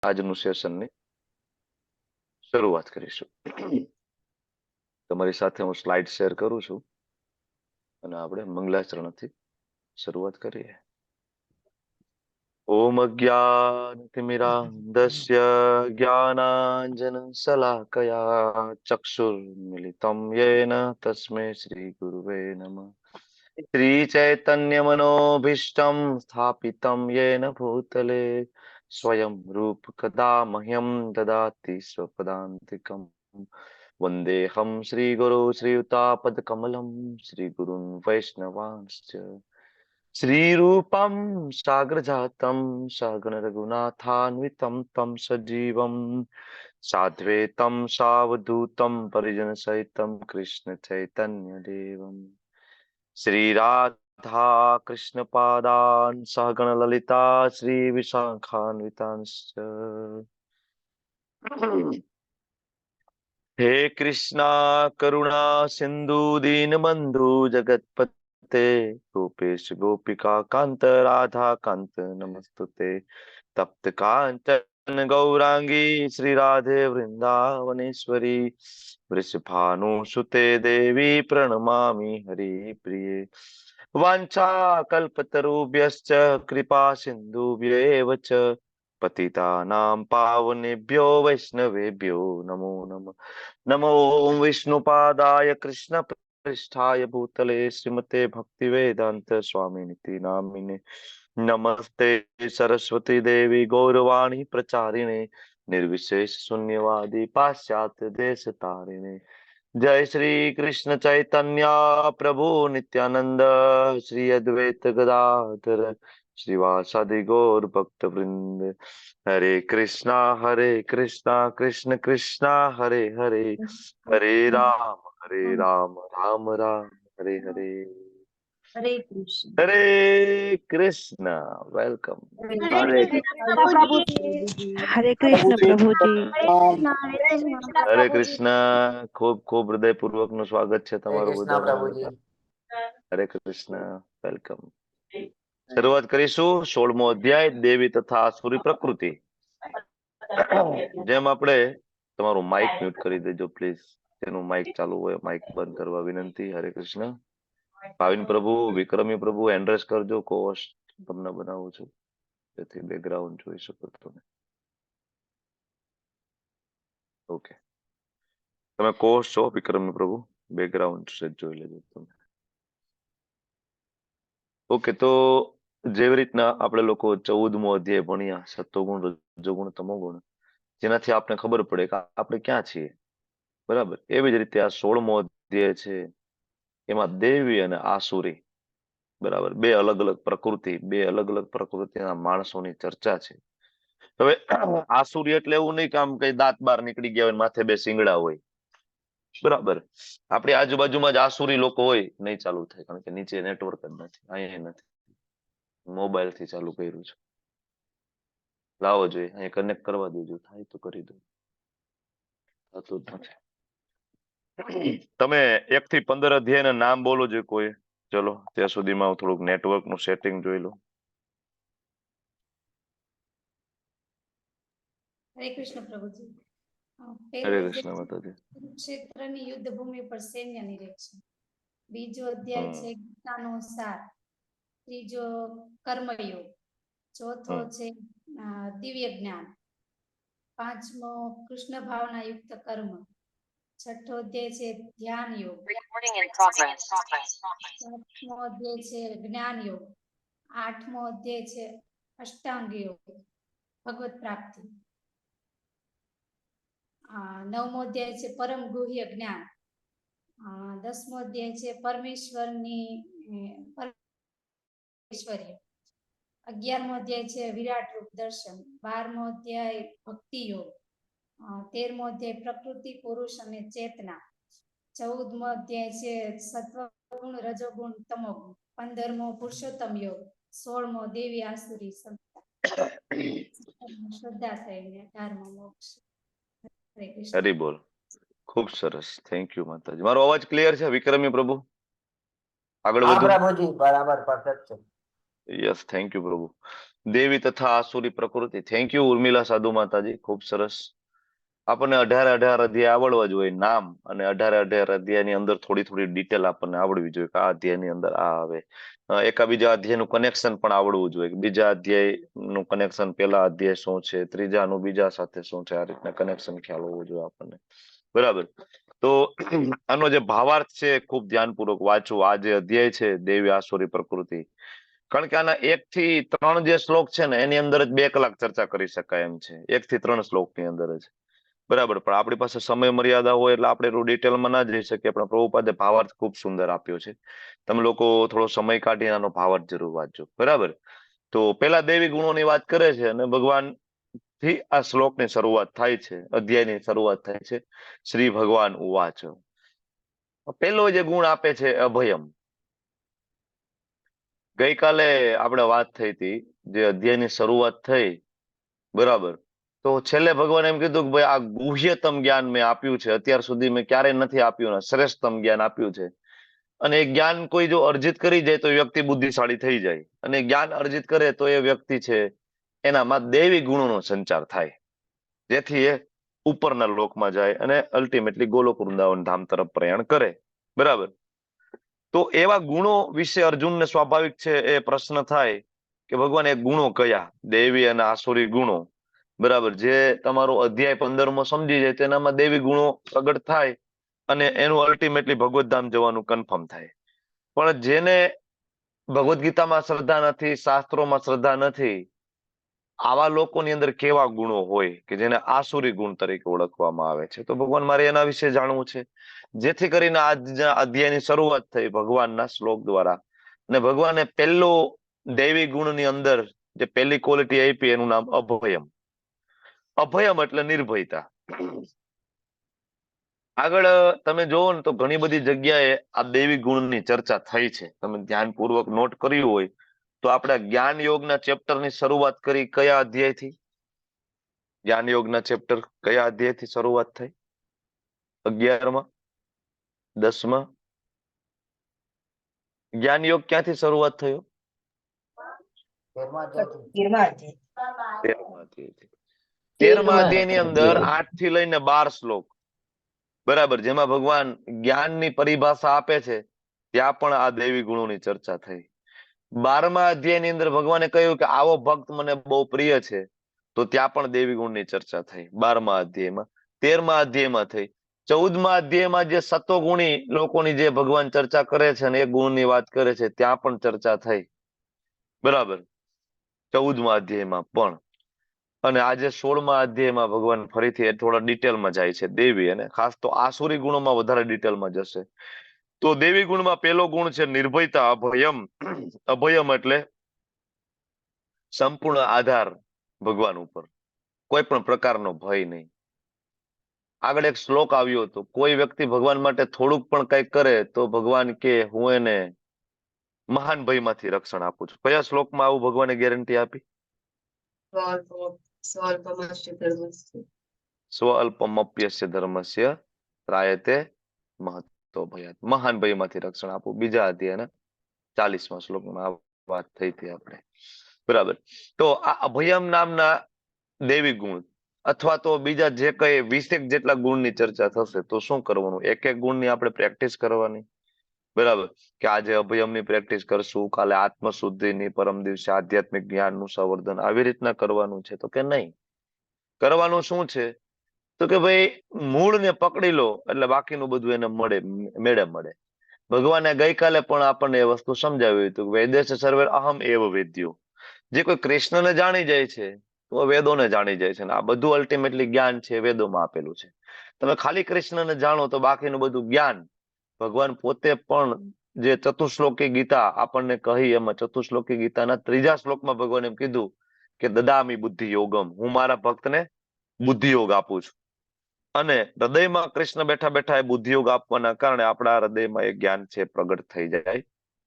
આજનું સેશનની શરૂઆત કરીશું. તમારી સાથે હું સ્લાઇડ શેર કરું છું અને આપણે મંગલાચરણથી શરૂઆત કરીએ. ઓમ અજ્ઞાનતિમિરાન્ધસ્ય જ્ઞાનાંજન શલાકયા ચક્ષુર્મિલિતમ યેન તસ્મૈ શ્રી ગુરુવે નમઃ. શ્રી ચૈતન્ય મનોભીષ્ટમ સ્થાપિતમ યેન ભૂતલે સ્વયં રૂપ કદા મહ્યમ દદાતિ સ્વપદાંતિકમ. વંદેહમ શ્રી ગુરુ શ્રીયુતાપદ કમલમ શ્રી ગુરુન વૈષ્ણવાંશ્ચ શ્રી રૂપમ સાગર જાતમ સગણ રઘુનાથાન્વિતમ તમ સજીવમ સાધ્વૈતમ સાવધૂતમ પરિજન સહિતમ કૃષ્ણ ચૈતન્ય દેવમ શ્રી રાધા કૃષ્ણ પાદાન સહગણ લલિતા શ્રી વિશાખાન્વિતાંશ્ચ. હે કૃષ્ણ કરુણા સિંધુ દીનબંધુ જગતપતે ગોપેશ ગોપિકા કાંત રાધા કાંત નમસ્તુતે. તપ્ત કાંચન ગૌરાંગી શ્રી રાધે વૃંદાવનેશ્વરી વૃષભાનુસુતે દેવી પ્रणमामि હરિપ્રિયે. વાંછા કલ્પતરુભ્યશ્ચ કૃપા સિંધુભ્યેવ ચ પતિતાનાં પાવનેભ્યો વૈષ્ણવેભ્યો નમો નમઃ. નમો વિષ્ણુપાદાય કૃષ્ણ પૃષ્ઠાય ભૂતલે શ્રીમતે ભક્તિવેદાંત સ્વામિનિતિ નામિને. નમસ્તે સરસ્વતી દેવી ગૌરવાણી પ્રચારિણે નિર્વિશેષ શૂન્યવાદી પાશ્ચાત્ય દેશ તારિણે. જય શ્રી કૃષ્ણ ચૈતન્ય પ્રભુ નિત્યાનંદ શ્રી અદ્વૈત ગદાધર શ્રીવાસાદિ ગૌર ભક્ત વૃંદ. હરે કૃષ્ણ કૃષ્ણ કૃષ્ણ હરે હરે હરે રામ રામ રામ હરે હરે. હરે કૃષ્ણ. હરે કૃષ્ણ. વેલકમ. હરે કૃષ્ણ પ્રભુજી. હરે કૃષ્ણ. ખૂબ ખૂબ હૃદયપૂર્વક નું સ્વાગત છે તમારું બધાનું. હરે કૃષ્ણ. વેલકમ. શરૂઆત કરીશું 16મો અધ્યાય દેવી તથા આસુરી પ્રકૃતિ. જેમ આપણે તમારું માઇક મ્યુટ કરી દેજો પ્લીઝ. જેનું માઇક ચાલુ હોય માઇક બંધ કરવા વિનંતી. હરે કૃષ્ણ. ભાવિન પ્રભુ વિક્રમી પ્રભુ એન્ડ્રેસ કરજો. કોસ્ટ તમને બનાવું છું જેથી બેકગ્રાઉન્ડ જોઈ શકો તમે. ઓકે, તમે કોસ્ટ છો વિક્રમી પ્રભુ, બેકગ્રાઉન્ડ જોઈ લેજો તમે. ઓકે, તો જેવી રીતના આપણે લોકો 14મો અધ્યાય ભણ્યા સત્વગુણ રજોગુણ તમોગુણ, જેનાથી આપણે ખબર પડે કે આપણે ક્યાં છીએ, બરાબર. એવી જ રીતે આ 16મો અધ્યાય છે, એમાં દેવી અને આસુરી, બરાબર, બે અલગ અલગ પ્રકૃતિના માણસોની ચર્ચા છે. હવે આસુરી એટલે એવું નહીં કે આમ કઈ દાંત બાર નીકળી ગયા હોય માથે બે શિંગડા હોય, બરાબર. આપણી આજુબાજુમાં જ આસુરી લોકો હોય નહીં ચાલુ થાય, કારણ કે નીચે નેટવર્ક જ નથી, અહીંયા નથી. મોબાઈલ થી ચાલુ કર્યું છે. લાવો જોઈએ અહીંયા કનેક્ટ કરવા દેજો, થાય તો કરી દો. થતું જ નથી. તમે 1 થી 15 અધ્યાયના નામ બોલો છો કોઈ. ચલો ત્યાં સુધીમાં હું થોડુંક નેટવર્ક નું સેટિંગ જોઈ લઉં. હરે કૃષ્ણ પ્રભુજી. હરે કૃષ્ણ માતાજી. કુરુક્ષેત્રની યુદ્ધ ભૂમિ પર સૈન્ય નિરીક્ષણ. બીજો અધ્યાય છે ગીતાનો સાર. ત્રીજો કર્મયોગ. ચોથો છે દિવ્ય જ્ઞાન. પાંચમો કૃષ્ણ ભાવના યુક્ત કર્મ. છઠ્ઠો અધ્યાય છે ધ્યાન યોગ. સાતમો અધ્યાય છે જ્ઞાન યોગ. આઠમો અધ્યાય છે અષ્ટાંગ યોગ, ભગવત પ્રાપ્તિ. 9મો અધ્યાય છે પરમ ગુહ્ય જ્ઞાન. 10મો અધ્યાય છે પરમેશ્વરની ઐશ્વર્ય. 11મો અધ્યાય છે વિરાટ રૂપ દર્શન. 12મો અધ્યાય ભક્તિ યોગ. 13મો અધ્યાય પ્રકૃતિ પુરુષ અને ચેતના. 14મો અધ્યાય છે સત્વગુણ રજોગુણ તમોગુણ. 15મો પુરુષોત્તમ યોગ. 16મો દેવી આસુરી સંહિતા. શ્રદ્ધા થઈને 18મો મોક્ષ. હરી બોલ. ખૂબ સરસ, થેન્ક યુ માતાજી. મારો અવાજ ક્લિયર છે વિક્રમી પ્રભુ? આગળ વધો. પ્રભુજી બરાબર પરફેક્ટ છે. યસ, થેન્ક યુ પ્રભુ. દેવી તથા આસુરી પ્રકૃતિ. થેન્ક યુ ઉર્મિલા સાધુ માતાજી, ખૂબ સરસ. આપણને 18 અધ્યાય આવડવા જોઈએ નામ, અને 18 અધ્યાયની અંદર થોડી થોડી ડિટેલ આપણને આવડવી જોઈએ કે આ અધ્યાયની અંદર આ આવે. એકા બીજા અધ્યાયનું કનેક્શન પણ આવડવું જોઈએ. બીજા અધ્યાયનું કનેક્શન પેલા અધ્યાય શું છે, ત્રીજાનું બીજા સાથે શું છે, આ રીતના કનેક્શન ખ્યાલ હોવો જોઈએ આપણને. બરાબર. તો આનો જે ભાવાર્થ છે ખૂબ ધ્યાનપૂર્વક વાંચવું. આ જે અધ્યાય છે દેવી આસુરી પ્રકૃતિ, કારણ કે આના 1 થી 3 જે શ્લોક છે ને એની અંદર જ 2 કલાક ચર્ચા કરી શકાય એમ છે, 1 થી 3 શ્લોકની અંદર જ. બરાબર. પણ આપણી પાસે સમય મર્યાદા હોય એટલે આપણે એટલું ડિટેલમાં ના જઈ શકીએ, પણ પ્રભુપાદે ભાવાર્થ ખૂબ સુંદર આપ્યો છે. તમે લોકો થોડો સમય કાઢીને આનો ભાવાર્થ જરૂર વાંચજો. બરાબર. તો પેલા દેવી ગુણોની વાત કરે છે અને ભગવાન થી આ શ્લોકની શરૂઆત થાય છે, અધ્યાયની શરૂઆત થાય છે. શ્રી ભગવાન ઉવાચ. પેલો જે ગુણ આપે છે અભયમ. ગઈકાલે આપણે વાત થઈ હતી, જે અધ્યાયની શરૂઆત થઈ, બરાબર, તો છેલ્લે ભગવાન એમ કીધું કે ભાઈ આ ગુહ્યતમ જ્ઞાન મેં આપ્યું છે, અત્યાર સુધી મેં ક્યારેય નથી આપ્યું ને શ્રેષ્ઠતમ જ્ઞાન આપ્યું છે. અને એ જ્ઞાન કોઈ જો અર્જિત કરી જાય તો વ્યક્તિ બુદ્ધિશાળી થઈ જાય, અને જ્ઞાન અર્જિત કરે તો એ વ્યક્તિ છે એનામાં દૈવી ગુણોનો સંચાર થાય, જેથી એ ઉપરના લોકમાં જાય અને અલ્ટિમેટલી ગોલોક વૃંદાવન ધામ તરફ પ્રયાણ કરે. બરાબર. તો એવા ગુણો વિશે અર્જુનને સ્વાભાવિક છે એ પ્રશ્ન થાય કે ભગવાન એ ગુણો કયા, દેવી અને આસુરી ગુણો. બરાબર. જે તમારો અધ્યાય 15મો સમજી જાય તેનામાં દેવી ગુણો પ્રગટ થાય અને એનું અલ્ટિમેટલી ભગવત ધામ જવાનું કન્ફર્મ થાય. પણ જેને ભગવદ્ ગીતામાં શ્રદ્ધા નથી, શાસ્ત્રોમાં શ્રદ્ધા નથી, આવા લોકોની અંદર કેવા ગુણો હોય કે જેને આસુરી ગુણ તરીકે ઓળખવામાં આવે છે. તો ભગવાન મારે એના વિશે જાણવું છે, જેથી કરીને આજના અધ્યાયની શરૂઆત થઈ ભગવાનના શ્લોક દ્વારા. અને ભગવાને પહેલો દૈવી ગુણની અંદર જે પહેલી ક્વોલિટી આપી એનું નામ અભયમ. અભયમ એટલે નિર્ભયતા. આગળ તમે જોવો ને તો ઘણી બધી જગ્યાએ આ દૈવી ગુણની ચર્ચા થઈ છે. તમે ધ્યાનપૂર્વક નોટ કર્યું હોય તો આપણે જ્ઞાન યોગના ચેપ્ટરની શરૂઆત કરી કયા અધ્યાયથી? જ્ઞાન યોગના ચેપ્ટર કયા અધ્યાયથી શરૂઆત થઈ? 11માં, 10માં? જ્ઞાન યોગ ક્યાંથી શરૂઆત થયો? 13મા અધ્યાયથી. 13મા અધ્યાયની અંદર 8 થી લઈને 12 શ્લોક, બરાબર, જેમાં ભગવાન જ્ઞાનની પરિભાષા આપે છે, ત્યાં પણ આ દૈવી ગુણોની ચર્ચા થઈ. 12મા અધ્યાયની અંદર ભગવાને કહ્યું કે આવો ભક્ત મને બહુ પ્રિય છે, તો ત્યાં પણ દેવી ગુણની ચર્ચા થઈ 12મા અધ્યાયમાં. 13મા અધ્યાયમાં થઈ. 14મા અધ્યાયમાં જે સત્વગુણી લોકોની જે ભગવાન ચર્ચા કરે છે અને એ ગુણની વાત કરે છે, ત્યાં પણ ચર્ચા થઈ. બરાબર. 14મા અધ્યાયમાં પણ. અને આજે 16મા અધ્યાયમાં ભગવાન ફરીથી થોડા ડિટેલમાં જાય છે દેવી, અને ખાસ તો આસુરી ગુણોમાં વધારે ડિટેલમાં જશે. તો દેવી ગુણમાં પહેલો ગુણ છે નિર્ભયતા, અભયમ. અભયમ એટલે સંપૂર્ણ આધાર ભગવાન ઉપર, કોઈ પણ પ્રકારનો ભય નહીં. આગળ એક શ્લોક આવ્યો હતો, કોઈ વ્યક્તિ ભગવાન માટે થોડુંક પણ કંઈક કરે તો ભગવાન કે હું એને મહાન ભયમાંથી રક્ષણ આપું છું. કયા શ્લોકમાં આવું ભગવાને ગેરંટી આપી? સ્વલ્પમપ્યસ્ય ધર્મસ્ય ત્રાયતે મહતો ભયાત. મહાન ભયમાંથી રક્ષણ આપું. બીજા અધ્યાયના 40મા શ્લોકમાં આ વાત થઈ હતી આપણે. બરાબર. તો આ અભયમ નામના દૈવી ગુણ અથવા તો બીજા જે કઈ 20 જેટલા ગુણની ચર્ચા થશે, તો શું કરવાનું? એક એક ગુણની આપણે પ્રેક્ટિસ કરવાની. બરાબર. કે આજે અભયમની પ્રેક્ટિસ કરશું, કાલે આત્મશુદ્ધિની, પરમ દિવસે આધ્યાત્મિક જ્ઞાનનું સંવર્ધન, આવી રીતના કરવાનું છે? તો કે નહીં. કરવાનું શું છે? તો કે ભાઈ મૂળને પકડી લો એટલે બાકીનું બધું એને મેળે મળે. ભગવાને ગઈકાલે પણ આપણને એ વસ્તુ સમજાવી હતું કે વેદેશ સર્વે અહમ એવ વેદ્યો. જે કોઈ કૃષ્ણને જાણી જાય છે તો વેદોને જાણી જાય છે, અને આ બધું અલ્ટિમેટલી જ્ઞાન છે વેદોમાં આપેલું છે. તમે ખાલી કૃષ્ણને જાણો તો બાકીનું બધું જ્ઞાન ભગવાન પોતે પણ જે ચતુશ્લોકી ગીતા આપણને કહી, એમાં ચતુશ્લોકી ગીતાના 3જા શ્લોકમાં ભગવાન એમ કીધું કે દદામી બુદ્ધિ યોગમ, હું મારા ભક્તને બુદ્ધિ યોગ આપું છું. અને હૃદયમાં કૃષ્ણ બેઠા બેઠા એ બુદ્ધિ યોગ આપવાના કારણે આપણા હૃદયમાં એ જ્ઞાન છે પ્રગટ થઈ જાય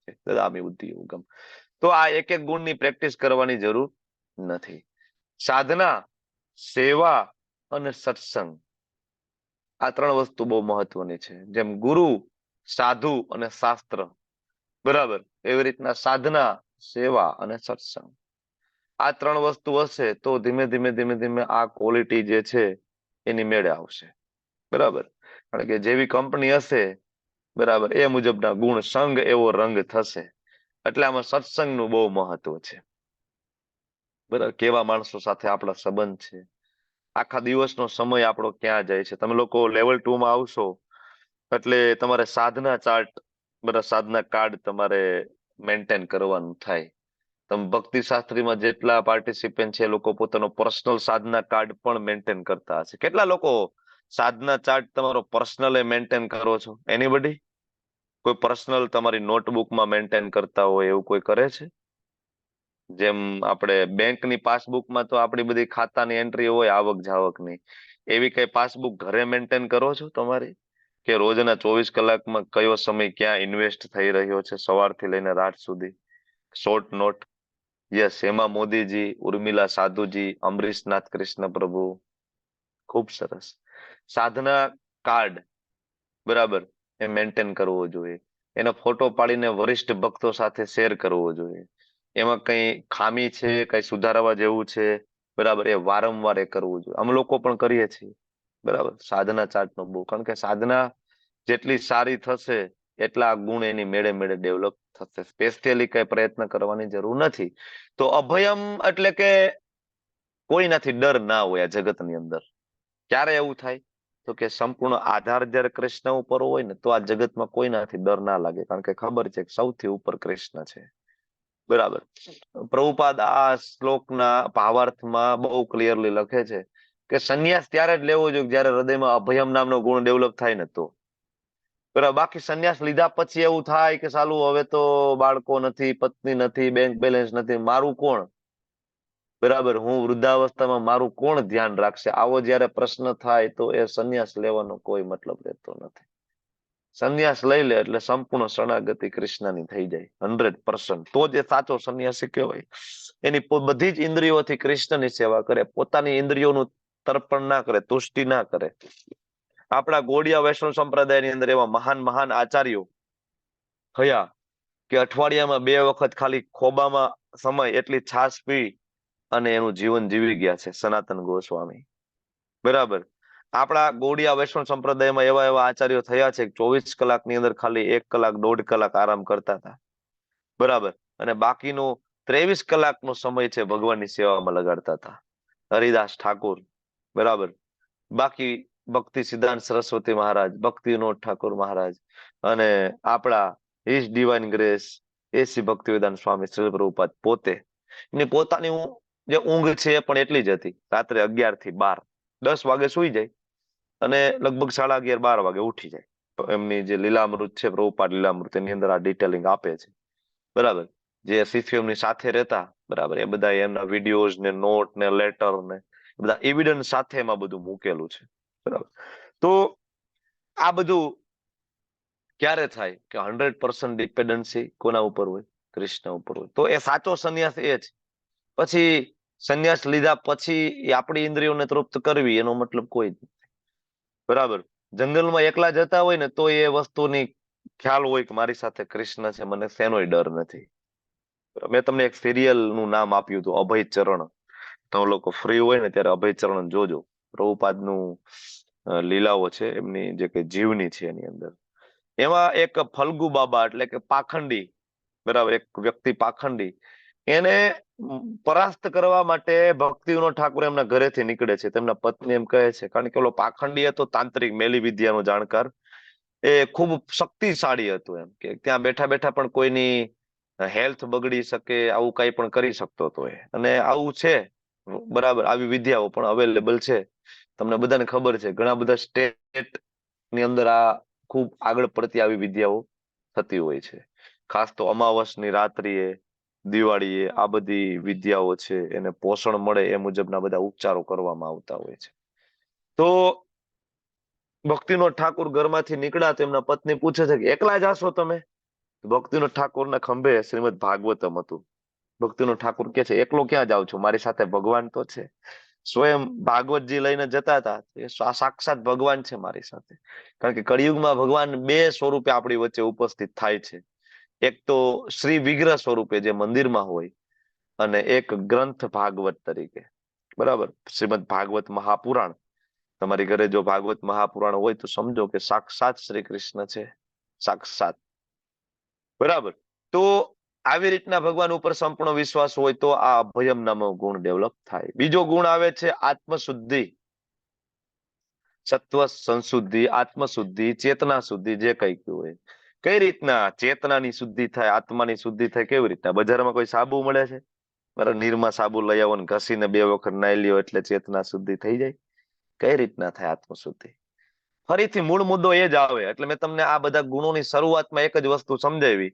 છે. દદામી બુદ્ધિ યોગમ. તો આ એક એક ગુણની પ્રેક્ટિસ કરવાની જરૂર નથી. સાધના, સેવા અને સત્સંગ, આ 3 વસ્તુ બહુ મહત્વની છે. જેમ ગુરુ, સાધુ અને શાસ્ત્ર, બરાબર, એવી રીતના સાધના, સેવા અને સત્સંગ, આ 3 વસ્તુ હશે તો ધીમે ધીમે ધીમે ધીમે આ ક્વોલિટી જે છે એની મેળે આવશે. બરાબર. કારણ કે જેવી કંપની હશે, બરાબર, એ મુજબના ગુણ, સંગ એવો રંગ થશે. એટલે આમાં સત્સંગનું બહુ મહત્વ છે. બરાબર. કેવા માણસો સાથે આપણા સંબંધ છે, આખા દિવસનો સમય આપણો ક્યાં જાય છે. તમે લોકો લેવલ 2 માં આવશો એટલે તમારે સાધના ચાર્ટ, બરાબર, સાધના કાર્ડ તમારે મેન્ટેન કરવાનું થાય. તમે ભક્તિ શાસ્ત્રીમાં જેટલા પાર્ટિસિપન્ટ છે એ લોકો પોતાનો પર્સનલ સાધના કાર્ડ પણ મેન્ટેન કરતા હશે. કેટલા લોકો સાધના ચાર્ટ તમારો પર્સનલ મેન્ટેન કરો છો? એનીબડી? કોઈ પર્સનલ તમારી નોટબુકમાં મેન્ટેન કરતા હોય એવું કોઈ કરે છે? જેમ આપણે બેંકની પાસબુકમાં તો આપણી બધી ખાતાની એન્ટ્રી હોય આવક જાવકની, એવી કઈ પાસબુક ઘરે મેન્ટેન કરો છો તમારી? કે રોજના 24 કલાકમાં કયો સમય ક્યાં ઇન્વેસ્ટ થઈ રહ્યો છે સવારથી લઈને રાત સુધી? Short note. યસ, એમાં મોદીજી, ઉર્મિલા સાધુજી, અમરીશનાથ કૃષ્ણ પ્રભુ. ખૂબ સરસ. સાધના કાર્ડ, બરાબર, એ મેન્ટેન કરવો જોઈએ. એનો ફોટો પાડીને વરિષ્ઠ ભક્તો સાથે શેર કરવો જોઈએ. એમાં કઈ ખામી છે, કઈ સુધારવા જેવું છે, બરાબર, એ વારંવાર એ કરવું જોઈએ. અમે લોકો પણ કરીએ છીએ. બરાબર. સાધના ચાર્ટનો બહુ, કારણ કે સાધના જેટલી સારી થશે એટલા ગુણ એની મેળે મેળે ડેવલપ થશે. સ્પેશિયલી કઈ પ્રયત્ન કરવાની જરૂર નથી. તો અભયમ એટલે કે કોઈનાથી ડર ના હોય આ જગતની અંદર. ક્યારે એવું થાય? તો કે સંપૂર્ણ આધાર જ્યારે કૃષ્ણ ઉપર હોય ને તો આ જગતમાં કોઈનાથી ડર ના લાગે, કારણ કે ખબર છે કે સૌથી ઉપર કૃષ્ણ છે. બરાબર. પ્રભુપાદ આ શ્લોકના ભાવાર્થમાં બહુ ક્લિયરલી લખે છે કે સંન્યાસ ત્યારે જ લેવો જોઈએ જ્યારે હૃદયમાં અભયમ નામનો ગુણ ડેવલપ થાય ને તો. બરાબર. બાકી સંન્યાસ લીધા પછી એવું થાય કે સાલું હવે તો બાળકો નથી, પત્ની નથી, બેંક બેલેન્સ નથી, મારું કોણ? બરાબર. હું વૃદ્ધાવસ્થામાં મારું કોણ ધ્યાન રાખશે? આવો જ્યારે પ્રશ્ન થાય તો એ સંન્યાસ લેવાનો કોઈ મતલબ રહેતો નથી. સંન્યાસ લઈ લે એટલે સંપૂર્ણ શરણાગતિ કૃષ્ણની થઈ જાય 100%. તો જ એ સાચો સંન્યાસી કહેવાય. એની બધી જ ઇન્દ્રિયોથી કૃષ્ણની સેવા કરે, પોતાની ઇન્દ્રિયોનું તર્પણ ના કરે, તુષ્ટિ ના કરે. આપણા ગોળિયા વૈષ્ણવ સંપ્રદાયની અંદર એવા મહાન મહાન આચાર્યો થયા કે અઠવાડિયામાં 2 વખત ખાલી ખોબામાં સમય એટલી છાશ પી અને એનું જીવન જીવી ગયા છે સનાતન ગોસ્વામી. બરાબર. આપણા ગોળિયા વૈષ્ણવ સંપ્રદાયમાં એવા એવા આચાર્યો થયા છે કે 24 કલાકની અંદર ખાલી 1 કલાક 1.5 કલાક આરામ કરતા હતા. બરાબર. અને બાકીનો 23 કલાકનો સમય છે ભગવાનની સેવામાં લગાડતા હતા. હરિદાસ ઠાકોર, બરાબર. બાકી ભક્તિ સિદ્ધાંત સરસ્વતી મહારાજ, ભક્તિ વિનોદ ઠાકોર મહારાજ, અને આપણા હિઝ ડિવાઇન ગ્રેસ એસી ભક્તિવેદાંત સ્વામી શ્રી પ્રભુપાદ પોતે. એની પોતાની જે ઊંઘ છે એ પણ એટલી જ હતી. રાત્રે 11 થી 12, 10 વાગે સુઈ જાય અને લગભગ 11:30 12 વાગે ઉઠી જાય. તો એમની જે લીલામૃત છે, પ્રભુપાદ લીલામૃત, એની અંદર આ ડિટેલિંગ આપે છે. બરાબર. જે શિષ્યો એમની સાથે રહેતા, બરાબર, એ બધા એમના વિડીયોઝ ને નોટ ને લેટર ને બધા એવિડન્સ સાથે એમાં બધું મૂકેલું છે. બરાબર. તો આ બધું ક્યારે થાય કે 100% ડિપેન્ડન્સી કોના ઉપર હોય? કૃષ્ણ ઉપર હોય. તો એ સાચો સંન્યાસ એ જ. પછી સંન્યાસ લીધા પછી આપણી ઇન્દ્રિયોને તૃપ્ત કરવી એનો મતલબ કોઈ જ નથી. બરાબર. જંગલમાં એકલા જતા હોય ને તો એ વસ્તુની ખ્યાલ હોય કે મારી સાથે કૃષ્ણ છે, મને શેનોય ડર નથી. મેં તમને એક સિરિયલ નું નામ આપ્યું હતું, અભય ચરણ. તમે લોકો ફ્રી હોય ને ત્યારે અભય ચરણ જોજો. પ્રભુપાદનું લીલાઓ છે, એમની જે કે જીવની છે એની અંદર. એમાં એક ફલ્ગુ બાબા એટલે કે પાખંડી, બરાબર, એક વ્યક્તિ પાખંડી, એને પરાસ્ત કરવા માટે ભક્તિનો ઠાકોર એમના ઘરેથી નીકળે છે. તેમના પત્ની એમ કહે છે, કારણ કે ઓલો પાખંડી હતો તાંત્રિક, મેલી વિદ્યાનો જાણકાર, એ ખૂબ શક્તિશાળી હતું. એમ કે ત્યાં બેઠા બેઠા પણ કોઈની હેલ્થ બગડી શકે, આવું કઈ પણ કરી શકતો હતો એ. અને આવું છે, બરાબર, આવી વિદ્યાઓ પણ અવેલેબલ છે. તમને બધાને ખબર છે ઘણા બધા સ્ટેટ ની અંદર આ ખૂબ આગળ પડતી આવી વિદ્યાઓ થતી હોય છે. ખાસ તો અમાવસની રાત્રિએ, દિવાળીએ આ બધી વિદ્યાઓ છે એને પોષણ મળે એ મુજબના બધા ઉપચારો કરવામાં આવતા હોય છે. તો ભક્તિનો ઠાકોર ઘરમાંથી નીકળ્યા તો એમના પત્ની પૂછે છે કે એકલા જાશો તમે? ભક્તિનો ઠાકોરના ખંભે શ્રીમદ ભાગવતમ હતું. ભક્તિનો ઠાકોર કે છે એકલો ક્યાં જાઉં છું, મારી સાથે ભગવાન તો છે. સ્વયં ભાગવતજી લઈને જતા હતા. એ સાક્ષાત ભગવાન છે મારી સાથે. કારણ કે કળિયુગમાં ભગવાન 2 સ્વરૂપે આપણી વચ્ચે ઉપસ્થિત થાય છે. એક તો શ્રી વિગ્રહ સ્વરૂપે જે મંદિરમાં હોય, અને એક ગ્રંથ ભાગવત તરીકે. બરાબર. શ્રીમદ ભાગવત મહાપુરાણ. તમારી ઘરે જો ભાગવત મહાપુરાણ હોય તો સમજો કે સાક્ષાત શ્રી કૃષ્ણ છે, સાક્ષાત. બરાબર. તો આવી રીતના ભગવાન ઉપર સંપૂર્ણ વિશ્વાસ હોય તો આ અભયમ નામનો ગુણ ડેવલપ થાય. બીજો ગુણ આવે છે આત્મશુદ્ધિ, સત્વ સંશુદ્ધિ, આત્મશુદ્ધિ, ચેતના શુદ્ધિ, જે કઈ કયું હોય. કઈ રીતના ચેતનાની શુદ્ધિ થાય, આત્માની શુદ્ધિ થાય? કેવી રીતના? બજારમાં કોઈ સાબુ મળે છે? બરાબર, નિરમા સાબુ લઈ આવો ને ઘસીને 2 વખત નાઈ લ્યો એટલે ચેતના શુદ્ધિ થઈ જાય? કઈ રીતના થાય આત્મશુદ્ધિ? ફરીથી મૂળ મુદ્દો એ જ આવે. એટલે મેં તમને આ બધા ગુણોની શરૂઆતમાં એક જ વસ્તુ સમજાવી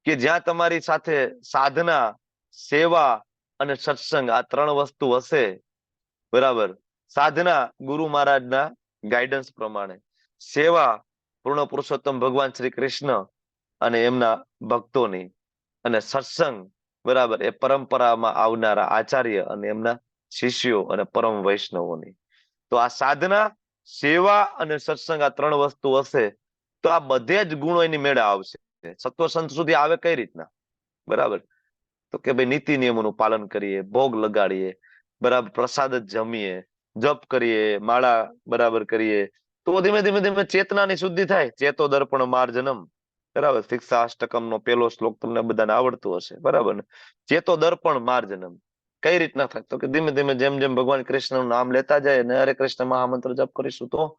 કે જ્યાં તમારી સાથે સાધના, સેવા અને સત્સંગ આ 3 વસ્તુ હશે, બરાબર, સાધના ગુરુ મહારાજના ગાઈડન્સ પ્રમાણે, સેવા પૂર્ણ પુરુષોત્તમ ભગવાન શ્રી કૃષ્ણ અને એમના ભક્તોની, અને સત્સંગ, બરાબર, એ પરંપરામાં આવનારા આચાર્ય અને એમના શિષ્યો અને પરમ વૈષ્ણવોની. તો આ સાધના, સેવા અને સત્સંગ આ 3 વસ્તુ હશે તો આ બધે જ ગુણો એની મેળે આવશે. સત્વ સંત સુધી આવે કઈ રીતના? બરાબર. તો કે ભાઈ નીતિ નિયમોનું પાલન કરીએ, ભોગ લગાડીએ, બરાબર, પ્રસાદ જ જમીએ, જપ કરીએ, માળા બરાબર કરીએ, તો ધીમે ધીમે ધીમે ચેતનાની શુદ્ધિ થાય. ચેતો દર્પણ માર્જનમ, બરાબર. શિક્ષા અષ્ટકમ નો પેલો શ્લોક તમને બધાને આવડતું હશે, બરાબર ને? ચેતો દર્પણ માર્જનમ કઈ રીતના થાય? તો કે ધીમે ધીમે જેમ જેમ ભગવાન કૃષ્ણનું નામ લેતા જાય ને હરે કૃષ્ણ મહામંત્ર જપ કરીશું તો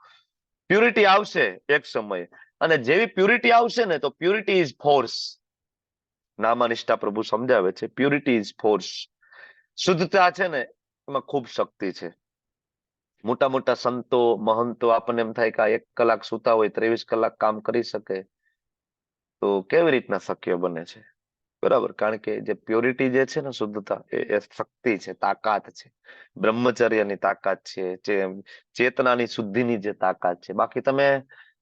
પ્યુરિટી આવશે એક સમયે. અને જેવી પ્યુરિટી આવશે ને તો પ્યુરિટી ઇઝ ફોર્સ. નામાનિષ્ઠા પ્રભુ સમજાવે છે, પ્યુરિટી ઇઝ ફોર્સ. શુદ્ધતા છે ને એમાં ખૂબ શક્તિ છે. મોટા મોટા સંતો મહંતો આપણને એમ થાય કે 1 કલાક સુતા હોય 23 કલાક કામ કરી શકે, તો કેવી રીતના શક્ય બને છે? બરાબર. કારણ કે જે પ્યોરિટી જે છે ને, શુદ્ધતા, એ શક્તિ છે, તાકાત છે, બ્રહ્મચર્યની તાકાત છે, ચેતનાની શુદ્ધિની જે તાકાત છે. બાકી તમે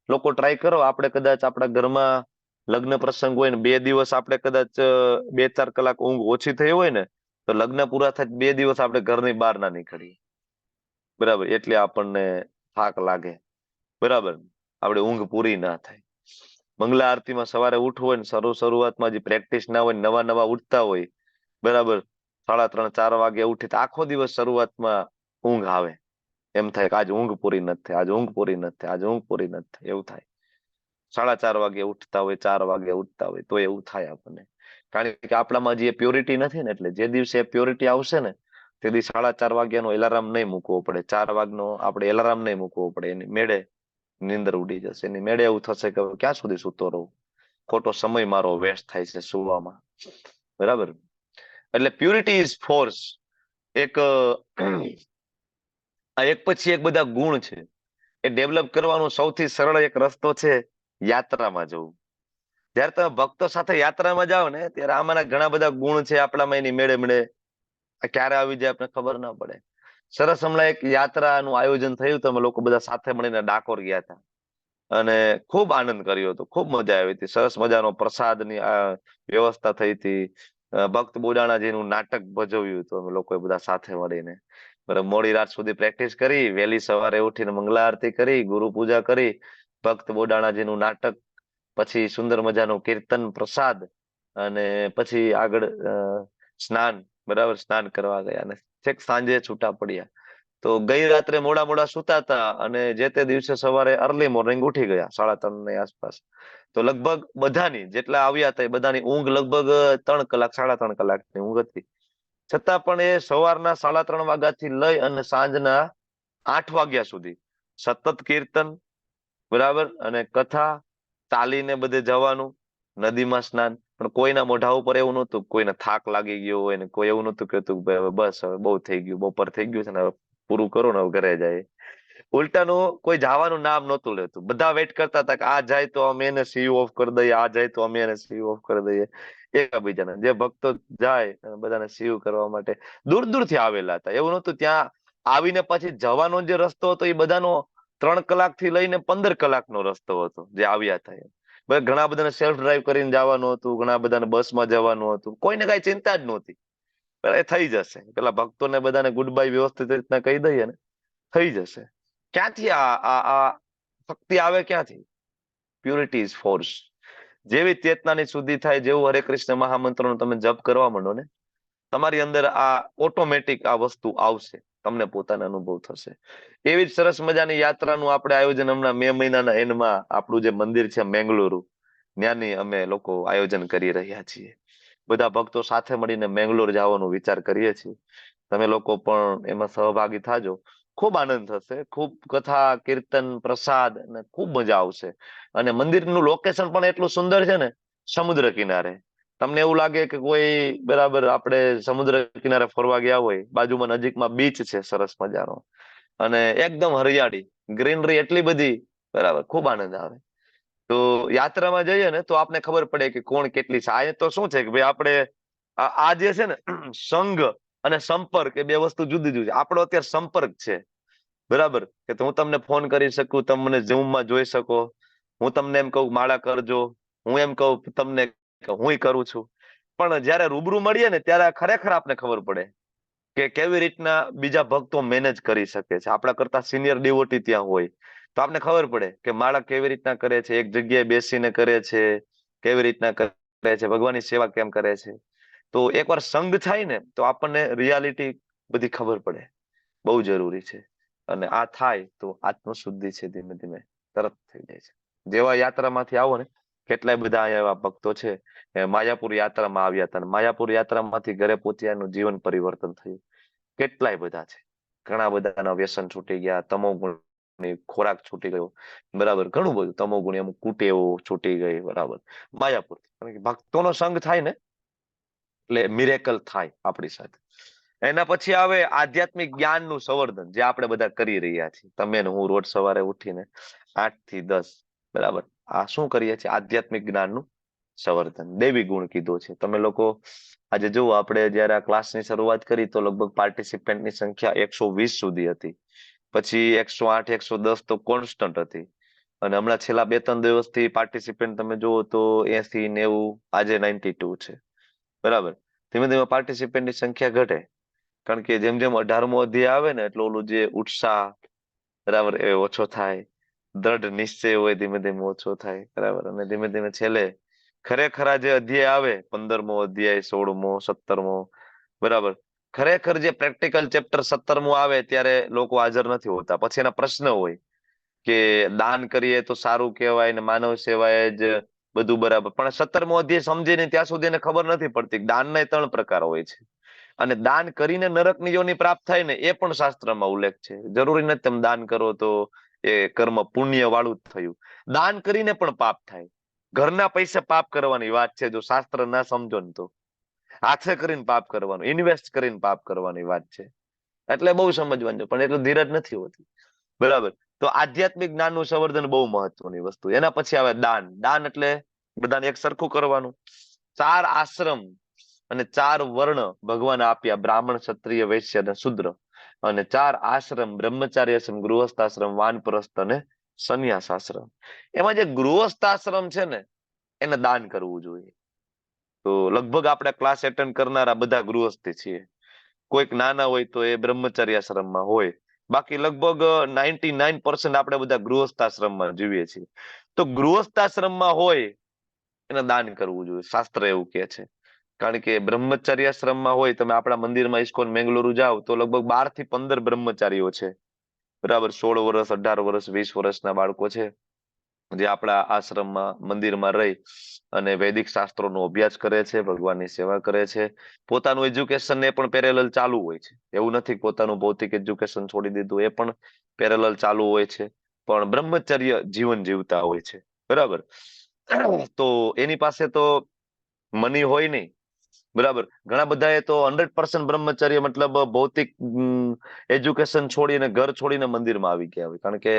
લોકો ટ્રાય કરો, આપણે કદાચ આપણા ઘરમાં લગ્ન પ્રસંગ હોય ને 2 દિવસ આપણે કદાચ 2-4 કલાક ઊંઘ ઓછી થઈ હોય ને તો લગ્ન પૂરા થાય 2 દિવસ આપણે ઘરની બહાર ના નીકળીએ, બરાબર, એટલે આપણને થાક લાગે, બરાબર, આપણે ઊંઘ પૂરી ના થાય. મંગલા આરતીમાં સવારે ઉઠવું હોય ને શરૂઆતમાં જે પ્રેક્ટિસ ના હોય, નવા નવા ઉઠતા હોય, બરાબર, 3:30-4 વાગે ઉઠી તો આખો દિવસ શરૂઆતમાં ઊંઘ આવે. એમ થાય કે આજ ઊંઘ પૂરી નથી થઈ, આજ ઊંઘ પૂરી નથી થઈ, આજ ઊંઘ પૂરી નથી થઈ, એવું થાય. 4:30 વાગે ઉઠતા હોય, 4 વાગે ઉઠતા હોય તો એવું થાય આપણને. કારણ કે આપણામાં જે પ્યોરિટી નથી ને, એટલે જે દિવસે પ્યોરિટી આવશે ને તે દિવસે 4:30 વાગ્યાનો એલાર્મ નહીં મૂકવો પડે, 4 વાગનો આપણે એલાર્મ નહીં મૂકવો પડે. એની મેળે નીંદર ઉડી જશે. એની મેળે એવું થશે કે ક્યાં સુધી સૂતો રહું, ખોટો સમય મારો વેસ્ટ થાય છે સુવામાં, બરાબર. એટલે પ્યુરિટી ઇઝ ફોર્સ. એક આ એક પછી એક બધા ગુણ છે એ ડેવલપ કરવાનો સૌથી સરળ એક રસ્તો છે યાત્રામાં જવું. જયારે તમે ભક્તો સાથે યાત્રામાં જાઓ ને ત્યારે આમાંના ઘણા બધા ગુણ છે આપણામાં, એની મેળે મેળે ક્યારે આવી જાય આપણે ખબર ના પડે. સરસ હમણાં એક યાત્રાનું આયોજન થયું, તમે લોકો બધા સાથે મળીને ડાકોર ગયા હતા અને ખૂબ આનંદ કર્યો હતો, ખૂબ મજા આવી હતી. સરસ મજાનો પ્રસાદની વ્યવસ્થા થઈ હતી. ભક્ત બોડાણાજીનું નાટક ભજવ્યું હતું અમે લોકોએ બધા સાથે મળીને. બરાબર, મોડી રાત સુધી પ્રેક્ટિસ કરી, વહેલી સવારે ઉઠીને મંગલા આરતી કરી, ગુરુ પૂજા કરી, ભક્ત બોડાણાજીનું નાટક, પછી સુંદર મજાનું કીર્તન, પ્રસાદ, અને પછી આગળ સ્નાન, બરાબર, સ્નાન કરવા ગયા અને છેક સાંજે છૂટા પડ્યા. તો ગઈ રાત્રે મોડા મોડા સુતા હતા અને જે તે દિવસે સવારે અર્લી મોર્નિંગ ઉઠી ગયા 3:30 ની આસપાસ. તો લગભગ બધાની જેટલા આવ્યા હતા એ બધાની ઊંઘ લગભગ 3 કલાક 3.5 કલાકની ઊંઘ હતી. છતાં પણ એ સવારના 3:30 વાગ્યાથી લઈ અને સાંજના 8 વાગ્યા સુધી સતત કીર્તન, બરાબર, અને કથા, ચાલીને બધે જવાનું, નદીમાં સ્નાન. પણ કોઈના મોઢા ઉપર એવું નહોતું, કોઈને થાક લાગી ગયો હોય ને કોઈ એવું નહોતું કહેતું કે ભાઈ હવે બસ હવે બહુ થઈ ગયું, બપોર થઈ ગયું છે ને હવે પૂરું કરો ને હવે ઘરે જાય. ઉલટાનું કોઈ જવાનું નામ નહોતું લેતું. બધા વેઇટ કરતા હતા કે આ જાય તો અમે એને સીવ ઓફ કરી દઈએ, આ જાય તો અમે એને સીવ ઓફ કરી દઈએ. એકબીજાને જે ભક્તો જાય બધાને સીવ કરવા માટે દૂર દૂરથી આવેલા હતા. એવું નહોતું ત્યાં આવીને પછી જવાનો જે રસ્તો હતો એ બધાનો 3 કલાકથી લઈને 15 કલાકનો રસ્તો હતો જે આવ્યા હતા. ઘણા બધાને સેલ્ફ ડ્રાઈવ કરીને જવાનું હતું, ઘણા બધાને બસમાં જવાનું હતું, કોઈને કઈ ચિંતા જ નહોતી. એ થઈ જશે, પેલા ભક્તોને બધાને ગુડ બાય વ્યવસ્થિત રીતના કહી દઈએ ને થઈ જશે. ક્યાંથી આ શક્તિ આવે? ક્યાંથી? Purity is force. જેવી ચેતનાની શુદ્ધિ થાય, જેવું હરે કૃષ્ણ મહામંત્રનો તમે જપ કરવા માંડો ને તમારી અંદર આ ઓટોમેટિક આ વસ્તુ આવશે, તમને પોતાનો અનુભવ થશે. એવી જ સરસ મજાની યાત્રાનું આપણે આયોજન હમણાં મે મહિનાના એન્ડમાં આપણું જે મંદિર છે મેંગલુરુ, ત્યાંની અમે લોકો આયોજન કરી રહ્યા છીએ. બધા ભક્તો સાથે મળીને મેંગલોર જવાનો વિચાર કરીએ છીએ. તમે લોકો પણ એમાં સહભાગી થાજો. ખૂબ આનંદ થશે, ખૂબ કથા કીર્તન પ્રસાદ અને ખૂબ મજા આવશે. અને મંદિરનું લોકેશન પણ એટલું સુંદર છે ને, સમુદ્ર કિનારે. તમને એવું લાગે કે કોઈ બરાબર આપણે સમુદ્ર કિનારે ફરવા ગયા હોય, બાજુમાં નજીકમાં બીચ છે સરસ મજાનો, અને એકદમ હરિયાળી, ગ્રીનરી એટલી બધી, બરાબર, ખૂબ આનંદ આવે. તો યાત્રામાં જઈએ ને તો આપને ખબર પડે કે કોણ કેટલી છે. આ તો શું છે કે ભાઈ આપણે આ જે છે ને સંઘ અને સંપર્ક એ બે વસ્તુ જુદી જુદી. આપણો અત્યારે સંપર્ક છે, બરાબર, કે તો હું તમને ફોન કરી શકું, તમે મને ઝૂમમાં જોઈ શકો, હું તમને એમ કહું માળા કરજો, હું એમ કહું તમને કે હું કરું છું. પણ જયારે રૂબરૂ મળીએ ને ત્યારે ખરેખર આપને ખબર પડે કે કેવી રીતના બીજા ભક્તો મેનેજ કરી શકે છે. આપણા કરતા સિનિયર ડિવોટી ત્યાં હોય તો આપને ખબર પડે કે માળા કેવી રીતના કરે છે, એક જગ્યાએ બેસીને કરે છે, કેવી રીતના કરે છે, ભગવાનની સેવા કેમ કરે છે. તો એકવાર સંગ થાય ને તો આપણને રિયાલિટી બધી ખબર પડે. બહુ જરૂરી છે. અને આ થાય તો આત્મશુદ્ધિ છે ધીમે ધીમે તરત થઈ જાય છે. જેવા યાત્રામાંથી આવો ને, કેટલાય બધા અહીંયા એવા ભક્તો છે માયાપુર યાત્રામાં આવ્યા હતા, અને માયાપુર યાત્રામાંથી ઘરે પહોંચ્યાનું જીવન પરિવર્તન થયું. કેટલાય બધા છે. ઘણા બધાના વ્યસન છૂટી ગયા, તમોગુણની ખોરાક છૂટી ગયો, બરાબર, ઘણું બધું તમોગુણી અમુક કુટેવો છૂટી ગઈ, બરાબર, માયાપુર. કારણ કે ભક્તોનો સંગ થાય ને એટલે મિરેકલ થાય આપણી સાથે. એના પછી આવે આધ્યાત્મિક જ્ઞાનનું સંવર્ધન, જે આપણે બધા કરી રહ્યા છીએ. તમે ને હું રોજ સવારે ઉઠીને 8 થી 10, બરાબર, આ શું કરીએ છીએ? આધ્યાત્મિક જ્ઞાનનું સંવર્ધન. દૈવી ગુણ કીધો છે. તમે લોકો આજે જુઓ, આપણે જયારે આ ક્લાસની શરૂઆત કરી તો લગભગ પાર્ટિસિપન્ટની સંખ્યા 120 સુધી હતી. પછી 108 110 તો કોન્સ્ટન્ટ હતી. અને હમણાં છેલ્લા 2-3 દિવસથી પાર્ટિસિપન્ટ તમે જુઓ તો 80 90, આજે 92 છે, બરાબર. ધીમે ધીમે પાર્ટિસિપન્ટની સંખ્યા ઘટે, કારણ કે જેમ જેમ 18મો અધ્યાય આવે ને એટલે ઓલું જે ઉત્સાહ, બરાબર, એ ઓછો થાય. દ્રઢ નિશ્ચય હોય ધીમે ધીમે ઓછો થાય, બરાબર. અને ધીમે ધીમે છેલ્લે ખરેખર આ જે અધ્યાય આવે, 15મો અધ્યાય, 16મો, 17મો, બરાબર, ખરેખર જે પ્રેક્ટિકલ ચેપ્ટર 17મું આવે ત્યારે લોકો હાજર નથી હોતા. પછી એના પ્રશ્ન હોય કે દાન કરીએ તો સારું કહેવાય ને માનવ સેવાય જ બધું બરાબર. પણ 17મો અધ્યાય સમજીને ત્યાં સુધી એને ખબર નથી પડતી દાનના 3 પ્રકાર હોય છે. અને દાન કરીને નરકની યોની પ્રાપ્ત થાય ને એ પણ શાસ્ત્રમાં ઉલ્લેખ છે. જરૂરી નથી તમે દાન કરો તો એ કર્મ પુણ્ય વાળું જ થયું. દાન કરીને પણ પાપ થાય. ઘરના પૈસે પાપ કરવાની વાત છે, જો શાસ્ત્ર ના સમજો ને તો. હાથે કરીને પાપ કરવાનું, ઇન્વેસ્ટ કરીને પાપ કરવાની વાત છે. એટલે બહુ સમજવાનું, પણ એટલું ધીરજ નથી હોતી, બરાબર. તો આધ્યાત્મિક જ્ઞાનનું સંવર્ધન બહુ મહત્વની વસ્તુ. એના પછી આવે દાન. દાન એટલે બધાને એક સરખું કરવાનું. 4 આશ્રમ અને 4 વર્ણ ભગવાન આપ્યા, બ્રાહ્મણ, ક્ષત્રિય, વૈશ્ય અને શુદ્ર. અને 4 આશ્રમ, બ્રહ્મચાર્ય આશ્રમ, ગૃહસ્થ આશ્રમ, વાનપ્રસ્થ અને સંન્યાસ આશ્રમ. એમાં જે ગૃહસ્થ આશ્રમ છે ને એને દાન કરવું જોઈએ. તો લગભગ આપણે ક્લાસ એટેન્ડ કરનારા બધા ગૃહસ્થી છીએ. કોઈક નાના હોય તો એ બ્રહ્મચર્ય આશ્રમમાં હોય. બાકી લગભગ 99% આપણે બધા ગૃહસ્થ આશ્રમમાં જીવીએ છીએ. તો ગૃહસ્થ આશ્રમમાં હોય એને દાન કરવું જોઈએ, શાસ્ત્ર એવું કહે છે. કારણ કે બ્રહ્મચર્ય આશ્રમમાં હોય, તમે આપણા મંદિરમાં ઇસ્કોન મેંગલુરુ જાઓ તો લગભગ 12 થી 15 બ્રહ્મચારીઓ છે, બરાબર. 16 વર્ષ, 18 વર્ષ, 20 વર્ષના બાળકો છે, જે આપણા આશ્રમમાં મંદિરમાં રહી અને વૈદિક શાસ્ત્રોનો અભ્યાસ કરે છે, ભગવાનની સેવા કરે છે. પોતાનું એજ્યુકેશન એ પણ પેરેલલ ચાલુ હોય છે. એવું નથી પોતાનું ભૌતિક એજ્યુકેશન છોડી દીધું, એ પણ પેરેલલ ચાલુ હોય છે. પણ બ્રહ્મચર્ય જીવન જીવતા હોય છે, બરાબર. તો એની પાસે તો મની હોય નહીં, બરાબર. ઘણા બધાએ તો 100% બ્રહ્મચર્ય મતલબ ભૌતિક એજ્યુકેશન છોડીને, ઘર છોડીને મંદિરમાં આવી ગયા હોય. કારણ કે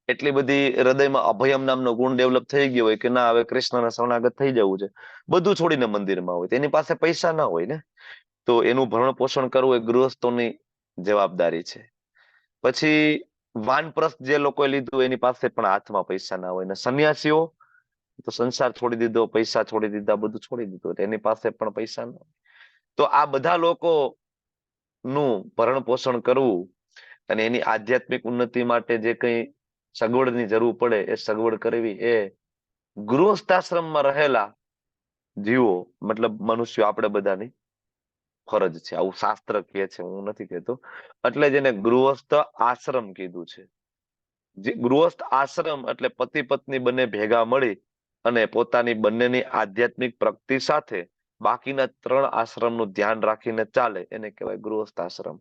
એટલી બધી હૃદયમાં અભયમ નામનો ગુણ ડેવલપ થઈ ગયો હોય કે ના, હવે કૃષ્ણના શરણાગત થઈ જવું છે, બધું છોડીને મંદિરમાં હોય. તેની પાસે પૈસા ના હોય ને, તો એનું ભરણ પોષણ કરવું એ ગૃહસ્થોની જવાબદારી છે. પછી વાનપ્રસ્થ જે લોકોએ લીધું એની પાસે પણ હાથમાં પૈસા ના હોય. ને સંન્યાસીઓ તો સંસાર છોડી દીધો, પૈસા છોડી દીધા, બધું છોડી દીધું, એની પાસે પણ પૈસા ન હોય. તો આ બધા લોકો નું ભરણ પોષણ કરવું અને એની આધ્યાત્મિક ઉન્નતિ માટે જે કંઈ સગવડની જરૂર પડે એ સગવડ કરવી, એ ગૃહસ્થાશ્રમમાં રહેલા જીવો, મતલબ મનુષ્યો, આપણે બધાની ફરજ છે, આવું શાસ્ત્ર કહે છે, હું નથી કહેતો. એટલે જ એને ગૃહસ્થ આશ્રમ કીધું છે. જે ગૃહસ્થ આશ્રમ એટલે પતિ પત્ની બંને ભેગા મળી અને પોતાની બંનેની આધ્યાત્મિક પ્રગતિ સાથે બાકીના 3 આશ્રમનું ધ્યાન રાખીને ચાલે એને કહેવાય ગૃહસ્થ આશ્રમ.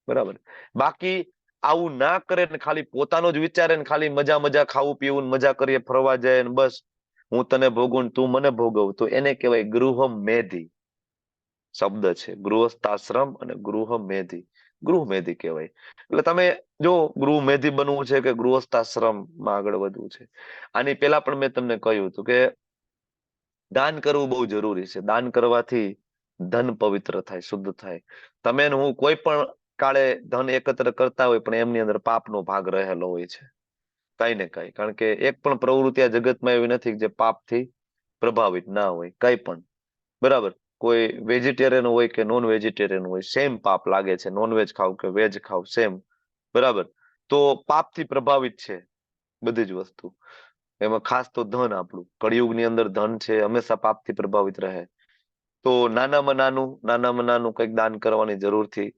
બરાબર. બાકી આવું ના કરે ને ખાલી પોતાનું જ વિચારે ને ખાલી મજા મજા ખાવું પીવું ને મજા કરીએ ફરવા જાય ને બસ હું તને ભોગવું ને તું મને ભોગવ, તો એને કહેવાય ગૃહ મેધી. શબ્દ છે ગૃહસ્થ આશ્રમ અને ગૃહ મેધી. ગૃહ મેધી કહેવાય. એટલે તમે જો ગૃહ મેધી બનવું છે કે ગૃહસ્થ આશ્રમમાં આગળ વધવું છે, આની પહેલા પણ મેં તમને કહ્યું હતું કે દાન કરવું બહુ જરૂરી છે. દાન કરવાથી ધન પવિત્ર થાય, શુદ્ધ થાય. તમે ને હું કોઈ પણ કાળે ધન એકત્ર કરતા હોય પણ એમની અંદર પાપનો ભાગ રહેલો હોય છે, કઈ ને કઈ. કારણ કે એક પણ પ્રવૃત્તિ આ જગતમાં એવી નથી જે પાપથી પ્રભાવિત ના હોય, કઈ પણ. બરાબર. કોઈ વેજીટેરિયન હોય કે નોન વેજીટેરિયન હોય, સેમ પાપ લાગે છે. નોનવેજ ખાવ કે વેજ ખાવ, સેમ. બરાબર. તો પાપથી પ્રભાવિત છે બધી જ વસ્તુ. એમાં ખાસ તો ધન, આપણું કળિયુગની અંદર ધન છે હંમેશા પાપથી પ્રભાવિત રહે. તો નાનામાં નાનું કંઈક દાન કરવાની જરૂરથી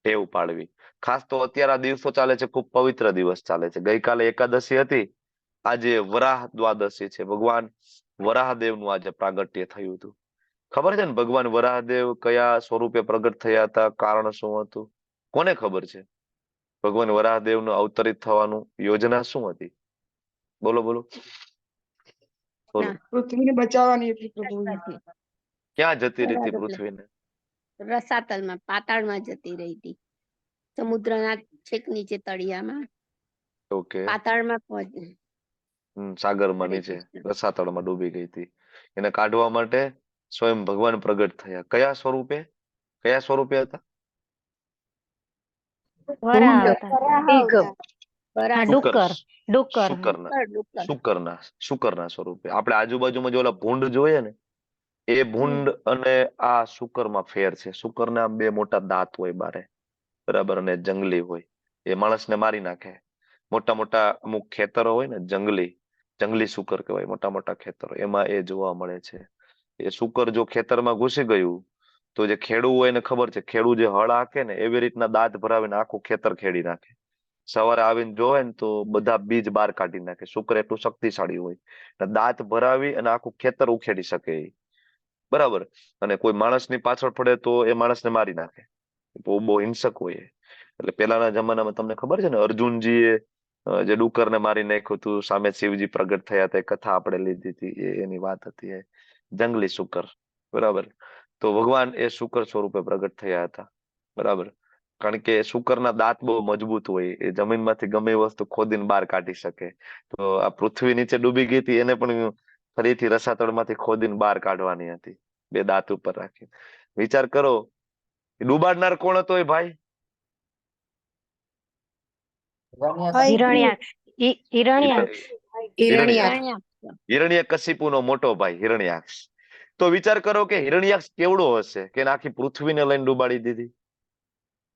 ટેવ પાડવી. ખાસ તો અત્યારે આ દિવસો ચાલે છે, ખૂબ પવિત્ર દિવસ ચાલે છે. ગઈકાલે એકાદશી હતી, આજે વરાહ દ્વાદશી છે. ભગવાન વરાહદેવનું આજે પ્રાગટ્ય થયું હતું. ખબર છે ને ભગવાન વરાહદેવ કયા સ્વરૂપે પ્રગટ થયા હતા, કારણ શું હતું? કોને ખબર છે? ભગવાન વરાહદેવનું અવતરિત થવાનું યોજના શું હતી? બોલો બોલો બોલો. પૃથ્વીને બચાવવાની હતી પ્રભુજી. ક્યાં જતી રહી હતી પૃથ્વીને? રસાતલમાં, પાતાળમાં જતી રહી હતી. સમુદ્રના છેક નીચે તળિયામાં ઓકે. પાતાળમાં સાગરમાં હરે નીચે કૃષ્ણ. રસાતળમાં ડૂબી ગઈ હતી. એને કાઢવા માટે સ્વયં ભગવાન પ્રગટ થયા. કયા સ્વરૂપે? કયા સ્વરૂપે હતા? વરા હતા. હા, શુકર. ડુક્કર. શુકરના સ્વરૂપે. આપણે આજુબાજુમાં જે ઓલા ભૂંડ જોઈએ ને, એ ભૂંડ અને આ શુકરમાં ફેર છે. શુકરના 2 મોટા દાંત હોય બારે, બરાબર, અને જંગલી હોય. એ માણસને મારી નાખે. મોટા મોટા અમુક ખેતરો હોય ને, જંગલી શુકર કહેવાય. મોટા મોટા ખેતરો, એમાં એ જોવા મળે છે. એ શુકર જો ખેતરમાં ઘૂસી ગયું તો જે ખેડૂ હોય એને ખબર છે, ખેડૂ જે હળ હાકે ને એવી રીતના દાંત ભરાવીને આખું ખેતર ખેડી નાખે. સવારે આવીને જોવે ને તો બધા બીજ બહાર કાઢી નાખે. શુક્ર એટલું શક્તિશાળી હોય, દાંત ભરાવી અને આખું ખેતર ઉખેડી શકે એ. બરાબર. અને કોઈ માણસની પાછળ પડે તો એ માણસને મારી નાખે. બહુ હિંસક હોય એ. એટલે પેલાના જમાનામાં તમને ખબર છે ને, અર્જુનજીએ જે ડુક્કરને મારી નાખ્યું હતું, સામે શિવજી પ્રગટ થયા હતા, એ કથા આપણે લીધી હતી, એની વાત હતી. એ જંગલી શુકર. બરાબર. તો ભગવાન એ શુકર સ્વરૂપે પ્રગટ થયા હતા. બરાબર. કારણ કે શુકરના દાંત બહુ મજબૂત હોય, એ જમીનમાંથી ગમે એ વસ્તુ ખોદીને બહાર કાઢી શકે. તો આ પૃથ્વી નીચે ડૂબી ગઈ હતી, એને પણ ફરીથી રસાતળમાંથી ખોદીને બહાર કાઢવાની હતી, 2 દાંત ઉપર રાખી. વિચાર કરો, ડૂબાડનાર કોણ હતો એ ભાઈ? હિરણ્યાક્ષ. હિરણ્યાક્ષ. હિરણ્યકશિપુનો મોટો ભાઈ હિરણ્યાક્ષ. તો વિચાર કરો કે હિરણ્યાક્ષ કેવડો હશે કે આખી પૃથ્વીને લઈને ડૂબાડી દીધી.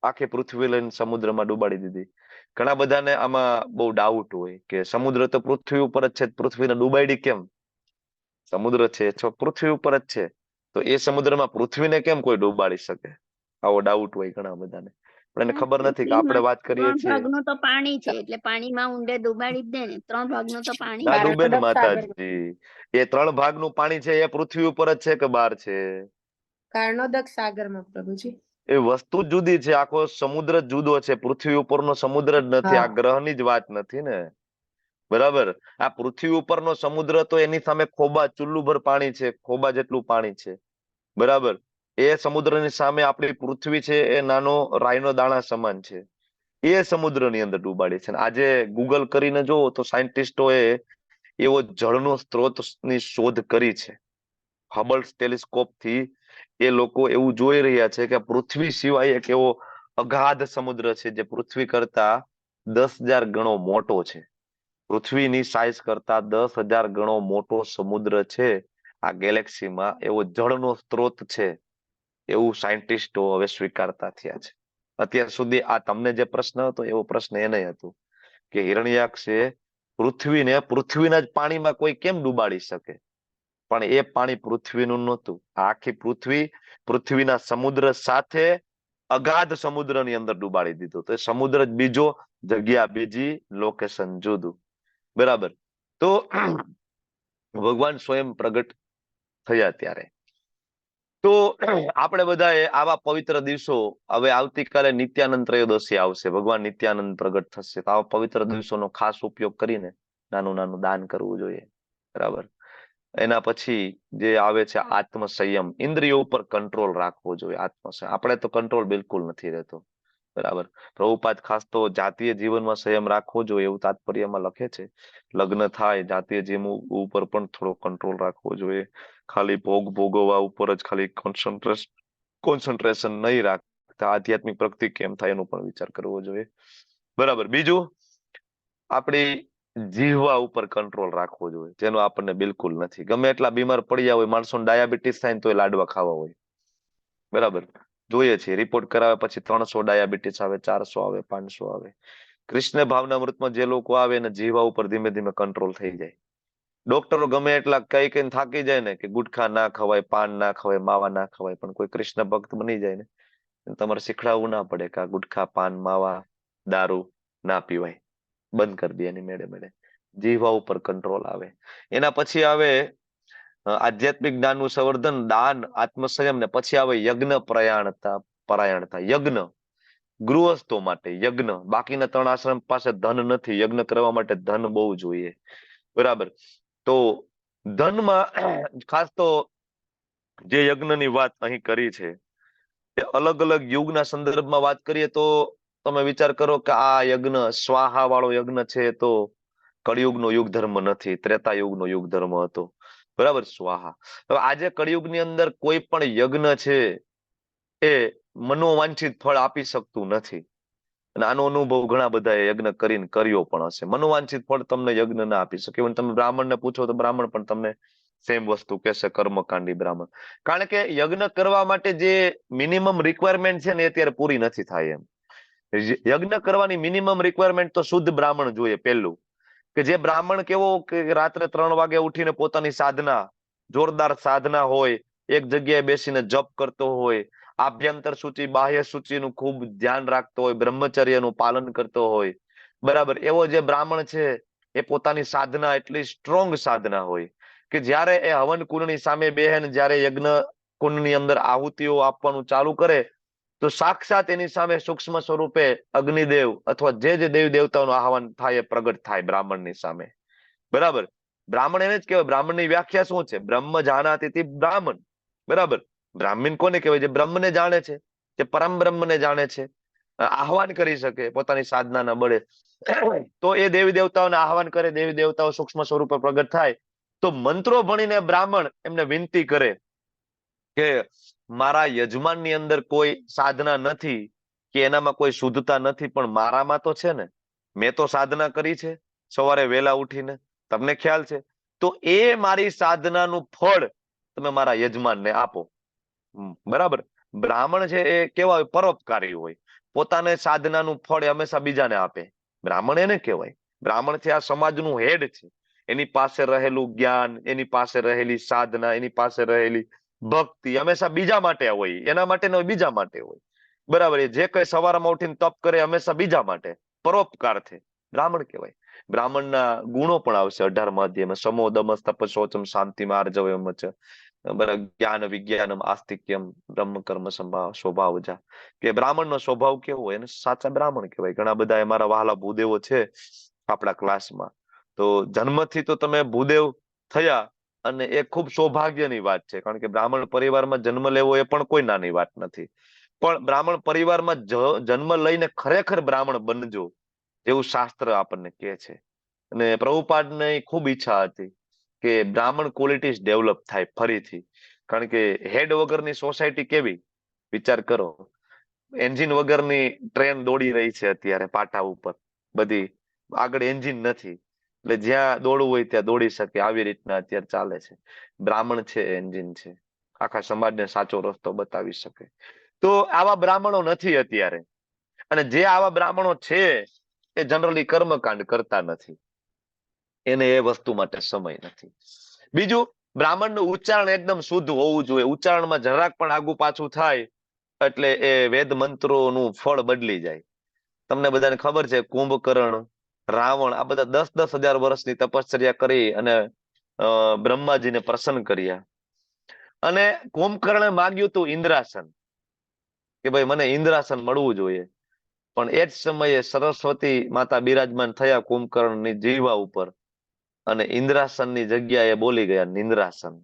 આખી પૃથ્વી લઈને સમુદ્રમાં ડૂબાડી દીધી. ઘણા બધાને આમાં બહુ ડાઉટ હોય કે સમુદ્ર તો પૃથ્વી ઉપર જ છે, પૃથ્વીને ડૂબાડી કેમ? સમુદ્ર છે પૃથ્વી ઉપર જ છે, તો એ સમુદ્રમાં પૃથ્વીને કેમ કોઈ ડૂબાડી શકે? આવો ડાઉટ હોય ઘણા બધાને. પણ એને ખબર નથી કે આપણે વાત કરીએ 3 છીએ. ભાગનું તો પાણી છે, એટલે પાણીમાં ઊંડે ડુબાડી જ દે ને. 3 ભાગનું તો પાણી ના છે. ડૂબે ને માતાજી. એ 3 ભાગનું પાણી છે એ પૃથ્વી ઉપર જ છે કે બહાર છે? કર્ણોદક સાગરમાં પ્રભુજી. એ વસ્તુ જ જુદી છે. આખો સમુદ્ર જ જુદો છે. પૃથ્વી ઉપરનો સમુદ્ર જ નથી. આ ગ્રહની જ વાત નથી ને. બરાબર. આ પૃથ્વી ઉપરનો સમુદ્ર તો એની સામે ખોબા ચુલ્લુભર પાણી છે, ખોબા જેટલું પાણી છે. બરાબર. એ સમુદ્રની સામે આપણી પૃથ્વી છે એ નાનો રાઈનો દાણા સમાન છે. એ સમુદ્રની અંદર ડૂબાડી છે. આજે ગૂગલ કરીને જોવો તો સાયન્ટિસ્ટોએ એવો જળનો સ્ત્રોતની શોધ કરી છે. હબલ ટેલિસ્કોપ થી એ લોકો એવું જોઈ રહ્યા છે કે પૃથ્વી સિવાય એક એવો અગાધ સમુદ્ર છે જે પૃથ્વી કરતા 10,000 ગણો મોટો છે. પૃથ્વીની સાઈઝ કરતા 10,000 ગણો મોટો સમુદ્ર છે આ ગેલેક્સીમાં. એવો જળનો સ્ત્રોત છે એવું સાયન્ટિસ્ટો હવે સ્વીકારતા થયા છે. અત્યાર સુધી આ તમને જે પ્રશ્ન હતો એવો પ્રશ્ન એને હતો કે હિરણ્યાક્ષે પૃથ્વીના જ પાણીમાં કોઈ કેમ ડૂબાડી શકે? પણ એ પાણી પૃથ્વીનું નહોતું. આખી પૃથ્વીના સમુદ્ર સાથે અગાધ સમુદ્રની અંદર ડુબાડી દીધું. તો સમુદ્ર જ બીજો, જગ્યા બીજી, લોકેશન જુદું. બરાબર. તો ભગવાન સ્વયં પ્રગટ થયા ત્યારે. તો આપણે બધાએ આવા પવિત્ર દિવસો, હવે આવતીકાલે નિત્યાનંદ ત્રયોદશી આવશે, ભગવાન નિત્યાનંદ પ્રગટ થશે, તો આવા પવિત્ર દિવસોનો ખાસ ઉપયોગ કરીને નાનું નાનું દાન કરવું જોઈએ. બરાબર. એના પછી જે આવે છે આત્મસંયમ, ઇન્દ્રિયો ઉપર કંટ્રોલ રાખવો જોઈએ. આત્મસંયમ આપણે તો કંટ્રોલ બિલકુલ નથી રહેતો. બરાબર. પ્રભુપાદ ખાસ તો જાતીય જીવનમાં સંયમ રાખવો જોઈએ એવું તાત્પર્યમાં લખે છે. લગ્ન થાય જાતીય જીવન ઉપર પણ થોડો કંટ્રોલ રાખવો જોઈએ. ખાલી ભોગવવા ઉપર જ ખાલી કોન્સન્ટ્રેશન નહીં રાખતા આધ્યાત્મિક પ્રગતિ કેમ થાય એનો પણ વિચાર કરવો જોઈએ. બરાબર. બીજું, આપણી જીહવા ઉપર કંટ્રોલ રાખવો જોઈએ, જેનો આપણને બિલકુલ નથી. ગમે એટલા બીમાર પડ્યા હોય, માણસોને ડાયાબિટીસ થાય તો એ લાડવા ખાવા હોય. બરાબર. જોઈએ છે રિપોર્ટ કરાવે પછી 300 ડાયાબિટીસ આવે, 400 આવે, 500 આવે. કૃષ્ણ ભાવનામૃતમાં જે લોકો આવે એને જીવા ઉપર ધીમે ધીમે કંટ્રોલ થઈ જાય. ડોક્ટરો ગમે એટલા કઈ કઈ થાકી જાય ને કે ગુટખા ના ખવાય, પાન ના ખવાય, માવા ના ખવાય, પણ કોઈ કૃષ્ણ ભક્ત બની જાય ને તમારે શીખડાવવું ના પડે કે આ ગુટખા, પાન, માવા, દારૂ ના પીવાય, બંધ કરી દે એની મેળે મેળે. જીવા ઉપર કંટ્રોલ આવે. એના પછી આવે આધ્યાત્મિક જ્ઞાનનું સંવર્ધન, દાન, આત્મસંયમ, ને પછી આવે યજ્ઞ પરાયણતા. યજ્ઞ ગૃહસ્થો માટે યજ્ઞ. બાકીના 3 આશ્રમ પાસે ધન નથી, યજ્ઞ કરવા માટે ધન બહુ જોઈએ. બરાબર. તો ધનમાં ખાસ તો જે યજ્ઞની વાત અહીં કરી છે એ અલગ અલગ યુગના સંદર્ભમાં વાત કરીએ તો તમે વિચાર કરો કે આ યજ્ઞ સ્વાહા વાળો યજ્ઞ છે તો કળિયુગનો યુગ ધર્મ નથી, ત્રેતા યુગનો યુગ ધર્મ હતો. બરાબર. સ્વાહા. હવે આજે કળિયુગની અંદર કોઈ પણ યજ્ઞ છે એ મનોવાંછિત ફળ આપી શકતું નથી. અને આનો અનુભવ ઘણા બધા યજ્ઞ કરીને કર્યો પણ હશે. મનોવાંછિત ફળ તમને યજ્ઞ ના આપી શકે. ઇવન તમે બ્રાહ્મણને પૂછો તો બ્રાહ્મણ પણ તમને સેમ વસ્તુ કહેશે, કર્મકાંડી બ્રાહ્મણ. કારણ કે યજ્ઞ કરવા માટે જે મિનિમમ રિક્વાયરમેન્ટ છે ને એ અત્યારે પૂરી નથી થાય એમ. યજ્ઞ કરવાની મિનિમમ રિક્વાયરમેન્ટ તો શુદ્ધ બ્રાહ્મણ જોઈએ પહેલું. કે જે બ્રાહ્મણ કેવો કે રાત્રે 3 વાગે ઉઠીને પોતાની સાધના, જોરદાર સાધના હોય, એક જગ્યાએ બેસીને જપ કરતો હોય, આભ્યંતર સૂચિ બાહ્ય સૂચિનું ખૂબ ધ્યાન રાખતો હોય, બ્રહ્મચર્યનું પાલન કરતો હોય. બરાબર. એવો જે બ્રાહ્મણ છે એ પોતાની સાધના એટલી સ્ટ્રોંગ સાધના હોય કે જ્યારે એ હવન કુંડની સામે બેહે ને જ્યારે યજ્ઞ કુંડની અંદર આહુતિઓ આપવાનું ચાલુ કરે તો સાક્ષાત એની સામે સૂક્ષ્મ સ્વરૂપે અગ્નિદેવ અથવા જે દેવી દેવતાઓનું આહવાન થાય એ પ્રગટ થાય બ્રાહ્મણની સામે. બરાબર. બ્રાહ્મણ એને જ કહેવાય. બ્રાહ્મણની વ્યાખ્યા શું છે? બ્રહ્મ જાનાતિ બ્રાહ્મણ. બરાબર. બ્રાહ્મણ કોને કહેવાય? જે બ્રહ્મને જાણે છે, જે પરમ બ્રહ્મને જાણે છે, આહવાન કરી શકે પોતાની સાધનાના બળે. તો એ દેવી દેવતાઓને આહવાન કરે, દેવી દેવતાઓ સૂક્ષ્મ સ્વરૂપે પ્રગટ થાય. તો મંત્રો ભણીને બ્રાહ્મણ એમને વિનંતી કરે કે મારા યજમાનની અંદર કોઈ સાધના નથી કે એનામાં કોઈ શુદ્ધતા નથી, પણ મારામાં તો છે ને. મેં તો સાધના કરી છે સવારે વહેલા ઉઠીને, તમને ખ્યાલ છે. તો એ મારી સાધનાનું ફળ તમે મારા યજમાનને આપો. બરાબર. બ્રાહ્મણ છે એ કેવા હોય? પરોપકારી હોય. પોતાને સાધનાનું ફળ એ હંમેશા બીજાને આપે. બ્રાહ્મણ એને કહેવાય. બ્રાહ્મણ છે આ સમાજનું હેડ છે. એની પાસે રહેલું જ્ઞાન, એની પાસે રહેલી સાધના, એની પાસે રહેલી ભક્તિ હંમેશા બીજા માટે હોય. એના માટે ન હોય, બીજા માટે હોય. બરાબર. એ જે કઈ સવારમાં ઉઠીને તપ કરે હંમેશા બીજા માટે, પરોપકારથી બ્રાહ્મણ કહેવાય. બ્રાહ્મણના ગુણો પણ આવશે 18મા અધ્યાયમાં. સમો દમસ તપસ્સોચમ શાંતિમ આર્જવમ ચ. બરાબર. જ્ઞાન વિજ્ઞાનમ આસ્તિક્યમ બ્રહ્મ કર્મ સ્વભાવજા. કે બ્રાહ્મણનો સ્વભાવ કેવો હોય એને સાચા બ્રાહ્મણ કહેવાય. ઘણા બધા અમારા વહાલા ભૂદેવો છે આપણા ક્લાસમાં. તો જન્મથી તો તમે ભૂદેવ થયા અને એ ખૂબ સૌભાગ્યની વાત છે. કારણ કે બ્રાહ્મણ પરિવારમાં જન્મ લેવો એ પણ કોઈ નાની વાત નથી. પણ બ્રાહ્મણ પરિવારમાં જન્મ લઈને ખરેખર બ્રાહ્મણ બનજો એવું શાસ્ત્ર આપણને કહે છે. અને પ્રભુપાદની ખૂબ ઈચ્છા હતી કે બ્રાહ્મણ ક્વોલિટીઝ ડેવલપ થાય ફરીથી. કારણ કે હેડ વગરની સોસાયટી કેવી? વિચાર કરો. એન્જિન વગરની ટ્રેન દોડી રહી છે અત્યારે પાટા ઉપર. બધી આગળ એન્જિન નથી, એટલે જ્યાં દોડવું હોય ત્યાં દોડી શકે. આવી રીતના અત્યારે ચાલે છે. બ્રાહ્મણ છે એન્જિન છે, આખા સમાજને સાચો રસ્તો બતાવી શકે. તો આવા બ્રાહ્મણો નથી અત્યારે. અને જે આવા બ્રાહ્મણો છે એ જનરલી કર્મકાંડ કરતા નથી. એને એ વસ્તુ માટે સમય નથી. બીજું, બ્રાહ્મણનું ઉચ્ચારણ એકદમ શુદ્ધ હોવું જોઈએ. ઉચ્ચારણમાં જરાક પણ આગુ પાછું થાય એટલે એ વેદ મંત્રોનું ફળ બદલી જાય. તમને બધાને ખબર છે કુંભકર્ણ, રાવણ આ બધા 10,000 વર્ષની તપશ્ચર્યા કરી અને બ્રહ્માજીને પ્રસન્ન કર્યા. અને કુંભકર્ણે માગ્યું હતું ઇન્દ્રાસન, કે ભાઈ મને ઇન્દ્રાસન મળવું જોઈએ. પણ એ જ સમયે સરસ્વતી માતા બિરાજમાન થયા કુંભકર્ણની જીવા ઉપર અને ઇન્દ્રાસનની જગ્યાએ બોલી ગયા નિંદ્રાસન.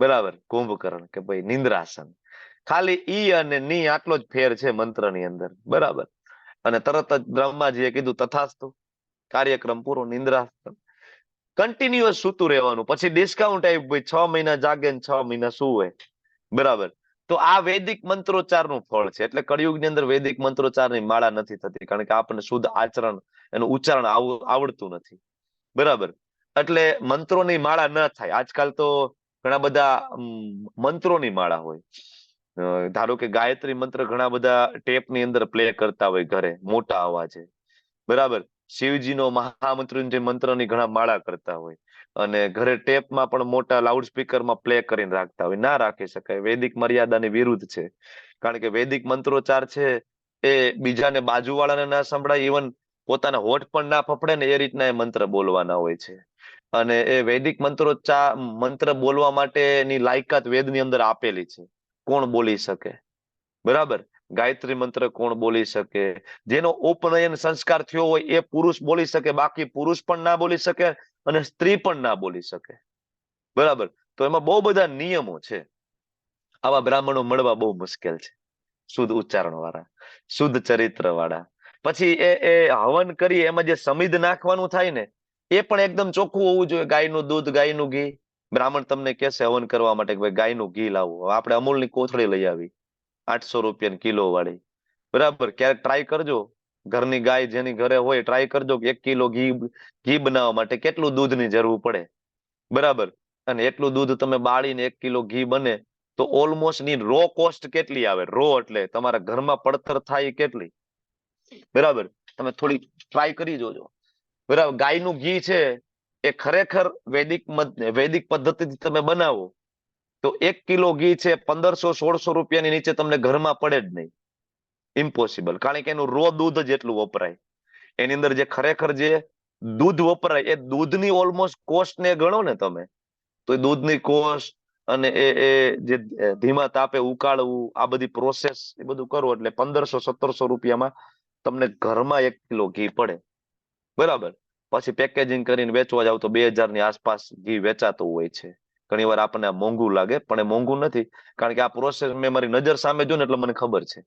બરાબર, કુંભકર્ણ કે ભાઈ નિંદ્રાસન. ખાલી ઈ અને ની આટલો જ ફેર છે મંત્રની અંદર. બરાબર. અને તરત જ બ્રહ્માજીએ કીધું તથાસ્તુ, કાર્યક્રમ પૂરો, નિંદ્રાસન. કન્ટિન્યુઅસ સૂતું રહેવાનું. પછી ડિસ્કાઉન્ટ આવ્યું, ભાઈ 6 મહિના જાગે ને 6 મહિના સુવે. બરાબર. તો આ વૈદિક મંત્રોચ્ચારનું ફળ છે. એટલે કળિયુગની અંદર વૈદિક મંત્રોચ્ચારની માળા નથી થતી, કારણ કે આપણને શુદ્ધ આચરણ, એનું ઉચ્ચારણ આવડતું નથી. બરાબર. એટલે મંત્રોની માળા ન થાય. આજકાલ તો ઘણા બધા મંત્રોની માળા હોય. ધારો કે ગાયત્રી મંત્ર ઘણા બધા ટેપની અંદર પ્લે કરતા હોય ઘરે મોટા અવાજે. બરાબર. શિવજીનો મહામૃત્યુંજય મંત્રની ઘણા માળા કરતા હોય અને ઘરે ટેપમાં પણ મોટા લાઉડ સ્પીકરમાં પ્લે કરીને રાખતા હોય. ના રાખી શકાય, વૈદિક મર્યાદાની વિરુદ્ધ છે. કારણ કે વૈદિક મંત્રોચ્ચાર છે એ બીજાને બાજુવાળાને ના સંભળાય, ઇવન પોતાના હોઠ પણ ના ફફડે ને એ રીતના એ મંત્ર બોલવાના હોય છે. અને એ વૈદિક મંત્ર બોલવા માટેની લાયકાત વેદની અંદર આપેલી છે. કોણ બોલી શકે? બરાબર. ગાયત્રી મંત્ર કોણ બોલી શકે? જેનો ઉપનયન સંસ્કાર થયો હોય એ પુરુષ બોલી શકે, બાકી પુરુષ પણ ના બોલી શકે અને સ્ત્રી પણ ના બોલી શકે. બરાબર. તો એમાં બહુ બધા નિયમો છે. આવા બ્રાહ્મણો મળવા બહુ મુશ્કેલ છે, શુદ્ધ ઉચ્ચારણ વાળા, શુદ્ધ ચરિત્ર વાળા. પછી એ હવન કરી એમાં જે સમિધ નાખવાનું થાય ને એ પણ એકદમ ચોખ્ખું હોવું જોઈએ. ગાયનું દૂધ, ગાયનું ઘી. બ્રાહ્મણ તમને કહેશે હવન કરવા માટે કે ભાઈ ગાયનું ઘી લાવો. આપણે અમૂલની કોથળી લઈ આવી 800 રૂપિયા કિલો વાળી. બરાબર. ક્યારેક ટ્રાય કરજો, ઘરની ગાય જેની ઘરે હોય ટ્રાય કરજો કે 1 કિલો ઘી બનાવવા માટે કેટલું દૂધની જરૂર પડે. બરાબર. અને એટલું દૂધ તમે બાળીને 1 કિલો ઘી બને તો ઓલમોસ્ટ ની રો કોસ્ટ કેટલી આવે? રો એટલે તમારા ઘરમાં પડતર થાય કેટલી? બરાબર. તમે થોડી ટ્રાય કરી જોજો. બરાબર. ગાયનું ઘી છે એ ખરેખર વૈદિક પદ્ધતિથી તમે બનાવો તો 1 કિલો ઘી છે 1500-1600 રૂપિયાની નીચે તમને ઘરમાં પડે જ નહીં. ઇમ્પોસિબલ. કારણ કે એનું રો દૂધ જ એટલું વપરાય. એની અંદર જે ખરેખર જે દૂધ વપરાય એ દૂધની ઓલમોસ્ટ કોસ્ટ ને ગણો ને તમે, તો એ દૂધની કોસ્ટ અને એ જે ધીમા તાપે ઉકાળવું, આ બધી પ્રોસેસ એ બધું કરો એટલે 1500-1700 રૂપિયામાં તમને ઘરમાં 1 કિલો ઘી પડે. બરાબર. પછી પેકેજિંગ કરીને વેચવા જાવ તો 2000 ની આસપાસ ઘી વેચાતું હોય છે. ઘણી વાર આપણને મોંઘું લાગે, પણ એ મોંઘું નથી. કારણ કે આ પ્રોસેસ મેં મારી નજર સામે જોઈને એટલે મને ખબર છે.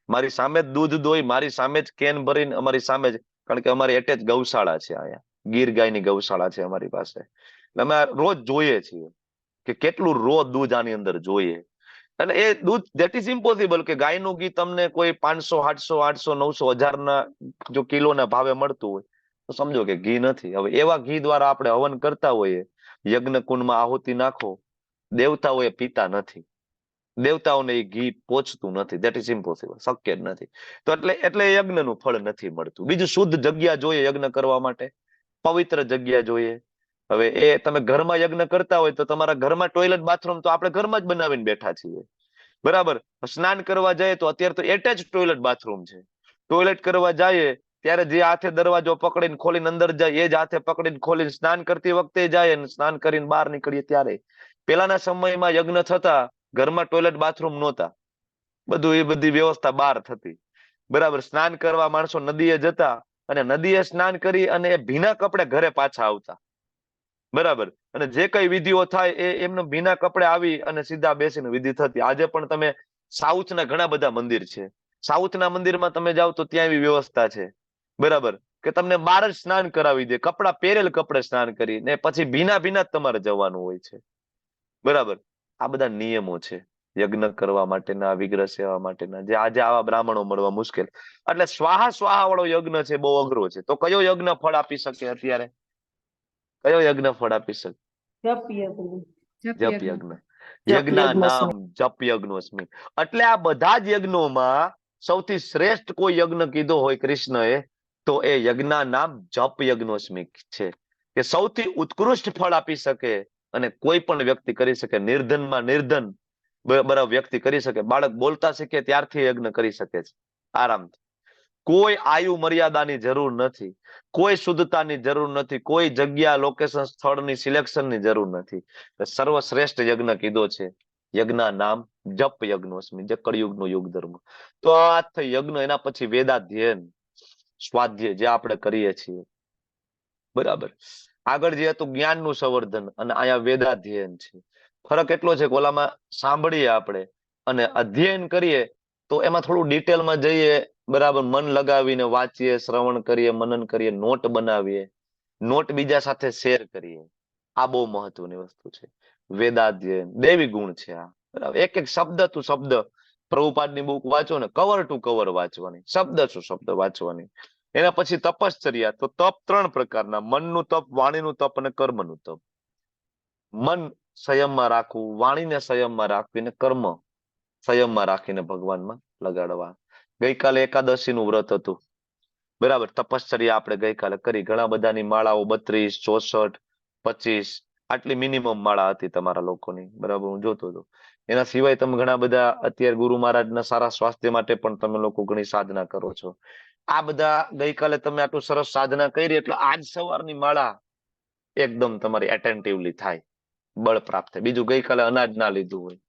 મારી સામે જ દૂધ દોઈ, મારી સામે જ કેન ભરીને, અમારી સામે જ, કારણ કે અમારી એટેચ ગૌશાળા છે અહીંયા, ગીર ગાયની ગૌશાળા છે અમારી પાસે. એટલે અમે રોજ જોઈએ છીએ કે કેટલું રો દૂધ આની અંદર જોઈએ. એટલે એ દૂધ ધેટ ઇઝ ઇમ્પોસિબલ કે ગાયનું ઘી તમને કોઈ 500, 800, 800, 900, 1000 જો કિલોના ભાવે મળતું હોય તો સમજો કે ઘી નથી. હવે એવા ઘી દ્વારા આપણે હવન કરતા હોઈએ, યજ્ઞ કુંડમાં આહુતિ નાખો, દેવતાઓ એ પીતા નથી. દેવતાઓને એ ઘી પહોંચતું નથી. ધેટ ઇઝ ઇમ્પોસિબલ, શક્ય જ નથી. તો એટલે યજ્ઞનું ફળ નથી મળતું. બીજું શુદ્ધ જગ્યા જોઈએ યજ્ઞ કરવા માટે, પવિત્ર જગ્યા જોઈએ. હવે એ તમે ઘરમાં યજ્ઞ કરતા હોય તો તમારા ઘરમાં ટોયલેટ બાથરૂમ તો આપણે ઘરમાં જ બનાવીને બેઠા છીએ. બરાબર. સ્નાન કરવા જાય તો અત્યારે તો એટેચ ટોયલેટ બાથરૂમ છે. ટોયલેટ કરવા જાય ત્યારે જે હાથે દરવાજો પકડીને ખોલીને અંદર જાય એ જ હાથે પકડીને ખોલીને સ્નાન કરતી વખતે જાય અને સ્નાન કરીને બહાર નીકળીએ ત્યારે. પેલાના સમયમાં યજ્ઞ થતા ઘરમાં ટોયલેટ બાથરૂમ નહોતા. બધું એ બધી વ્યવસ્થા બહાર થતી. બરાબર. સ્નાન કરવા માણસો નદીએ જતા અને નદીએ સ્નાન કરી અને ભીના કપડે ઘરે પાછા આવતા. બરાબર. અને જે કઈ વિધિઓ થાય એ એમને ભીના કપડે આવી અને સીધા બેસીને વિધિ થતી. આજે પણ તમે સાઉથના ઘણા બધા મંદિર છે, સાઉથના મંદિરમાં તમે જાઓ તો ત્યાં એવી વ્યવસ્થા છે. બરાબર. કે તમને બહાર જ સ્નાન કરાવી દે, કપડા પહેરેલ કપડે સ્નાન કરી ને પછી ભીના ભીના જ તમારે જવાનું હોય છે. બરાબર. આ બધા નિયમો છે યજ્ઞ કરવા માટેના, વિગ્રહ સેવા માટેના, જે આજે આવા બ્રાહ્મણો મળવા મુશ્કેલ. એટલે સ્વાહા સ્વાહા વાળો યજ્ઞ છે બહુ અઘરો છે. તો કયો યજ્ઞ ફળ આપી શકે અત્યારે? કયો યજ્ઞ ફળ આપી શકે? જપ યજ્ઞ. યજ્ઞા નામ જપ યજ્ઞોસ્મિ. એટલે આ બધા જ યજ્ઞોમાં સૌથી શ્રેષ્ઠ કોઈ યજ્ઞ કીધો હોય કૃષ્ણએ તો એ યજ્ઞા નામ જપ યજ્ઞોસ્મિ છે, કે સૌથી ઉત્કૃષ્ટ ફળ આપી શકે અને કોઈ પણ વ્યક્તિ કરી શકે, નિર્ધનમાં નિર્ધન બરાબર વ્યક્તિ કરી શકે. બાળક બોલતા શીખે ત્યારથી યજ્ઞ કરી શકે છે આરામથી. કોઈ આયુ મર્યાદાની જરૂર નથી, કોઈ શુદ્ધતાની જરૂર નથી, કોઈ જગ્યા, લોકેશન, સ્થળની સિલેક્શનની જરૂર નથી. સર્વશ્રેષ્ઠ યજ્ઞ કીધો છે. યજ્ઞ નામ જપ યજ્ઞોસ્મિ, જે કળિયુગનો યુગ ધર્મ. તો આ થઈ યજ્ઞ. એના પછી વેદાધ્યયન, સ્વાધ્યાય જે આપણે કરીએ છીએ, બરાબર. આગળ જે હતું જ્ઞાનનું સંવર્ધન અને અહીંયા વેદાધ્યયન છે. ફરક એટલો છે કે ઓલામાં સાંભળીએ આપણે અને અધ્યયન કરીએ તો એમાં થોડું ડિટેલમાં જઈએ, બરાબર. મન લગાવીને વાંચીએ, શ્રવણ કરીએ, મનન કરીએ, નોટ બનાવીએ, નોટ બીજા સાથે શેર કરીએ. આ બહુ મહત્વની વસ્તુ છે. વેદાધ્યયન દેવી ગુણ છે આ, બરાબર. એક એક શબ્દ તું શબ્દ પ્રભુપાદની બુક વાંચો ને, કવર ટુ કવર વાંચવાની, શબ્દ ટુ શબ્દ વાંચવાની. એના પછી તપશ્ચર્યા. તો તપ 3 પ્રકારના: મનનું તપ, વાણીનું તપ અને કર્મનું તપ. મન સંયમમાં રાખવું, વાણીને સંયમમાં રાખવીને કર્મ સંયમમાં રાખીને ભગવાનમાં લગાડવા. ગઈકાલે એકાદશીનું વ્રત હતું, બરાબર. તપશ્ચર્યા આપણે ગઈકાલે કરી. ઘણા બધાની માળાઓ 32, 64, 25 આટલી મિનિમમ માળા હતી તમારા લોકોની, બરાબર. હું જોતો હતો. એના સિવાય તમે ઘણા બધા અત્યારે ગુરુ મહારાજના સારા સ્વાસ્થ્ય માટે પણ તમે લોકો ઘણી સાધના કરો છો. આ બધા ગઈકાલે તમે આટલું સરસ સાધના કરી એટલે આજ સવારની માળા એકદમ તમારી એટેન્ટિવલી થાય, બળ પ્રાપ્ત થાય. બીજું ગઈકાલે અનાજ ના લીધું હોય,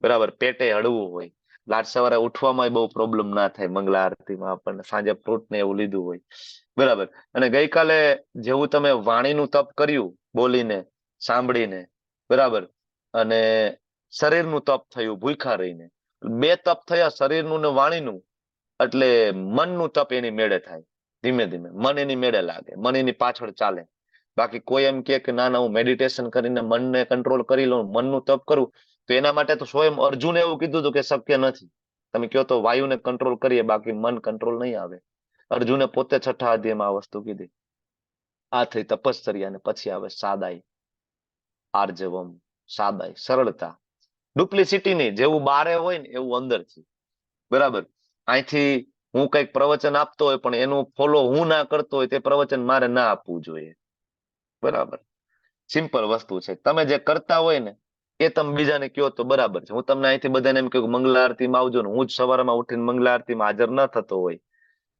બરાબર, પેટે હળવું હોય, આજ સવારે ઉઠવામાં બહુ પ્રોબ્લેમ ના થાય. મંગળા આરતીમાં આપણને સાંજે ફ્રૂટ ને એવું લીધું હોય, બરાબર. અને ગઈકાલે જેવું તમે વાણીનું તપ કર્યું, બોલીને, સાંભળીને, બરાબર, અને શરીરનું તપ થયું ભૂખ્યા રહીને. 2 તપ થયા, શરીરનું ને વાણીનું. એટલે મનનું તપ એની મેળે થાય. ધીમે ધીમે મન એની મેળે લાગે, મન એની પાછળ ચાલે. બાકી કોઈ એમ કે ના ના હું મેડિટેશન કરીને મનને કંટ્રોલ કરી લઉં, મનનું તપ કરું, તો એના માટે તો સ્વયં અર્જુને એવું કીધું હતું કે શક્ય નથી. તમે કહો તો વાયુને કંટ્રોલ કરીએ, બાકી મન કંટ્રોલ નહીં આવે. અર્જુને પોતે 6ઠા અધ્યાયમાં આ વસ્તુ કીધી. આ થઈ તપશ્ચર્યા. અને પછી આવે સાદાઈ, આર્જવમ, સાદાઈ, સરળતા. ડુપ્લિસિટી નહીં, જેવું બારે હોય ને એવું અંદરથી, બરાબર. અહીંથી હું કઈક પ્રવચન આપતો હોય પણ એનું ફોલો હું ના કરતો હોય, તે પ્રવચન મારે ના આપવું જોઈએ, બરાબર. સિમ્પલ વસ્તુ છે. તમે જે કરતા હોય ને એ તમે બીજાને કહો તો બરાબર છે. હું તમને અહીંથી બધાને એમ કહું મંગલા આરતીમાં આવજો ને, હું જ સવારમાં ઉઠીને મંગલા આરતીમાં હાજર ન થતો હોય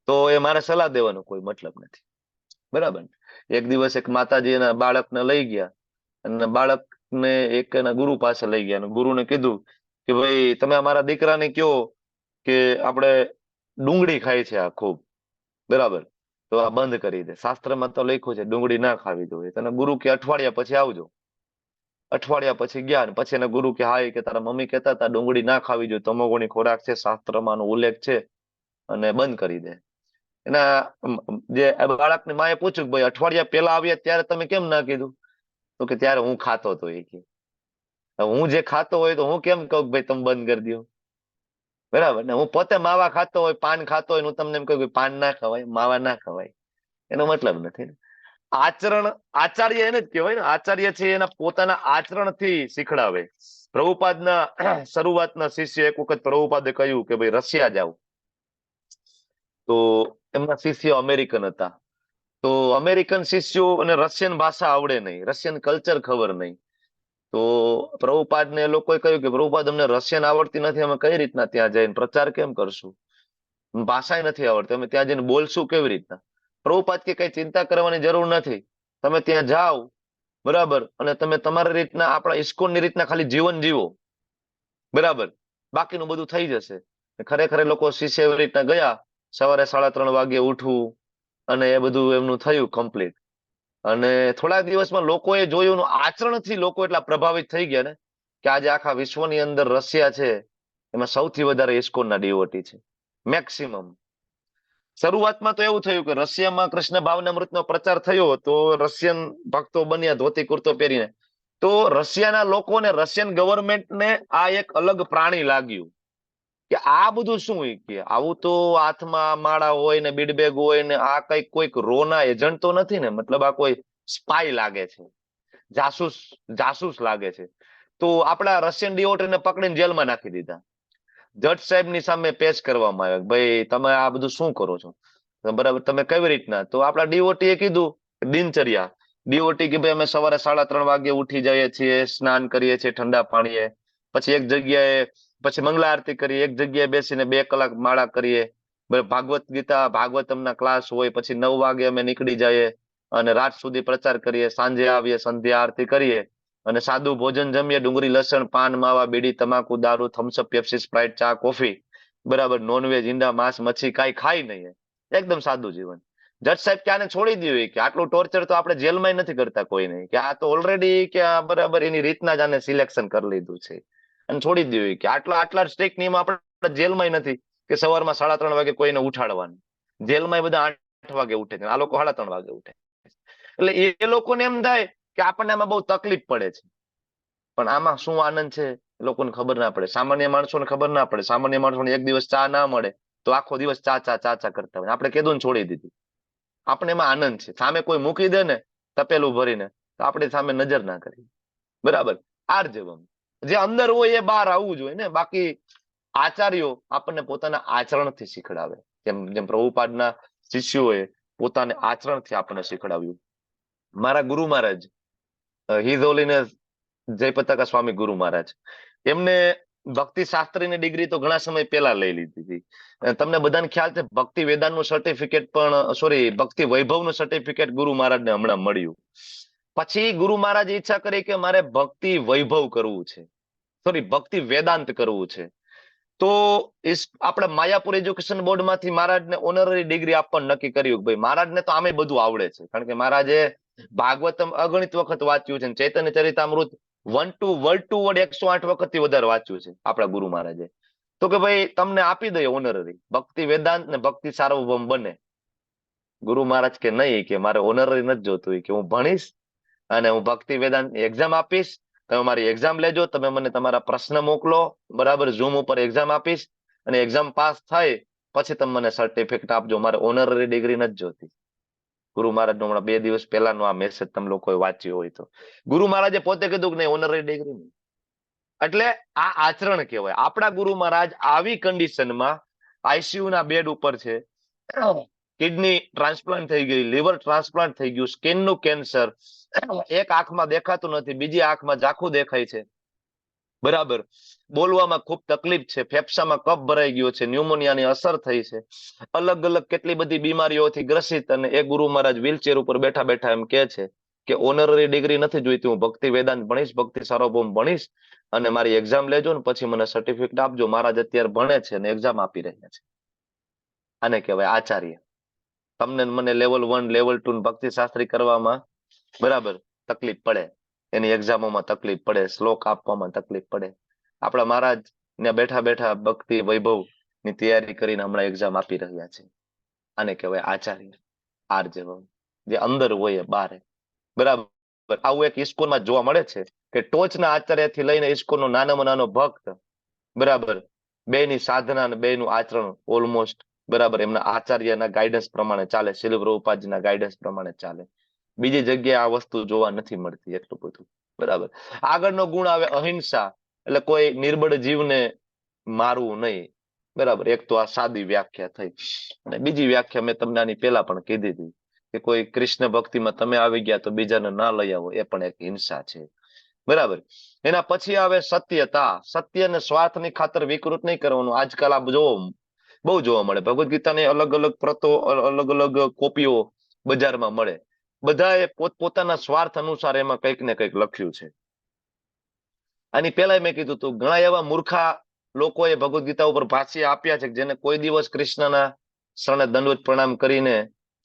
તો એ મારે સલાહ દેવાનો કોઈ મતલબ નથી, બરાબર. એક દિવસ એક માતાજી એના બાળકને લઈ ગયા અને બાળકને એક એના ગુરુ પાસે લઈ ગયા અને ગુરુને કીધું કે ભાઈ તમે અમારા દીકરાને કહો કે આપણે ડુંગળી ખાય છે આ ખૂબ, બરાબર, તો આ બંધ કરી દે. શાસ્ત્રમાં તો લખ્યું છે ડુંગળી ના ખાવી જોઈએ. તને ગુરુ કે અઠવાડિયા પછી આવજો. અઠવાડિયા પછી ગયા અને પછી એના ગુરુ કે હા, કે તારા મમ્મી કહેતા હતા ડુંગળી ના ખાવી જોઈએ, તમોગુણી ખોરાક છે, શાસ્ત્રમાં નો ઉલ્લેખ છે, અને બંધ કરી દે. એના જે બાળકની માએ પૂછ્યું કે ભાઈ અઠવાડિયા પહેલા આવ્યા ત્યારે તમે કેમ ના કીધું? તો કે ત્યારે હું ખાતો હતો. એ કે હું જે ખાતો હોય તો હું કેમ કહું ભાઈ તમે બંધ કરી દો, બરાબર ને. હું પોતે માવા ખાતો હોય, પાન ખાતો હોય, હું તમને એમ કહું પાન ના ખવાય, માવા ના ખવાય, એનો મતલબ નથી. આચરણ, આચાર્ય એને જ કહેવાય ને. આચાર્ય છે એના પોતાના આચરણથી શીખડાવે. પ્રભુપાદના શરૂઆતના શિષ્ય એક વખત પ્રભુપાદે કહ્યું કે ભાઈ રશિયા જાવ, તો એમના શિષ્ય અમેરિકન હતા. તો અમેરિકન શિષ્યો અને રશિયન ભાષા આવડે નહીં, રશિયન કલ્ચર ખબર નહીં. તો પ્રભુપાદને એ લોકોએ કહ્યું કે પ્રભુપાદ અમને રશિયન આવડતી નથી, અમે કઈ રીતના ત્યાં જઈને પ્રચાર કેમ કરશું? ભાષા નથી આવડતી, અમે ત્યાં જઈને બોલશું કેવી રીતના? પ્રભુપાદ કે કઈ ચિંતા કરવાની જરૂર નથી, તમે ત્યાં જાઓ, બરાબર, અને તમે તમારી રીતના આપણા ઇસ્કોનની રીતના ખાલી જીવન જીવો, બરાબર, બાકીનું બધું થઈ જશે. ખરેખર એ લોકો શિષ્ય એવી રીતના ગયા, સવારે 3:30 વાગે ઉઠવું અને એ બધું એમનું થયું કમ્પ્લીટ. અને થોડા દિવસમાં લોકોએ જોયું, આચરણથી લોકો એટલા પ્રભાવિત થઈ ગયા ને કે આજે આખા વિશ્વની અંદર રશિયા છે એમાં સૌથી વધારે ઇસ્કોનના ડિવોટી છે, મેક્સિમમ. શરૂઆતમાં તો એવું થયું કે રશિયામાં કૃષ્ણ ભાવનામૃતનો પ્રચાર થયો તો રશિયન ભક્તો બન્યા ધોતી કુર્તો પહેરીને. તો રશિયાના લોકોને, રશિયન ગવર્મેન્ટને આ એક અલગ પ્રાણી લાગ્યું કે આ બધું શું કે આવું તો હાથમાં માળા હોય ને બીડબેગ હોય ને આ કઈક કોઈક રોના એજન્ટ તો નથી ને, મતલબ આ કોઈ સ્પાય લાગે છે, જાસૂસ લાગે છે. તો આપણા રશિયન ડિવોટીને પકડીને જેલમાં નાખી દીધા. જજ સાહેબની સામે પેશ કરવામાં આવ્યા, ભાઈ તમે આ બધું શું કરો છો, બરાબર, તમે કેવી રીતના? તો આપણા ડિવોટીએ કીધું દિનચર્યા ડીઓટી કે ભાઈ અમે સવારે 3:30 વાગે ઉઠી જઈએ છીએ, સ્નાન કરીએ છીએ ઠંડા પાણીએ, પછી એક જગ્યાએ પછી મંગળા આરતી કરીએ, એક જગ્યાએ બેસીને 2 કલાક માળા કરીએ, ભાગવત ગીતા ભાગવતમના ક્લાસ હોય, પછી 9 વાગે અમે નીકળી જઈએ અને રાત સુધી પ્રચાર કરીએ, સાંજે આવીએ, સંધ્યા આરતી કરીએ અને સાદું ભોજન જમીએ, ડુંગળી લસણ પાન માવા બીડી તમાકુ દારૂ થમ્સઅપ પેપ્સી સ્પ્રાઇટ ચા કોફી, બરાબર, નોનવેજ ઈંડા માંસ મચ્છી કાંઈ ખાય નહીં, એકદમ સાદું જીવન. જજ સાહેબ કે આને છોડી દેવી, કે આટલું ટોર્ચર તો આપણે જેલમાં નથી કરતા કોઈ નહીં, કે આ તો ઓલરેડી કે આ બરાબર એની રીતના જ આને સિલેક્શન કરી લીધું છે અને છોડી દેવી, કે આટલા સ્ટ્રિક્ટ નિયમ આપણે જેલમાં નથી કે સવારમાં 3:30 વાગે કોઈને ઉઠાડવાનું. જેલમાં બધા 8 વાગે ઉઠે છે, આ લોકો 3:30 વાગે ઉઠે. એટલે એ લોકોને એમ થાય કે આપણને આમાં બહુ તકલીફ પડે છે, પણ આમાં શું આનંદ છે એ લોકોને ખબર ના પડે. સામાન્ય માણસોને ખબર ના પડે. સામાન્ય માણસોને એક દિવસ ચા ના મળે તો આખો દિવસ ચા ચા ચા ચા કરતા હોય. આપણે કીધું ને છોડી દીધી. આપણે એમાં આનંદ છે. સામે કોઈ મૂકી દે ને તપેલું ભરીને તો આપણે સામે નજર ના કરીએ, બરાબર. આર્જવમ જે અંદર હોય એ બહાર આવવું જોઈએ ને. બાકી આચાર્યો આપણને પોતાના આચરણથી શીખડાવે, જેમ પ્રભુપાદના શિષ્યોએ પોતાને આચરણથી આપણને શીખડાવ્યું. મારા ગુરુ મહારાજ હિઝ હોલીનેસ જયપતાકા સ્વામી ગુરુ મહારાજ, એમને ભક્તિ શાસ્ત્રીની ડિગ્રી તો ઘણા સમય પહેલા લઈ લીધી હતી. તમને બધાને ખ્યાલ છે ભક્તિ વેદાંતનું સર્ટિફિકેટ પણ ભક્તિ વૈભવનું સર્ટિફિકેટ ગુરુ મહારાજને હમણાં મળ્યું. પછી ગુરુ મહારાજે ઈચ્છા કરી કે મારે ભક્તિ વૈભવ કરવું છે, ભક્તિ વેદાંત કરવું છે. તો આપણે માયાપુર એજ્યુકેશન બોર્ડમાંથી મહારાજને ઓનરરી ડિગ્રી આપવાનું નક્કી કર્યું. ભાઈ મહારાજને તો આમે બધું આવડે છે, કારણ કે મહારાજે ભાગવતમ અગણિત વખત વાંચ્યું છે, ચૈતન્ય ચરિતામૃત વર્ડ ટુ વર્ડ 108 વખતથી વધારે વાંચ્યું છે આપણા ગુરુ મહારાજે. તો કે ભાઈ તમને આપી દઈએ ઓનરરી, ભક્તિ વેદાંત ને ભક્તિ સાર્વભૌમ બને. ગુરુ મહારાજ કે નહીં, કે મારે ઓનરરી નથી જોતું, કે હું ભણીશ અને હું ભક્તિ વેદાંત એક્ઝામ આપીશ, તમે મારી એક્ઝામ લેજો, તમે મને તમારા પ્રશ્ન મોકલો, બરાબર, ઝૂમ ઉપર એક્ઝામ આપીશ અને એક્ઝામ પાસ થાય પછી તમે મને સર્ટિફિકેટ આપજો, મારે ઓનરરી ડિગ્રી નથી જોતી. ગુરુ મહારાજ નો હમણાં 2 દિવસ પહેલાનો આ મેસેજ તમે લોકોએ વાંચ્યો હોય તો. ગુરુ મહારાજે પોતે કીધું કે નહીં, ઓનરરી ડિગ્રી નહીં. એટલે આ આચરણ કહેવાય. આપણા ગુરુ મહારાજ આવી કન્ડિશનમાં આઈસીયુ ના બેડ ઉપર છે, કિડની ટ્રાન્સપ્લાન્ટ થઈ ગઈ, લીવર ટ્રાન્સપ્લાન્ટ થઈ ગયું, સ્કિનનું કેન્સર, એક આંખમાં દેખાતું નથી, બીજી આંખમાં ઝાખું દેખાય છે, બરાબર, બોલવામાં ખૂબ તકલીફ છે, ફેફસામાં કફ ભરાઈ ગયો છે, ન્યુમોનિયાની અસર થઈ છે, અલગ અલગ કેટલી બધી બીમારીઓથી ગ્રસિત, અને એ ગુરુ મહારાજ વ્હીલચેર ઉપર બેઠા બેઠા એમ કે છે કે ઓનરરી ડિગ્રી નથી જોઈતી, હું ભક્તિ વેદાંત ભણીશ, ભક્તિ સાર્વભૌમ ભણીશ અને મારી એક્ઝામ લેજો ને પછી મને સર્ટિફિકેટ આપજો. મહારાજ અત્યારે ભણે છે અને એક્ઝામ આપી રહ્યા છે. આને કહેવાય આચાર્ય. તમને મને લેવલ 1 લેવલ 2 ભક્તિ શાસ્ત્રી કરવામાં બરાબર તકલીફ પડે, એની એક્ઝામોમાં તકલીફ પડે, શ્લોક આપવામાં તકલીફ પડે. આપણા મહારાજ ને બેઠા બેઠા ભક્તિ વૈભવ ની તૈયારી કરીને હમણાં એક્ઝામ આપી રહ્યા છે. આને કહેવાય આચાર્ય, આર્જવમ. જે અંદર હોય બારે, બરાબર. આવું એક ઇસ્કોનમાં જોવા મળે છે કે ટોચના આચાર્યથી લઈને ઇસ્કોનનો નાનામાં નાનો ભક્ત, બરાબર, બેની સાધના અને બેનું આચરણ ઓલમોસ્ટ બરાબર એમના આચાર્યના ગાઈડન્સ પ્રમાણે ચાલે, શીલ પ્રભુપાદજીના ગાઈડન્સ પ્રમાણે ચાલે. બીજી જગ્યાએ આ વસ્તુ જોવા નથી મળતી એટલું બધું, બરાબર. આગળનો ગુણ આવે અહિંસા, એટલે કોઈ નિર્બળ જીવને મારવું નહીં, બરાબર. એક તો આ સાદી વ્યાખ્યા થઈ, અને બીજી વ્યાખ્યા મેં તમને આની પહેલા પણ કીધી હતી કે કોઈ કૃષ્ણ ભક્તિમાં તમે આવી ગયા તો બીજાને ના લઈ આવો, એ પણ એક હિંસા છે, બરાબર. એના પછી આવે સત્યતા. સત્યને સ્વાર્થની ખાતર વિકૃત નહીં કરવાનું. આજકાલ આ બહુ જોવા મળે. ભગવદ્ ગીતાની અલગ અલગ પ્રતો, અલગ અલગ કોપીઓ બજારમાં મળે. બધાએ પોતપોતાના સ્વાર્થ અનુસાર એમાં કંઈક ને કંઈક લખ્યું છે. આની પહેલા મેં કીધું હતું, ઘણા એવા મૂર્ખા લોકોએ ભગવદ્ ગીતા ઉપર ભાષ્ય આપ્યા છે જેને કોઈ દિવસ કૃષ્ણના શરણે દંડવત પ્રણામ કરીને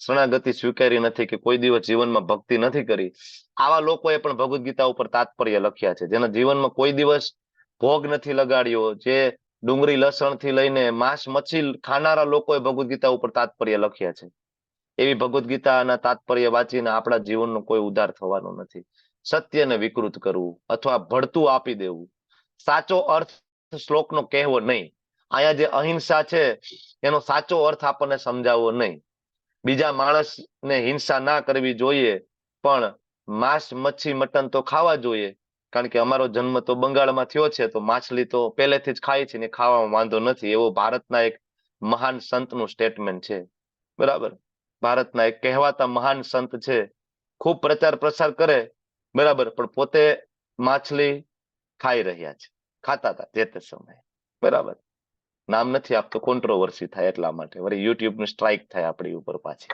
શરણાગતિ સ્વીકારી નથી, કે કોઈ દિવસ જીવનમાં ભક્તિ નથી કરી. આવા લોકોએ પણ ભગવદ્ ગીતા ઉપર તાત્પર્ય લખ્યા છે, જેના જીવનમાં કોઈ દિવસ ભોગ નથી લગાડ્યો, જે ડુંગળી લસણ થી લઈને માંસ મચ્છી ખાનારા લોકોએ ભગવદ્ ગીતા ઉપર તાત્પર્ય લખ્યા છે. એવી ભગવદ્ ગીતાના તાત્પર્ય વાંચીને આપણા જીવનનો કોઈ ઉદ્ધાર થવાનો નથી. સત્યને વિકૃત કરવું અથવા ભળતું આપી દેવું, સાચો અર્થ શ્લોકનો કહેવો નહીં. અહીંયા જે અહિંસા છે એનો સાચો અર્થ આપણને સમજાવવો નહીં. બીજા માણસને હિંસા ના કરવી જોઈએ, પણ માંસ મચ્છી મટન તો ખાવા જોઈએ, કારણ કે અમારો જન્મ તો બંગાળમાં થયો છે, તો માછલી તો પહેલેથી જ ખાય છે ને, ખાવામાં વાંધો નથી. એવો ભારતના એક મહાન સંતનું સ્ટેટમેન્ટ છે, બરાબર. ભારતના એક કહેવાતા મહાન સંત છે ખૂબ પ્રચાર પ્રસાર કરે, બરાબર, પણ પોતે માછલી ખાઈ રહ્યા છે, ખાતા હતા જે તે સમયે, બરાબર. નામ નથી આપતો, કોન્ટ્રોવર્સી થાય એટલા માટે, વળી યુટ્યુબ નું સ્ટ્રાઇક થાય આપણી ઉપર પાછી,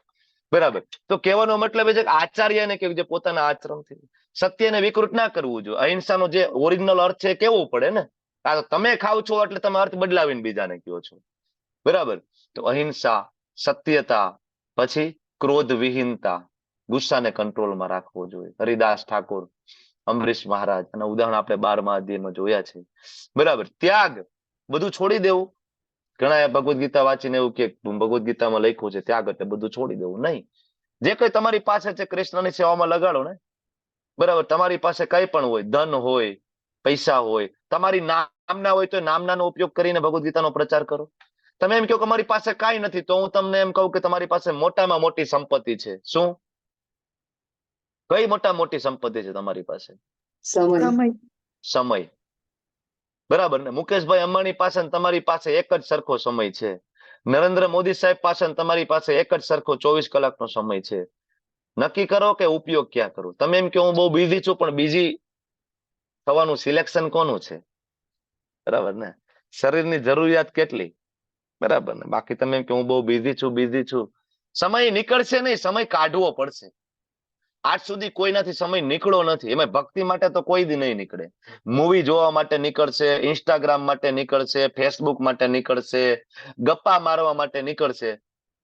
બરાબર. તો કહેવાનો મતલબ એ છે કે આચાર્યને કે જે પોતાના આચરણથી સત્યને વિકૃત ના કરવું જોઈએ. અહિંસાનો જે ઓરિજિનલ અર્થ છે એ કેવું પડે ને. આ તો તમે ખાવ છો એટલે તમે અર્થ બદલાવીને બીજાને કહો છો, બરાબર. તો અહિંસા, સત્યતા, પછી ક્રોધ વિહીનતા, ગુસ્સાને કંટ્રોલમાં રાખવો જોઈએ. હરિદાસ ઠાકોર, અમરીશ મહારાજ, અને ઉદાહરણ આપણે 12મા અધ્યાયમાં જોયા છે, બરાબર. ત્યાગ, બધું છોડી દેવું. ઘણા ભગવદ્ ગીતા વાંચીને એવું કે ભગવદ્ ગીતામાં લખ્યું છે ત્યાગ એટલે બધું છોડી દેવું. નહીં, જે કઈ તમારી પાસે છે કૃષ્ણની સેવામાં લગાડો ને, બરાબર. તમારી પાસે કઈ પણ હોય, ધન હોય, પૈસા હોય, તમારી નામના હોય તો નામનાનો ઉપયોગ કરીને ભગવદ્ ગીતાનો પ્રચાર કરો. તમે એમ કહો કે મારી પાસે કાંઈ નથી, તો હું તમને એમ કહું કે તમારી પાસે મોટામાં મોટી સંપત્તિ છે. શું? કઈ મોટા મોટી સંપત્તિ છે તમારી પાસે? સમય. સમય, બરાબર ને. મુકેશભાઈ અંબાણી પાસે ને તમારી પાસે એક જ સરખો સમય છે. નરેન્દ્ર મોદી સાહેબ પાસે ને તમારી પાસે એક જ સરખો 24 કલાકનો સમય છે. નક્કી કરો કે ઉપયોગ ક્યાં કરો. તમે એમ કે હું બહુ બિઝી છું, પણ બિઝી થવાનું સિલેક્શન કોનું છે? બરાબર ને. શરીરની જરૂરિયાત કેટલી, બરાબર ને. બાકી તમે એમ કે હું બહુ બિઝી છું, સમય નીકળશે નહીં, સમય કાઢવો પડશે. આજ સુધી કોઈનાથી સમય નીકળો નથી. એમાં ભક્તિ માટે તો કોઈ દી નહીં નીકળે. મૂવી જોવા માટે નીકળશે, ઇન્સ્ટાગ્રામ માટે નીકળશે, ફેસબુક માટે નીકળશે, ગપ્પા મારવા માટે નીકળશે.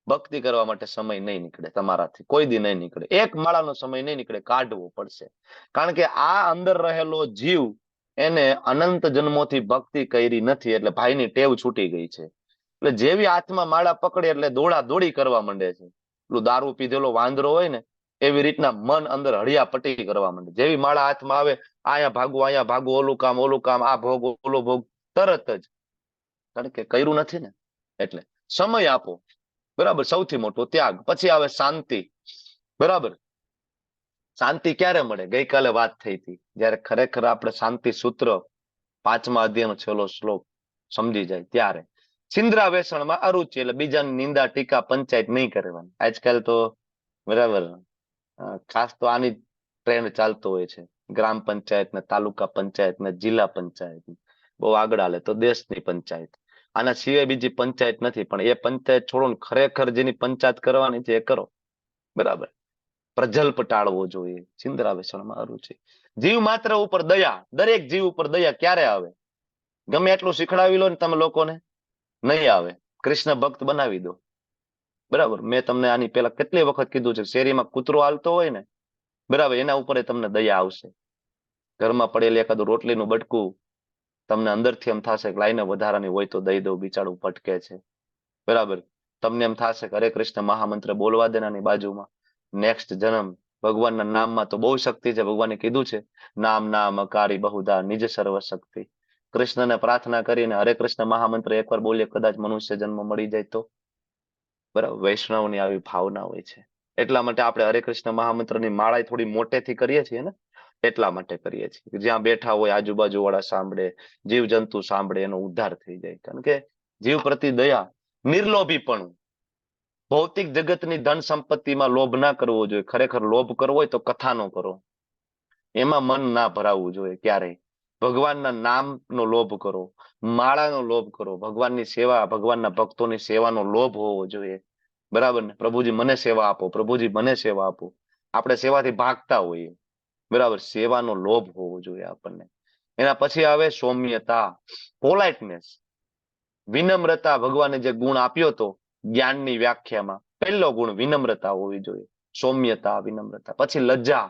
ભક્તિ કરવા માટે સમય નહીં નીકળે તમારાથી, કોઈ દી નહીં નીકળે. એક માળાનો સમય નહીં નીકળે, કાઢવો પડશે. કારણ કે આ અંદર રહેલો જીવ એને અનંત જન્મોથી ભક્તિ કરી નથી, એટલે ભાઈની ટેવ છૂટી ગઈ છે. એટલે જેવી હાથમાં માળા પકડે એટલે દોડા દોડી કરવા માંડે છે. પેલું દારૂ પીધેલો વાંદરો હોય ને, એવી રીતના મન અંદર હળિયા પટ્ટી કરવા માંડે. જેવી માળા હાથમાં આવે, અહીંયા ભાગવું, ઓલું કામ, આ ભોગ, ઓલો ભોગ, તરત જ. કારણ કે કર્યું નથી ને. એટલે સમય આપો, બરાબર. સૌથી મોટો ત્યાગ. પછી આવે શાંતિ, બરાબર. શાંતિ ક્યારે મળે? ગઈકાલે વાત થઈ હતી, જયારે ખરેખર આપણે શાંતિ સૂત્ર 5મા અધ્યાયનો છેલ્લો શ્લોક સમજી જાય ત્યારે. છિંદ્રા વેસણમાં અરુચિ, એટલે બીજાની નિંદા ટીકા પંચાયત નહીં કરવાની. આજકાલ તો, બરાબર, ખાસ તો આની ટ્રેન્ડ ચાલતો હોય છે. ગ્રામ પંચાયત ને, તાલુકા પંચાયત ને, જિલ્લા પંચાયત, બહુ આગળ હાલે તો દેશની પંચાયત. આના સિવાય બીજી પંચાયત નથી. પણ એ પંચાયત છોડો ને, ખરેખર જેની પંચાયત કરવાની છે એ કરો, બરાબર. પ્રજલ્પ ટાળવો જોઈએ. છિંદ્રા વેસણમાં અરુચિ. જીવ માત્ર ઉપર દયા, દરેક જીવ ઉપર દયા ક્યારે આવે? ગમે એટલું શીખડાવી લો ને તમે લોકોને, નહીં આવે. કૃષ્ણ ભક્ત બનાવી દો, બરાબર. મેં તમને આની પહેલા કેટલી વખત કીધું છે, શેરીમાં કૂતરો હાલતો હોય ને, બરાબર, એના ઉપર તમને દયા આવશે. ઘરમાં પડેલી એકાદું રોટલીનું બટકું તમને અંદરથી એમ થશે કે લાઈને વધારાની હોય તો દઈ દઉં, બિચારું ભટકે છે, બરાબર. તમને એમ થશે કે હરે કૃષ્ણ મહામંત્ર બોલવા દેનાની બાજુમાં. નેક્સ્ટ જન્મ ભગવાનના નામમાં તો બહુ શક્તિ છે. ભગવાને કીધું છે, નામ નામ અકારી બહુધા નિજ સર્વ શક્તિ. કૃષ્ણને પ્રાર્થના કરીને હરે કૃષ્ણ મહામંત્ર એકવાર બોલીએ, કદાચ મનુષ્ય જન્મ મળી જાય તો, બરાબર. વૈષ્ણવની આવી ભાવના હોય છે. એટલા માટે આપણે હરે કૃષ્ણ મહામંત્રની માળા થોડી મોટેથી કરીએ છીએ ને, એટલા માટે કરીએ છીએ. જ્યાં બેઠા હોય આજુબાજુ વાળા સાંભળે, જીવ જંતુ સાંભળે, એનો ઉદ્ધાર થઈ જાય. કારણ કે જીવ પ્રતિ દયા, નિર્લોભીપણું. ભૌતિક જગતની ધન સંપત્તિમાં લોભ ના કરવો જોઈએ. ખરેખર લોભ કરવો હોય તો કથાનો કરો, એમાં મન ના ભરાવવું જોઈએ ક્યારેય. ભગવાનના નામનો લોભ કરો, માળાનો લોભ કરો, ભગવાનની સેવા, ભગવાનના ભક્તોની સેવાનો લોભ હોવો જોઈએ, બરાબર ને. પ્રભુજી મને સેવા આપો, પ્રભુજી મને સેવા આપો. આપણે સેવાથી ભાગતા હોઈએ, બરાબર. સેવાનો લોભ હોવો જોઈએ આપણને. એના પછી આવે સૌમ્યતા, પોલાઇટનેસ, વિનમ્રતા. ભગવાને જે ગુણ આપ્યો હતો જ્ઞાનની વ્યાખ્યામાં, પહેલો ગુણ વિનમ્રતા હોવી જોઈએ. સૌમ્યતા, વિનમ્રતા. પછી લજ્જા,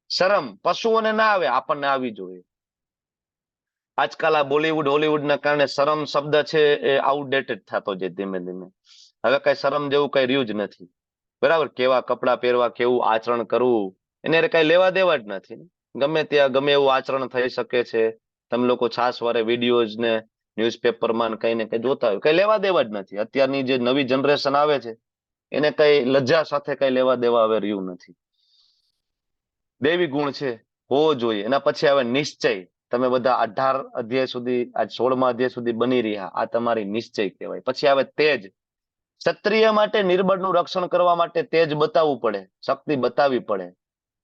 શરમ. પશુઓને ના આવે, આપણને આવી જોઈએ. આજકાલ આ બોલીવુડ હોલીવુડના કારણે શરમ શબ્દ છે એ આઉટડેટેડ થતો જાય ધીમે ધીમે. હવે કઈ શરમ જેવું કઈ રહ્યું જ નથી, બરાબર. કેવા કપડા પહેરવા, કેવું આચરણ કરવું, એને કઈ લેવા દેવા જ નથી. ગમે ત્યાં ગમે એવું આચરણ થઈ શકે છે. તમે લોકો છાસવારે વિડીયોઝ ને ન્યૂઝપેપરમાં કઈ ને કઈ જોતા હોય, કઈ લેવા દેવા જ નથી. અત્યારની જે નવી જનરેશન આવે છે એને કઈ લજ્જા સાથે કઈ લેવા દેવા હવે રહ્યું નથી. દેવી ગુણ છે, હોવો જોઈએ. એના પછી આવે નિશ્ચય. તમે બધા 18 અધ્યાય સુધી, આજ 16મા અધ્યાય સુધી બની રહ્યા, આ તમારી નિશ્ચય કહેવાય. પછી આવે તેજ. ક્ષત્રિય માટે નિર્બળનું રક્ષણ કરવા માટે તેજ બતાવવું પડે, શક્તિ બતાવવી પડે,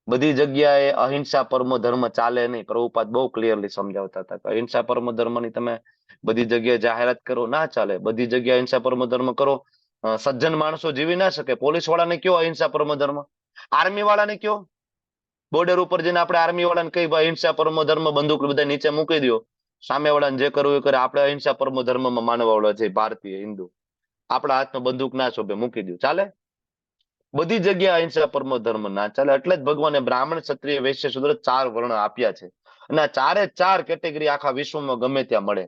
બધી જગ્યાએ અહિંસા પરમો ધર્મ ચાલે નહીં. પ્રભુપાદ બહુ ક્લિયરલી સમજાવતા હતા કે અહિંસા પરમો ધર્મની તમે બધી જગ્યાએ જાહેરાત કરો, ના ચાલે. બધી જગ્યાએ અહિંસા પરમો ધર્મ કરો, સજ્જન માણસો જીવી ના શકે. પોલીસ વાળાને કયો અહિંસા પરમો ધર્મ, આર્મી વાળાને કયો, બોર્ડર ઉપર જઈને આપણે આર્મી વાળાને કહી ભાઈ અહિંસા પરમો ધર્મ, બંદૂક બધા નીચે મૂકી દો, સામે વાળાને જે કરવું એ કરે. આપણે અહિંસા પરમો ધર્મમાં માનવાવાળા છે, ભારતીય હિન્દુ, આપણા હાથમાં બંદૂક ના શોભે, મૂકી દો, ચાલે? બધી જગ્યાએ અહિંસા પરમો ધર્મ ના ચાલે. એટલે જ ભગવાને બ્રાહ્મણ, ક્ષત્રિય, વૈશ્ય, શૂદ્ર 4 વર્ણ આપ્યા છે. અને આ 4 કેટેગરી આખા વિશ્વમાં ગમે ત્યાં મળે.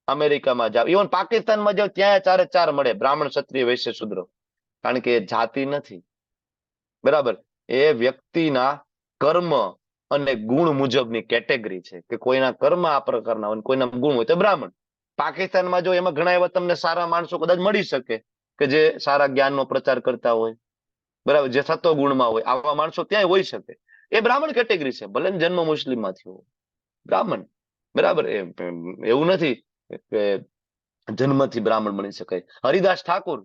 અમેરિકામાં જાઓ, ઇવન પાકિસ્તાનમાં જાઓ, ત્યાં 4 મળે, બ્રાહ્મણ, ક્ષત્રિય, વૈશ્ય, શૂદ્ર. કારણ કે એ જાતિ નથી, બરાબર? એ વ્યક્તિના કર્મ અને ગુણ મુજબની કેટેગરી છે કે કોઈના કર્મ આ પ્રકારના હોય, કોઈના ગુણ હોય તો બ્રાહ્મણ. પાકિસ્તાનમાં જો એમાં ઘણા એવા તમને સારા માણસો કદાચ મળી શકે કે જે સારા જ્ઞાનનો પ્રચાર કરતા હોય, બરાબર, જે સત્વ ગુણમાં હોય, આવા માણસો ત્યાં હોઈ શકે. એ બ્રાહ્મણ કેટેગરી છે, ભલે જન્મ મુસ્લિમમાં થયો, બ્રાહ્મણ, બરાબર. એવું નથી કે જન્મથી બ્રાહ્મણ બની શકાય. હરિદાસ ઠાકુર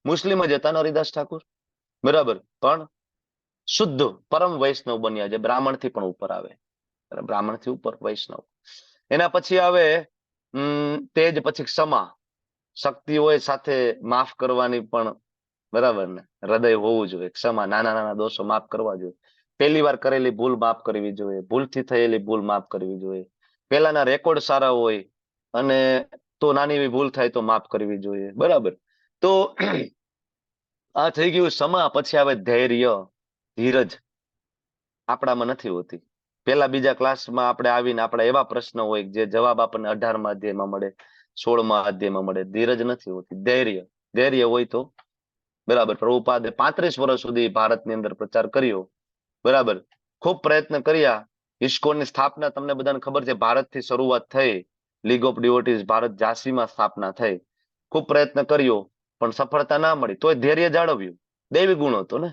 મુસ્લિમ જ હતા ને, હરિદાસ ઠાકુર, બરાબર, પણ શુદ્ધ પરમ વૈષ્ણવ બન્યા, જે બ્રાહ્મણ થી પણ ઉપર આવે, બ્રાહ્મણ થી ઉપર વૈષ્ણવ. એના પછી આવે તેજ, પછી ક્ષમા, શક્તિ હોય સાથે માફ કરવાની પણ, બરાબર ને, હૃદય હોવું જોઈએ. ક્ષમા, નાના નાના દોષો માફ કરવા જોઈએ. પહેલી વાર કરેલી ભૂલ માફ કરવી જોઈએ, ભૂલથી થયેલી ભૂલ માફ કરવી જોઈએ. પેલાના રેકોર્ડ સારા હોય અને તો નાની એવી ભૂલ થાય તો માફ કરવી જોઈએ, બરાબર. તો આ થઈ ગયું ક્ષમા. પછી આવે ધૈર્ય, ધીરજ. આપણામાં નથી હોતી. પેલા બીજા ક્લાસમાં આપણે આવીને આપણા એવા પ્રશ્ન હોય જે જવાબ આપણને 18મા અધ્યાયમાં મળે, 16મા અધ્યાયમાં મળે. ધીરજ નથી હોતી, ધૈર્ય. ધૈર્ય હોય તો, બરાબર. પ્રભુપાદે 35 વર્ષ સુધી ભારતની અંદર પ્રચાર કર્યો, બરાબર. ખૂબ પ્રયત્ન કર્યા. ઇસ્કોનની સ્થાપના તમને બધાને ખબર છે, ભારતથી શરૂઆત થઈ. લીગ ઓફ ડિવોટીઝ ભારત ઝાંસીમાં સ્થાપના થઈ. ખૂબ પ્રયત્ન કર્યો પણ સફળતા ના મળી, તોય ધૈર્ય જાળવ્યું. દૈવી ગુણ હતો ને.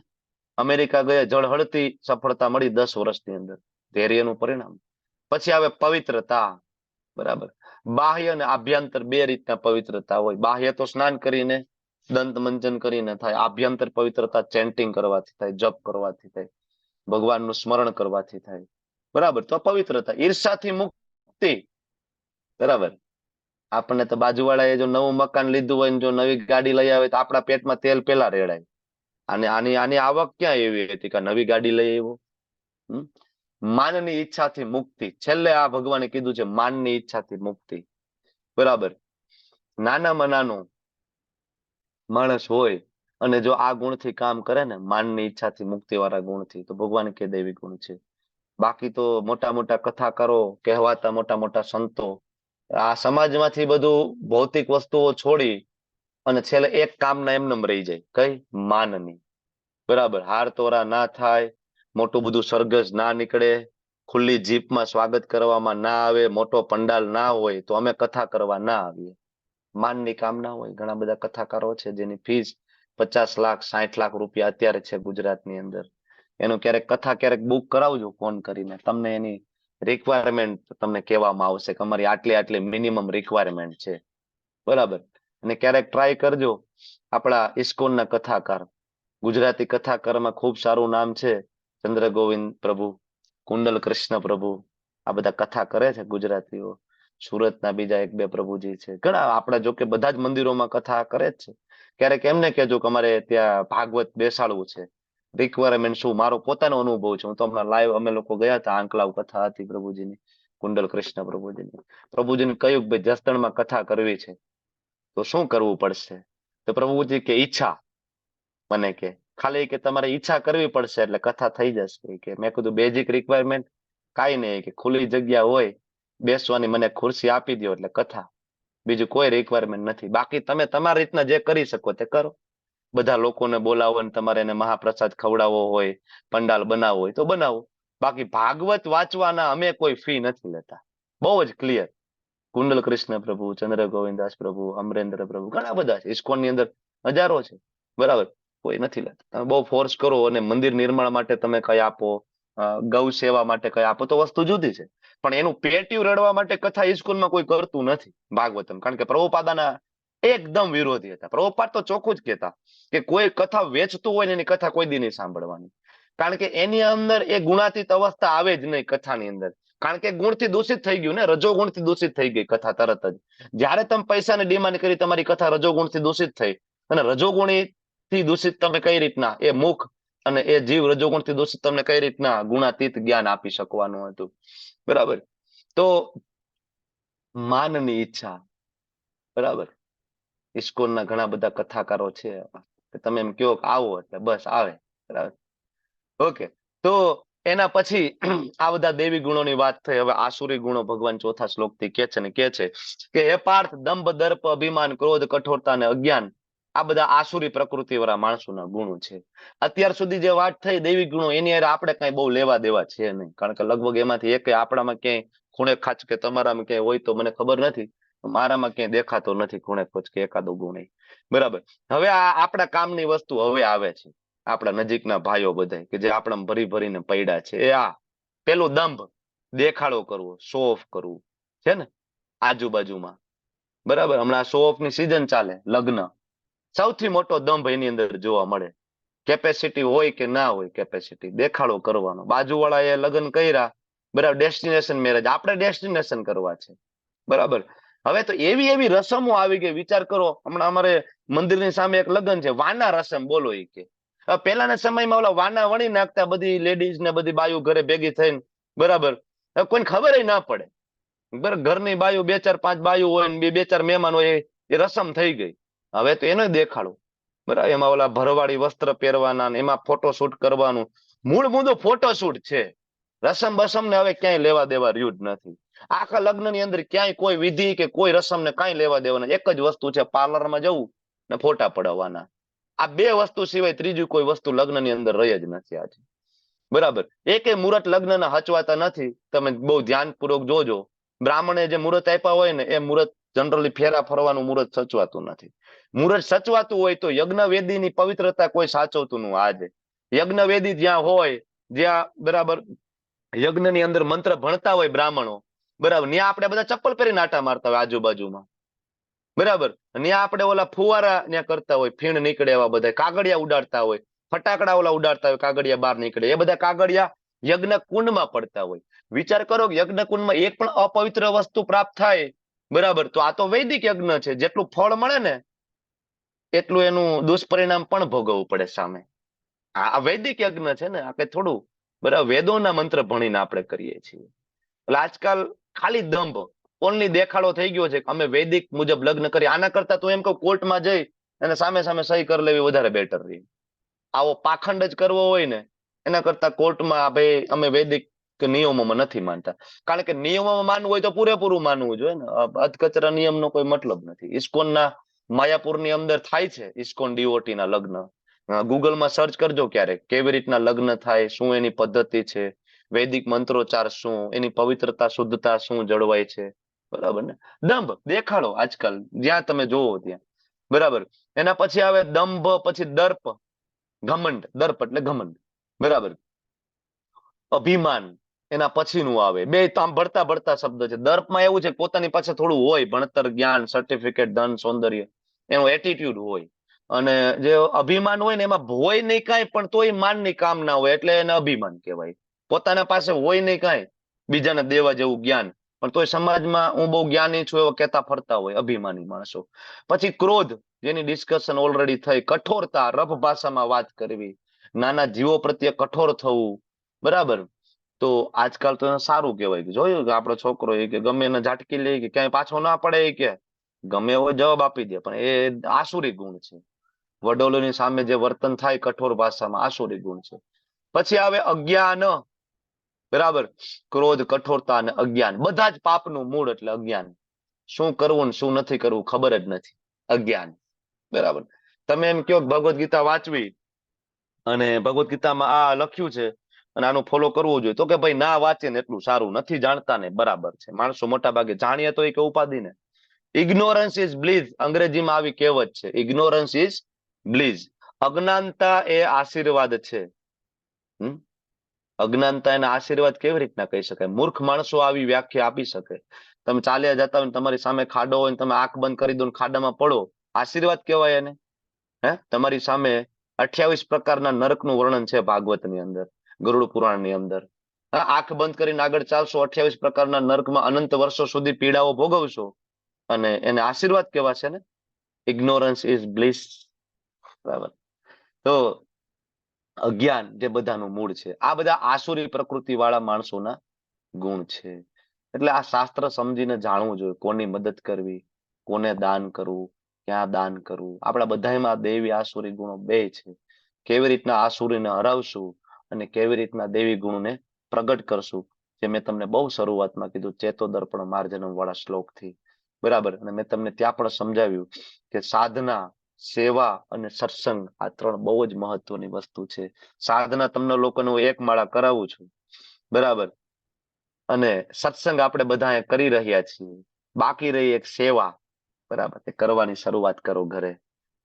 અમેરિકા ગયા, જળહળતી સફળતા મળી 10 વર્ષની અંદર, ધૈર્યનું પરિણામ. પછી આવે પવિત્રતા, બરાબર. બાહ્ય અને આભ્યંતર 2 રીતના પવિત્રતા હોય. બાહ્ય તો સ્નાન કરીને, દંત મંજન કરીને થાય. આભ્યંતર પવિત્રતા ચેન્ટિંગ કરવાથી થાય, જપ કરવાથી થાય, ભગવાનનું સ્મરણ કરવાથી થાય, બરાબર. તો પવિત્રતા. ઈર્ષાથી મુક્તિ, બરાબર. આપણને તો બાજુવાળાએ જો નવું મકાન લીધું હોય ને જો નવી ગાડી લઈ આવે તો આપણા પેટમાં તેલ પેલા રેડાય. અને આની આવક ક્યાં એવી હતી કે નવી ગાડી લઈ આવ્યો? માનની ઈચ્છાથી મુક્તિ. છેલ્લે આ ભગવાને કીધું છે, માનની ઈચ્છાથી મુક્તિ, બરાબર. નાનામાં નાનો માણસ હોય અને જો આ ગુણથી કામ કરે ને, માનની ઈચ્છાથી મુક્તિ વાળા ગુણથી, તો ભગવાન કે દૈવી ગુણ છે. બાકી તો મોટા મોટા કથાકારો, કહેવાતા મોટા મોટા સંતો આ સમાજમાંથી બધું ભૌતિક વસ્તુઓ છોડી અને છેલ્લે એક કામના એમનેમ રહી જાય, કઈ? માનની, બરાબર. હાર તોરા ના થાય, મોટું બધું સરઘસ ના નીકળે, ખુલ્લી જીપમાં સ્વાગત કરવામાં ના આવે, મોટો પંડાલ ના હોય તો અમે કથા કરવા ના આવીએ. માનની કામના હોય. ઘણા બધા કથાકારો છે જેની ફીસ 50 લાખ 60 લાખ રૂપિયા અત્યારે છે ગુજરાતની અંદર. એનું ક્યારેક કથા ક્યારેક બુક કરાવજો ફોન કરીને, તમને એની રિક્વાયરમેન્ટ તમને કહેવામાં આવશે કે અમારી આટલી મિનિમમ રિક્વાયરમેન્ટ છે, બરાબર. અને ક્યારેક ટ્રાય કરજો. આપણા ઇસ્કોનના કથાકાર, ગુજરાતી કથાકારમાં ખૂબ સારું નામ છે, ચંદ્ર ગોવિંદ પ્રભુ, કુંડલ કૃષ્ણ પ્રભુ, આ બધા કથા કરે છે ગુજરાતીઓ. સુરતના બીજા 1-2 પ્રભુજી છે, ઘણા. આપણા જો કે બધા જ મંદિરોમાં કથા કરે જ છે. ક્યારેક એમને કહેજો કે અમારે ત્યાં ભાગવત બેસાડવું છે, રિક્વાયરમેન્ટ શું, મારો પોતાનો અનુભવ છે. હું તો હમણાં લાઈવ અમે લોકો ગયા હતા, આંકલાવ કથા હતી પ્રભુજીની, કુંડલ કૃષ્ણ પ્રભુજીની. પ્રભુજીને કહ્યું કે ભાઈ જસદણમાં કથા કરવી છે તો શું કરવું પડશે? તો પ્રભુજી કે ઈચ્છા, મને કે ખાલી કે તમારે ઈચ્છા કરવી પડશે એટલે કથા થઈ જશે. કે મેં કીધું બેઝિક રિક્વાયરમેન્ટ કાંઈ નહીં, કે ખુલ્લી જગ્યા હોય બેસવાની, મને ખુરશી આપી દો એટલે કથા, બીજું કોઈ રિક્વાયરમેન્ટ નથી. બાકી તમે તમારી રીતના જે કરી શકો તે કરો. બધા લોકોને બોલાવો ને તમારે એને મહાપ્રસાદ ખવડાવવો હોય, પંડાલ બનાવવો હોય તો બનાવો. બાકી ભાગવત વાંચવાના અમે કોઈ ફી નથી લેતા, બહુ જ ક્લિયર. કુંડલ કૃષ્ણ પ્રભુ, ચંદ્ર ગોવિંદાસ પ્રભુ, અમરેન્દ્ર પ્રભુ, ઘણા બધા છે ઇસ્કોનની અંદર, હજારો છે, બરાબર. કોઈ નથી લેતા. તમે બહુ ફોર્સ કરો અને મંદિર નિર્માણ માટે તમે કઈ આપો, ગૌ સેવા માટે કઈ આપો તો વસ્તુ જુદી છે. પણ એનું પેટ્યું રડવા માટે કથા ઇસ્કોનમાં કોઈ કરતું નથી ભાગવતમ. કારણ કે પ્રભુપાદાના એકદમ વિરોધી હતા. પ્રભુપાદ તો ચોખ્ખું જ કહેતા કે કોઈ કથા વેચતું હોય ને એની કથા કોઈ દી નહીં સાંભળવાની. કારણ કે એની અંદર એ ગુણાતીત અવસ્થા આવે જ નહીં કથાની અંદર, કારણ કે ગુણથી દૂષિત થઈ ગયું ને, રજોગુણથી દૂષિત થઈ ગઈ કથા તરત જ. જ્યારે તમે પૈસાની ડિમાન્ડ કરી તમારી કથા રજોગુણથી દૂષિત થઈ, અને રજોગુણી થી દૂષિત તમે કઈ રીતના એ મુખ અને એ જીવ રજોગુણથી દૂષિત તમને કઈ રીતના ગુણાતીત જ્ઞાન આપી શકવાનું હતું. બરાબર. તો માનની ઈચ્છા, બરાબર, ઇસ્કોનના ઘણા બધા કથાકારો છે કે તમે એમ કહો કે આવો એટલે બસ આવે. બરાબર. ઓકે. તો એના પછી આ બધા દેવી ગુણોની વાત થઈ. હવે આસુરી ગુણો ભગવાન ચોથા શ્લોકથી કે છે ને કે છે કે હે પાર્થ, દંભ, દર્પ, અભિમાન, ક્રોધ, કઠોરતા અને અજ્ઞાન આ બધા આસુરી પ્રકૃતિ વાળા માણસોના ગુણો છે. અત્યાર સુધી જે વાત થઈ દેવી ગુણો, એની હારે આપણે કઈ બહુ લેવા દેવા છે નહીં, કારણ કે લગભગ એમાંથી એક આપણામાં ક્યાંય ખૂણે ખાચ કે તમારામાં ક્યાંય હોય તો મને ખબર નથી, મારામાં ક્યાંય દેખાતો નથી ખૂણે ખોચ કે એકાદો ગુણ. બરાબર. હવે આ આપણા કામની વસ્તુ હવે આવે છે. આપણા નજીકના ભાઈઓ બધા કે જે આપણા ભરી ભરીને પડ્યા છે, એ આ પેલું દંભ, દેખાડો કરવો, શો ઓફ કરવું છે ને આજુબાજુમાં. બરાબર. હમણાં શો ઓફ ની સિઝન ચાલે, લગ્ન, સૌથી મોટો દંભ એની અંદર જોવા મળે. કેપેસિટી હોય કે ના હોય, કેપેસિટી દેખાડો કરવાનો. બાજુવાળા એ લગ્ન કર્યા, બરાબર, ડેસ્ટિનેશન મેરેજ, આપણે ડેસ્ટિનેશન કરવા છે. બરાબર. હવે તો એવી એવી રસમો આવી ગઈ, વિચાર કરો. હમણાં અમારે મંદિરની સામે એક લગ્ન છે, વાના રસમ બોલો એ કે. પહેલાના સમયમાં ઓલા વાના વણી નાખતા બધી લેડીઝ ને બધી બાયુ ઘરે ભેગી થઈને. બરાબર. કોઈને ખબર ના પડે. બરાબર. ઘરની બાયુ 2-4-5 બાયુ હોય ને બે ચાર મહેમાન હોય, એ રસમ થઈ ગઈ. હવે તો એનો દેખાડો. બરાબર. એમાં ઓલા ભરવાડી વસ્ત્ર પહેરવાના, એમાં ફોટોશૂટ કરવાનું. મૂળ મુદ્દો ફોટોશૂટ છે. રસમ બસમ ને હવે ક્યાંય લેવા દેવા રહ્યું જ નથી. આખા લગ્નની અંદર ક્યાંય કોઈ વિધિ કે કોઈ રસમ ને કાંઈ લેવા દેવાના. એક જ વસ્તુ છે, પાર્લરમાં જવું ને ફોટા પડાવવાના. આ બે વસ્તુ સિવાય ત્રીજી કોઈ વસ્તુ લગ્નની અંદર રહી જ નથી આજે. બરાબર. એકે મુહૂર્ત લગ્નના હચવાતા નથી. તમે બહુ ધ્યાનપૂર્વક જોજો. બ્રાહ્મણે જે મુહૂર્ત આપ્યા હોય ને, એ મુહૂર્ત જનરલી ફેરા ફરવાનું મુહૂર્ત સચવાતું નથી. મુહૂર્ત સચવાતું હોય તો યજ્ઞવેદીની પવિત્રતા કોઈ સાચવતું ન. આજે યજ્ઞવેદી જ્યાં હોય, જ્યાં બરાબર યજ્ઞની અંદર મંત્ર ભણતા હોય બ્રાહ્મણો, બરાબર, ત્યાં આપણે બધા ચપ્પલ પહેરીને આટા મારતા હોય આજુબાજુમાં. બરાબર. ત્યાં આપણે ઓલા ફુવારા ત્યાં કરતા હોય, ફીણ નીકળે એવા બધા, કાગળિયા ઉડાડતા હોય, ફટાકડા ઓલા ઉડાડતા હોય, કાગળિયા બહાર નીકળે, એ બધા કાગળિયા યજ્ઞ કુંડમાં પડતા હોય. વિચાર કરો કે યજ્ઞ કુંડમાં એક પણ અપવિત્ર વસ્તુ પ્રાપ્ત થાય, બરાબર, તો આ તો વૈદિક યજ્ઞ છે. જેટલું ફળ મળે ને એટલું એનું દુષ્પરિણામ પણ ભોગવવું પડે સામે. આ વૈદિક યજ્ઞ છે ને, આ કઈ થોડું, બરાબર, વેદોના મંત્ર ભણીને આપણે કરીએ છીએ. એટલે આજકાલ ખાલી દંભ, ઓનલી દેખાડો થઈ ગયો છે કે અમે વૈદિક મુજબ લગ્ન કરી. આના કરતા તો એમ કહું કોર્ટમાં જઈ અને સામે સામે સહી કરી લેવી વધારે બેટર રહી. આવો પાખંડ જ કરવો હોય ને, એના કરતા કોર્ટમાં ભાઈ અમે વૈદિક નિયમોમાં નથી માનતા. કારણ કે નિયમોમાં માનવું હોય તો પૂરેપૂરું માનવું જોઈએ ને. અધકચરા નિયમનો કોઈ મતલબ નથી. ઇસ્કોનના માયાપુરની અંદર થાય છે ઇસ્કોન ડીઓટી ના લગ્ન. ગૂગલમાં સર્ચ કરજો ક્યારેક, કેવી રીતના લગ્ન થાય, શું એની પદ્ધતિ છે, વૈદિક મંત્રોચ્ચાર શું, એની પવિત્રતા શુદ્ધતા શું જળવાય છે. બરાબર ને. દંભ, દેખાડો આજકાલ જ્યાં તમે જોવો ત્યાં. બરાબર. એના પછી આવે દંભ, પછી દર્પ, ઘમંડ. દર્પ એટલે ઘમંડ. બરાબર. અભિમાન એના પછીનું આવે. બે આમ ભળતા ભળતા શબ્દ છે. દર્પમાં એવું છે પોતાની પાસે થોડું હોય, ભણતર, જ્ઞાન, સર્ટિફિકેટ, ધન, સૌંદર્ય, એનો એટીટ્યુડ હોય. અને જે અભિમાન હોય ને, એમાં હોય નહીં કાંઈ પણ તોય માનની કામના હોય, એટલે એને અભિમાન કહેવાય. પોતાના પાસે હોય નહીં કાંઈ, બીજાને દેવા જેવું જ્ઞાન, પણ તોય સમાજમાં હું બહુ જ્ઞાની છું એવો કહેતા ફરતા હોય, અભિમાની માણસો. પછી ક્રોધ, જેની ડિસ્કશન ઓલરેડી થઈ. કઠોરતા, રફ ભાષામાં વાત કરવી, નાના જીવો પ્રત્યે કઠોર થવું. બરાબર. તો આજકાલ તો સારું કહેવાય કે જોયું કે આપણો છોકરો એ કે ગમે એને ઝાટકી લે કે ક્યાંય પાછો ના પડે, એ કે ગમે એવો જવાબ આપી દે, પણ એ આસુરી ગુણ છે. વડોલોની સામે જે વર્તન થાય કઠોર ભાષામાં, આસુરી ગુણ છે. પછી આવે અજ્ઞાન. બરાબર. ક્રોધ, કઠોરતા અને અજ્ઞાન, બધા જ પાપનું મૂળ એટલે અજ્ઞાન. શું કરવું ને શું નથી કરવું ખબર જ નથી, અજ્ઞાન. બરાબર. તમે એમ કહો ભગવદ્ ગીતા વાંચવી અને ભગવદ્ ગીતામાં આ લખ્યું છે અને આનું ફોલો કરવું જોઈએ, તો કે ભાઈ ના વાંચે ને એટલું સારું, નથી જાણતા ને બરાબર છે. માણસો મોટા ભાગે જાણીએ તો એ કે ઉપાધિ ને. ઇગ્નોરન્સ ઇઝ બ્લિસ, અંગ્રેજીમાં આવી કહેવત છે. Ignorance is bliss. અજ્ઞાનતા એ આશીર્વાદ છે. અજ્ઞાનતા એના આશીર્વાદ કેવી રીતના કહી શકાય? મૂર્ખ માણસો આવી વ્યાખ્યા આપી શકે. તમે ચાલ્યા જતા હોય તમારી સામે ખાડો હોય, તમે આંખ બંધ કરી દો ને ખાડામાં પડો, આશીર્વાદ કહેવાય એને? હે, તમારી સામે 28 પ્રકારના નરકનું વર્ણન છે ભાગવતની અંદર, ગરુડ પુરાણની અંદર. હા, આંખ બંધ કરીને આગળ ચાલશો, 28 પ્રકારના નરકમાં અનંત વર્ષો સુધી પીડાઓ ભોગવશો, અને એને આશીર્વાદ કેવા છે ને, ઇગ્નોરન્સ ઇઝ બ્લિસ. બરાબર. તો અજ્ઞાન જે બધાનું મૂળ છે, આ બધા આસુરી પ્રકૃતિ વાળા માણસોના ગુણ છે. એટલે આ શાસ્ત્ર સમજીને જાણવું જોઈએ, કોની મદદ કરવી, કોને દાન કરવું, ક્યાં દાન કરવું. આપણા બધામાં દેવી આસુરી ગુણો બે છે. કેવી રીતના આસુરીને હરાવશું અને કેવી રીતના દેવી ગુણને પ્રગટ કરશું, જે મેં તમને બહુ શરૂઆતમાં કીધું, ચેતો દર્પણ માર્જનમ વાળા શ્લોકથી. બરાબર. અને મેં તમને ત્યાં પણ સમજાવ્યું કે સાધના, સેવા અને સત્સંગ આ ત્રણ બહુ જ મહત્વની વસ્તુ છે. સાધના તમને લોકોને હું એક માળા કરાવું છું, બરાબર, અને સત્સંગ આપણે બધા કરી રહ્યા છીએ. બાકી રહી એક સેવા, બરાબર, એ કરવાની શરૂઆત કરો ઘરે.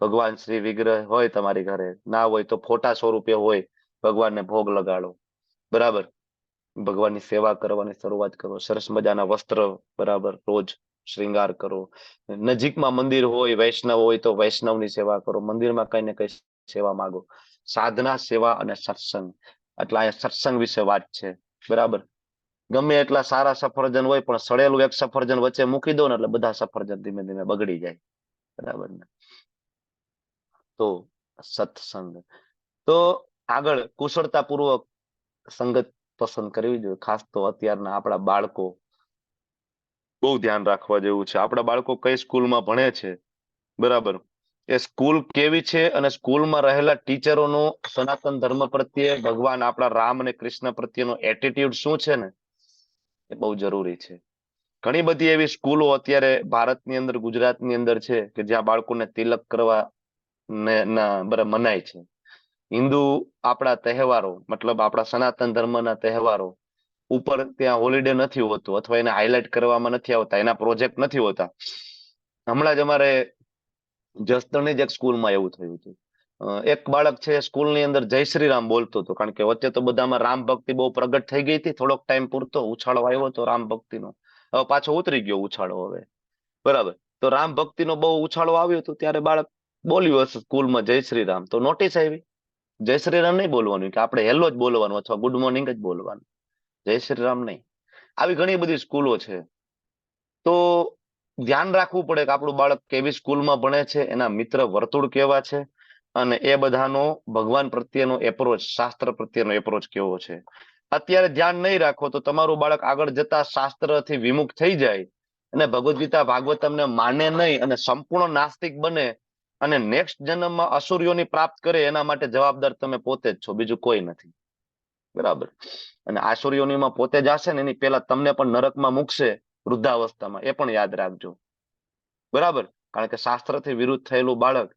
ભગવાન શ્રી વિગ્રહ હોય તમારી ઘરે, ના હોય તો ફોટા સ્વરૂપે હોય, ભગવાનને ભોગ લગાડો. બરાબર. ભગવાનની સેવા કરવાની શરૂઆત કરો. સરસ મજાના વસ્ત્ર, બરાબર, રોજ શ્રૃંગાર કરો. નજીકમાં મંદિર હોય, વૈષ્ણવ હોય તો વૈષ્ણવની સેવા કરો. મંદિરમાં કઈ ને કઈ સેવા માંગો. સાધના, સેવા અને સત્સંગ. એટલે અહીંયા સત્સંગ વિશે વાત છે. બરાબર. ગમે એટલા સારા સફરજન હોય પણ સડેલું એક સફરજન વચ્ચે મૂકી દો ને એટલે બધા સફરજન ધીમે ધીમે બગડી જાય. બરાબર ને? તો સત્સંગ. તો આગળ કુશળતાપૂર્વક સંગત પસંદ કરવી જોઈએ. ખાસ તો અત્યારના આપણા બાળકો, બહુ ધ્યાન રાખવા જેવું છે. આપણા બાળકો કઈ સ્કૂલમાં ભણે છે, બરાબર, એ સ્કૂલ કેવી છે અને સ્કૂલમાં રહેલા ટીચરોનો સનાતન ધર્મ પ્રત્યે, ભગવાન આપણા રામ અને કૃષ્ણ પ્રત્યેનો એટીટ્યુડ શું છે ને, એ બહુ જરૂરી છે. ઘણી બધી એવી સ્કૂલો અત્યારે ભારતની અંદર, ગુજરાતની અંદર છે કે જ્યાં બાળકોને તિલક કરવા મનાય છે. હિન્દુ આપણા તહેવારો, મતલબ આપણા સનાતન ધર્મના તહેવારો ઉપર ત્યાં હોલિડે નથી હોતું, અથવા એને હાઇલાઇટ કરવામાં નથી આવતા, એના પ્રોજેક્ટ નથી હોતા. હમણાં જ અમારે જસદણની જ એક સ્કૂલમાં એવું થયું હતું. એક બાળક છે સ્કૂલની અંદર જય શ્રી રામ બોલતો હતો, કારણ કે વચ્ચે તો બધામાં રામ ભક્તિ બહુ પ્રગટ થઈ ગઈ હતી. થોડોક ટાઈમ પૂરતો ઉછાળો આવ્યો હતો રામ ભક્તિનો, હવે પાછો ઉતરી ગયો ઉછાળો હવે, બરાબર. તો રામ ભક્તિનો બહુ ઉછાળો આવ્યો હતો, ત્યારે બાળક બોલ્યું હશે સ્કૂલમાં જય શ્રી રામ, તો નોટિસ આવી, જય શ્રી રામ નહીં બોલવાનું, કે આપણે હેલો જ બોલવાનું અથવા ગુડ મોર્નિંગ જ બોલવાનું, જય શ્રી રામ નહીં. આવી ઘણી બધી સ્કૂલો છે. તો ધ્યાન રાખવું પડે કે આપણું બાળક કેવી સ્કૂલમાં ભણે છે, એના મિત્ર વર્તુળ કેવા છે, અને એ બધાનો ભગવાન પ્રત્યેનો એપ્રોચ, શાસ્ત્ર પ્રત્યેનો એપ્રોચ કેવો છે. અત્યારે ધ્યાન નહીં રાખો તો તમારું બાળક આગળ જતા શાસ્ત્રથી વિમુખ થઈ જાય અને ભગવદ્ ગીતા ભાગવતમને માને નહીં અને સંપૂર્ણ નાસ્તિક બને અને નેક્સ્ટ જન્મમાં અસુરીઓની પ્રાપ્ત કરે, એના માટે જવાબદાર તમે પોતે જ છો, બીજું કોઈ નથી. બરાબર. અને આસુરીઓનીમાં પોતે જશે ને એની પહેલા તમને પણ નરકમાં મૂકશે વૃદ્ધાવસ્થામાં, એ પણ યાદ રાખજો. બરાબર. કારણ કે શાસ્ત્રથી વિરુદ્ધ થયેલું બાળક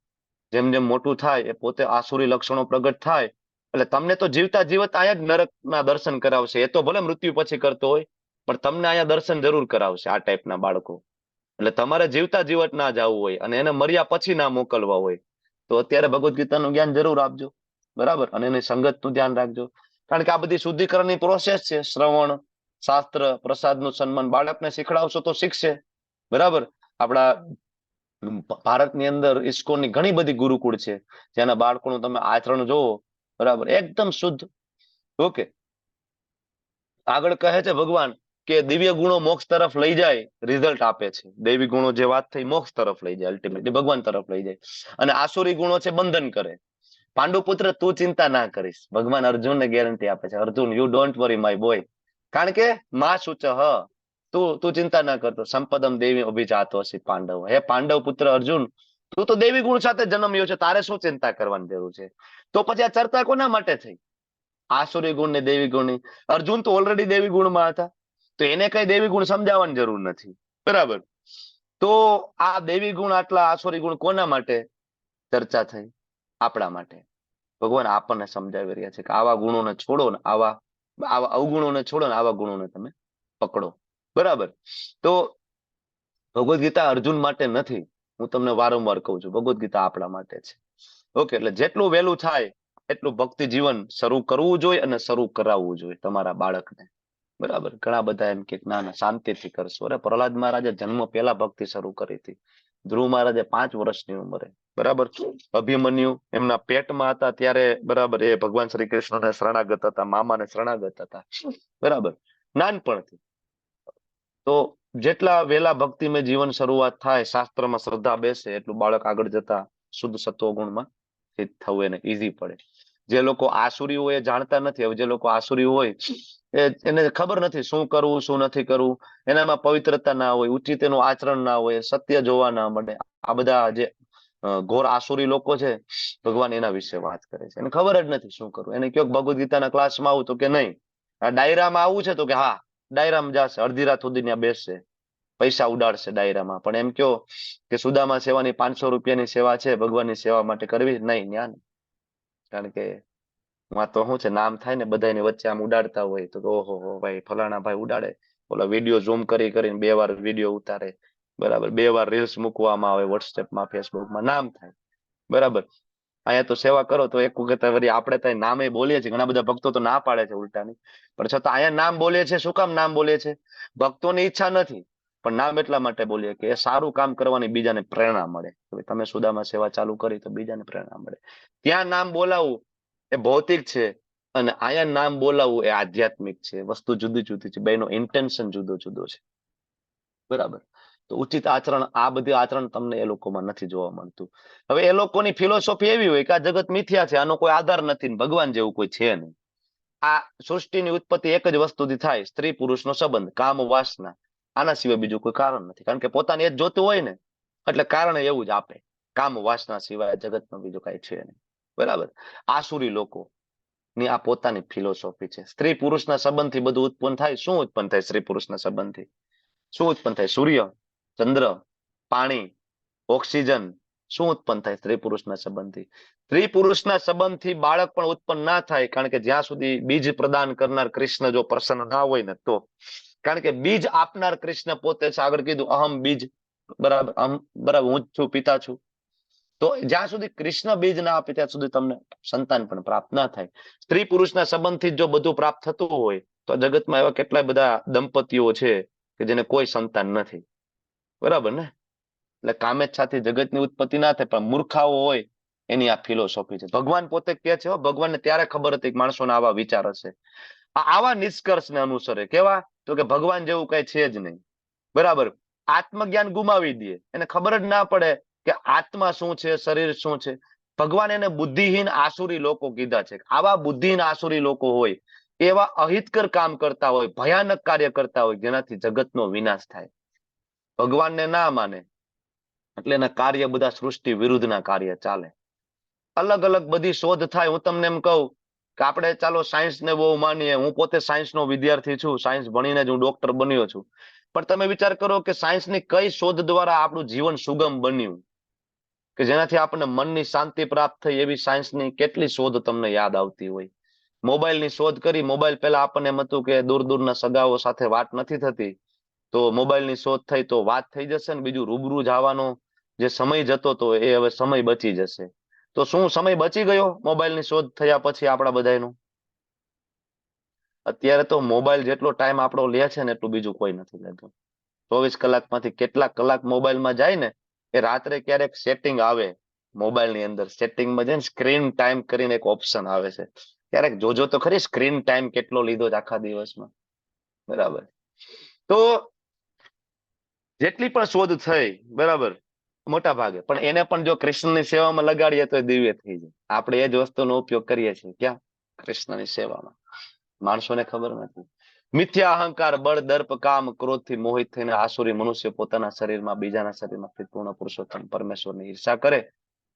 જેમ જેમ મોટું થાય એ પોતે આસુરી લક્ષણો પ્રગટ થાય, એટલે તમને તો જીવતા જીવત અહીંયા જ નરકના દર્શન કરાવશે. એ તો ભલે મૃત્યુ પછી કરતો હોય, પણ તમને અહીંયા દર્શન જરૂર કરાવશે આ ટાઈપના બાળકો. એટલે તમારે જીવતા જીવત ના જવું હોય અને એને મર્યા પછી ના મોકલવા હોય, તો અત્યારે ભગવદ્ ગીતાનું જ્ઞાન જરૂર આપજો. બરાબર. અને એની સંગતનું ધ્યાન રાખજો. કારણ કે આ બધી શુદ્ધિકરણની પ્રોસેસ છે. શ્રવણ, શાસ્ત્ર, પ્રસાદનું સન્માન બાળકને શીખડાવશો તો શીખશે. બરાબર. આપણા ભારતની અંદર ઇસ્કોનની ઘણી બધી ગુરુકુળ છે, જેના બાળકોનું તમે આચરણ જોવો, બરાબર, એકદમ શુદ્ધ. ઓકે. આગળ કહે છે ભગવાન કે દિવ્ય ગુણો મોક્ષ તરફ લઈ જાય, રિઝલ્ટ આપે છે. દૈવી ગુણો જે વાત થઈ મોક્ષ તરફ લઈ જાય, અલ્ટિમેટલી ભગવાન તરફ લઈ જાય. અને આસુરી ગુણો છે બંધન કરે. પાંડુપુત્ર તું ચિંતા ના કરીશ, ભગવાન અર્જુનને ગેરંટી આપે છે, Arjun you don't worry my boy, કારણ કે માં સૂચ તું ચિંતા ના કરતો, સંપદમ દેવી અભિજાતો હસી પાંડવ. હે પાંડવ પુત્ર અર્જુન, તું તો દેવી ગુણ સાથે જન્મ્યો છે, તારે શું ચિંતા કરવાની જરૂર છે? તો પછી આ ચર્ચા કોના માટે થઈ? આસુરી ગુણ ને દેવી ગુણની. અર્જુન તો ઓલરેડી દેવી ગુણમાં હતા, તો એને કઈ દેવી ગુણ સમજાવવાની જરૂર નથી. બરાબર. તો આ દેવી ગુણ, આટલા આસુરી ગુણ કોના માટે ચર્ચા થઈ? આપણા માટે. ભગવાન આપણને સમજાવી રહ્યા છે કે આવા ગુણોને છોડો ને, આવા અવગુણોને છોડો ને આવા ગુણોને તમે પકડો. બરાબર. તો ભગવદ્ ગીતા અર્જુન માટે નથી, હું તમને વારંવાર કહું છું, ભગવદ્ ગીતા આપણા માટે છે. ઓકે. એટલે જેટલું વહેલું થાય એટલું ભક્તિ જીવન શરૂ કરવું જોઈએ અને શરૂ કરાવવું જોઈએ તમારા બાળકને. બરાબર. ઘણા બધા એમ કે ના ના શાંતિથી કરશો. અરે પ્રહલાદ મહારાજે જન્મ પહેલા ભક્તિ શરૂ કરી હતી. ધ્રુવ મહારાજે 5 વર્ષની ઉંમરે. બરાબર. અભિમન્યુ એમના પેટમાં હતા ત્યારે બરાબર એ ભગવાન શ્રી કૃષ્ણને શરણાગત હતા, મામાને શરણાગત હતા. બરાબર. નાનપણથી. તો જેટલા વહેલા ભક્તિમય જીવન શરૂઆત થાય, શાસ્ત્રમાં શ્રદ્ધા બેસે, એટલું બાળક આગળ જતા શુદ્ધ સત્વગુણમાં સ્થિત થવું એને ઈઝી પડે. જે લોકો આસુરી હોય એ જાણતા નથી. હવે જે લોકો આસુરી હોય એને ખબર નથી શું કરવું શું નથી કરવું, એનામાં પવિત્રતા ના હોય, ઉચિત એનું આચરણ ના હોય, સત્ય જોવા ના મળે. આ બધા જે ઘોર આસુરી લોકો છે, ભગવાન એના વિશે વાત કરે છે. એને ખબર જ નથી શું કરવું. એને કયો ભગવદ ગીતાના ક્લાસમાં આવું, તો કે નહીં. આ ડાયરામાં આવું છે, તો કે હા ડાયરામાં જશે, અડધી રાત સુધી ત્યાં બેસશે, પૈસા ઉડાડશે ડાયરામાં. પણ એમ કયો કે સુદામા સેવાની 500 રૂપિયાની સેવા છે, ભગવાનની સેવા માટે કરવી નહીં, ન્યા. કારણ કે માં તો શું છે, નામ થાય ને બધાની વચ્ચે આમ ઉડાડતા હોય તો ઓહો હો ભાઈ ફલાણા ભાઈ ઉડાડે, ઓલા વિડીયો ઝૂમ કરીને 2 વાર વિડીયો ઉતારે, બરાબર, 2 વાર રીલ્સ મૂકવામાં આવે વોટ્સએપમાં, ફેસબુકમાં, નામ થાય. બરાબર. અહીંયા તો સેવા કરો તો એક વખત વળી આપણે તો નામે બોલીએ છીએ. ઘણા બધા ભક્તો તો ના પાડે છે ઉલટાની, પણ છતાં અહીંયા નામ બોલીએ છીએ. શું કામ નામ બોલીએ છીએ? ભક્તોની ઈચ્છા નથી, પણ નામ એટલા માટે બોલીએ કે એ સારું કામ કરવાની બીજાને પ્રેરણા મળે. તમે સુદામા સેવા ચાલુ કરી તો બીજાને પ્રેરણા મળે. ત્યાં નામ બોલાવવું એ ભૌતિક છે, અને અહીંયા નામ બોલાવવું એ આધ્યાત્મિક છે. વસ્તુ જુદી જુદી છે, બેનો ઇન્ટેન્શન જુદો જુદો છે. બરાબર. તો ઉચિત આચરણ, આ બધી આચરણ તમને એ લોકોમાં નથી જોવા મળતું. હવે એ લોકોની ફિલોસોફી એવી હોય કે આ જગત મિથ્યા છે, આનો કોઈ આધાર નથી, ભગવાન જેવું કોઈ છે નહીં. આ સૃષ્ટિની ઉત્પત્તિ એક જ વસ્તુથી થાય, સ્ત્રી પુરુષનો સંબંધ, કામ વાસના. આના સિવાય બીજું કોઈ કારણ નથી. કારણ કે પોતાને એ જ જોતું હોય ને, એટલે કારણ એવું જ આપે. કામ વાસના સિવાય જગતમાં બીજું કઈ છે નહીં. બરાબર. આસુરી લોકો ની આ પોતાની ફિલોસોફી છે. સ્ત્રી પુરુષના સંબંધથી બધું ઉત્પન્ન થાય. શું ઉત્પન્ન થાય સ્ત્રી પુરુષના સંબંધથી? શું ઉત્પન્ન થાય? સૂર્ય, ચંદ્ર, પાણી, ઓક્સિજન. શું ઉત્પન્ન થાય સ્ત્રી પુરુષના સંબંધથી? સ્ત્રી પુરુષના સંબંધથી બાળક પણ ઉત્પન્ન ના થાય, કારણ કે જ્યાં સુધી બીજ પ્રદાન કરનાર કૃષ્ણ જો પ્રસન્ન ના હોય ને તો. કારણ કે બીજ આપનાર કૃષ્ણ પોતે છે. આગળ કીધું અહમ બીજ, બરાબર, બરાબર, હું જ છું, પિતા છું. તો જ્યાં સુધી કૃષ્ણ બીજ ના આપે ત્યાં સુધી તમને સંતાન પણ પ્રાપ્ત ના થાય. સ્ત્રી પુરુષના સંબંધથી જો બધું પ્રાપ્ત થતું હોય તો જગતમાં એવા કેટલાય બધા દંપતીઓ છે કે જેને કોઈ સંતાન નથી. બરાબર ને? એટલે કામેચ્છાથી જગતની ઉત્પત્તિ ના થાય, પણ મૂર્ખાઓ હોય એની આ ફિલોસોફી છે. ભગવાન પોતે કહે છે, ભગવાનને ત્યારે ખબર હતી કે માણસોના આવા વિચાર હશે. આવા નિષ્કર્ષને અનુસરે. કેવા? તો કે ભગવાન જેવું કઈ છે જ નહીં. બરાબર. આત્મજ્ઞાન ગુમાવી દે, એને ખબર જ ના પડે કે આત્મા શું છે, શરીર શું છે. ભગવાન એને બુદ્ધિહીન આસુરી લોકો કીધા છે. આવા બુદ્ધિહીન આસુરી લોકો હોય, એવા અહિતકર કામ કરતા હોય, ભયાનક કાર્ય કરતા હોય, જેનાથી જગતનો વિનાશ થાય. ભગવાનને ના માને એટલે એના કાર્ય બધા સૃષ્ટિ વિરુદ્ધના કાર્ય ચાલે. અલગ અલગ બધી શોધ થાય. હું તમને એમ કહું કે આપણે ચાલો સાયન્સને બહુ માનીએ. હું પોતે સાયન્સનો વિદ્યાર્થી છું, સાયન્સ ભણીને જ હું ડોક્ટર બન્યો છું. પણ તમે વિચાર કરો કે સાયન્સની કઈ શોધ દ્વારા આપણું જીવન સુગમ બન્યું, કે જેનાથી આપણને મનની શાંતિ પ્રાપ્ત થઈ, એવી સાયન્સની કેટલી શોધ તમને યાદ આવતી હોય. મોબાઈલની શોધ કરી. મોબાઈલ પહેલા આપણને એમ હતું કે દૂર દૂરના સગાઓ સાથે વાત નથી થતી, તો મોબાઈલની શોધ થઈ તો વાત થઈ જશે ને. બીજું રૂબરૂ જવાનો જે સમય જતો હતો એ હવે સમય બચી જશે. તો શું સમય બચી ગયો મોબાઈલની શોધ થયા પછી આપણા બધાનો? અત્યારે તો મોબાઈલ જેટલો ટાઈમ આપણો લે છે ને એટલું બીજું કોઈ નથી લેતું. 24 કલાકમાંથી કેટલાક કલાક મોબાઈલમાં જાય ને, એ રાત્રે ક્યારેક સેટિંગ આવે મોબાઈલની અંદર. સેટિંગમાં જઈને સ્ક્રીન ટાઈમ કરીને એક ઓપ્શન આવે છે. ક્યારેક જોજો તો ખરી સ્ક્રીન ટાઈમ કેટલો લીધો છે આખા દિવસમાં. બરાબર. તો જેટલી પણ શોધ થઈ, બરાબર, મોટા ભાગે, પણ એને પણ જો કૃષ્ણની સેવામાં લગાડીએ તો દિવ્ય થઈ જાય. આપણે એ જ વસ્તુનો ઉપયોગ કરીએ છીએ. ક્યાં? કૃષ્ણની સેવામાં. માણસોને ખબર નથી. મિથ્યા અહંકાર, બળ, દર્પ, કામ, ક્રોધથી મોહિત થઈને આસુરી મનુષ્ય પોતાના શરીરમાં બીજાના શરીરમાં પૂર્ણ પુરુષોત્તમ પરમેશ્વરની ઈર્ષા કરે,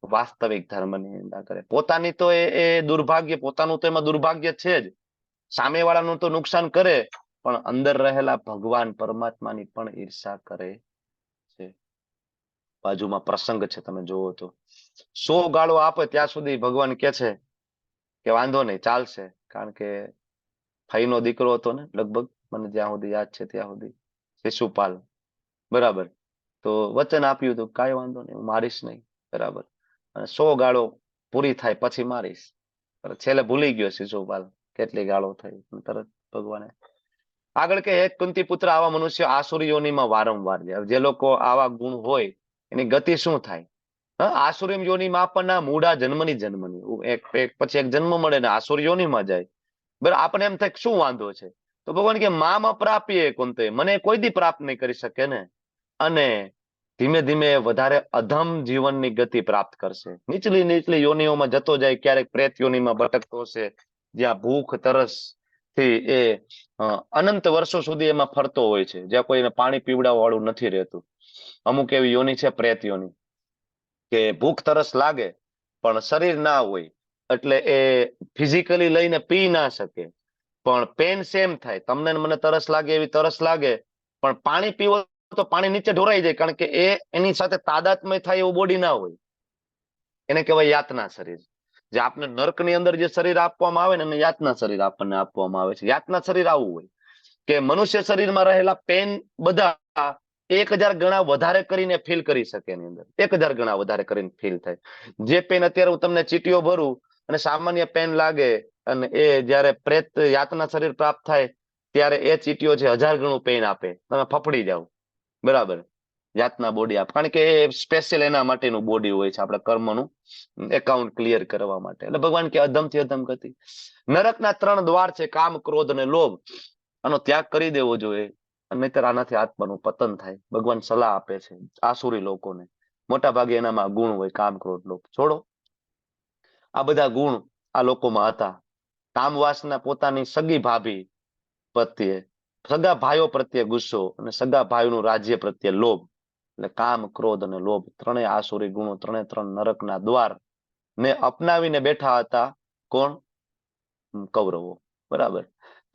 વાસ્તવિક ધર્મની નિંદા કરે. પોતાની તો એ દુર્ભાગ્ય, પોતાનું તો એમાં દુર્ભાગ્ય છે જ, સામેવાળાનું તો નુકસાન કરે, પણ અંદર રહેલા ભગવાન પરમાત્માની પણ ઈર્ષા કરે છે. બાજુમાં પ્રસંગ છે, તમે જોવો તો 100 ગાળો આપે ત્યાં સુધી ભગવાન કે છે કે વાંધો નહીં, ચાલશે. કારણ કે ફઈનો દીકરો હતો ને, લગભગ મને જ્યાં સુધી યાદ છે ત્યાં સુધી, શિશુપાલ, બરાબર, તો વચન આપ્યું હતું કાંઈ વાંધો નહીં, હું મારીશ નહીં. બરાબર. અને 100 ગાળો પૂરી થાય પછી મારીશ. છેલ્લે ભૂલી ગયો શિશુપાલ કેટલી ગાળો થઈ. તરત ભગવાને આગળ કે એક કુંતી પુત્ર આવા મનુષ્ય આસુરી યોનિમાં વારંવાર જાય. જે લોકો આવા ગુણ હોય એની ગતિ શું થાય? આસુરી યોનિમાં આપણને મૂળા જન્મની એક પછી એક જન્મ મળે ને આસુરી યોનિમાં જાય. બરાબર, આપણને એમ થાય શું વાંધો છે, તો ભગવાન કે મામ પ્રાપ્ય કુંતે, મને કોઈ દી પ્રાપ્ત નહીં કરી શકે ને. અને ધીમે ધીમે વધારે અધમ જીવનની ગતિ પ્રાપ્ત કરશે. નીચલી નીચલી યોનિઓમાં જતો જાય, ક્યારેક પ્રેત યોનિમાં ભટકતો હશે, જ્યાં ભૂખ તરસ થી એ અનંત વર્ષો સુધી એમાં ફરતો હોય છે, જ્યાં કોઈને પાણી પીવડાવવા વાળું નથી રહેતું. અમુક એવી યોનિ છે પ્રેત યોનિ, કે ભૂખ તરસ લાગે પણ શરીર ના હોય, એટલે એ ફિઝિકલી લઈને પી ના શકે, પણ પેન સેમ થાય. તમને ને મને તરસ લાગે એવી તરસ લાગે, પણ પાણી પીવો તો પાણી નીચે ઢોરાઈ જાય, કારણ કે એ એની સાથે તાદાત્મ્ય થાય એવું બોડી ના હોય. એને કહેવાય યાતના શરીર. જે આપણે નર્કની અંદર જે શરીર આપવામાં આવે ને એને યાતના શરીર આપણને આપવામાં આવે છે. યાતના શરીર આવું હોય કે મનુષ્ય શરીરમાં રહેલા પેન બધા 1000 ગણા વધારે કરીને ફીલ કરી શકે એની અંદર. 1000 ગણા વધારે કરીને ફીલ થાય. જે પેન અત્યારે હું તમને ચીટીઓ ભરું અને સામાન્ય પેન લાગે, અને એ જયારે પ્રેત યાતના શરીર પ્રાપ્ત થાય ત્યારે એ ચીટીઓ છે 1000 ગણું પેન આપે, તમે ફફડી જાવ. બરાબર, યાતના બોડી આપે, કારણ કે એ સ્પેશિયલ એના માટેનું બોડી હોય છે, આપણા કર્મનું એકાઉન્ટ ક્લિયર કરવા માટે. એટલે ભગવાન કે અધમ થી અધમ ગતિ. નરકના 3 દ્વાર છે, કામ, ક્રોધ અને લોભ. આનો ત્યાગ કરી દેવો જોઈએ, નહીતર આનાથી આત્માનું પતન થાય. ભગવાન સલાહ આપે છે આસુરી લોકોને. મોટા ભાગે એનામાં ગુણ હોય, કામ, ક્રોધ, લોભ. છોડો આ બધા ગુણ આ લોકોમાં હતા. કામ વાસના પોતાની સગી ભાભી પ્રત્યે, સગા ભાઈઓ પ્રત્યે ગુસ્સો, અને સગા ભાઈઓનું રાજ્ય પ્રત્યે લોભ. એટલે કામ, ક્રોધ અને લોભ ત્રણેય આસુરી ગુણો, 3 નરકના દ્વાર ને અપનાવીને બેઠા હતા. કોણ? કૌરવો. બરાબર.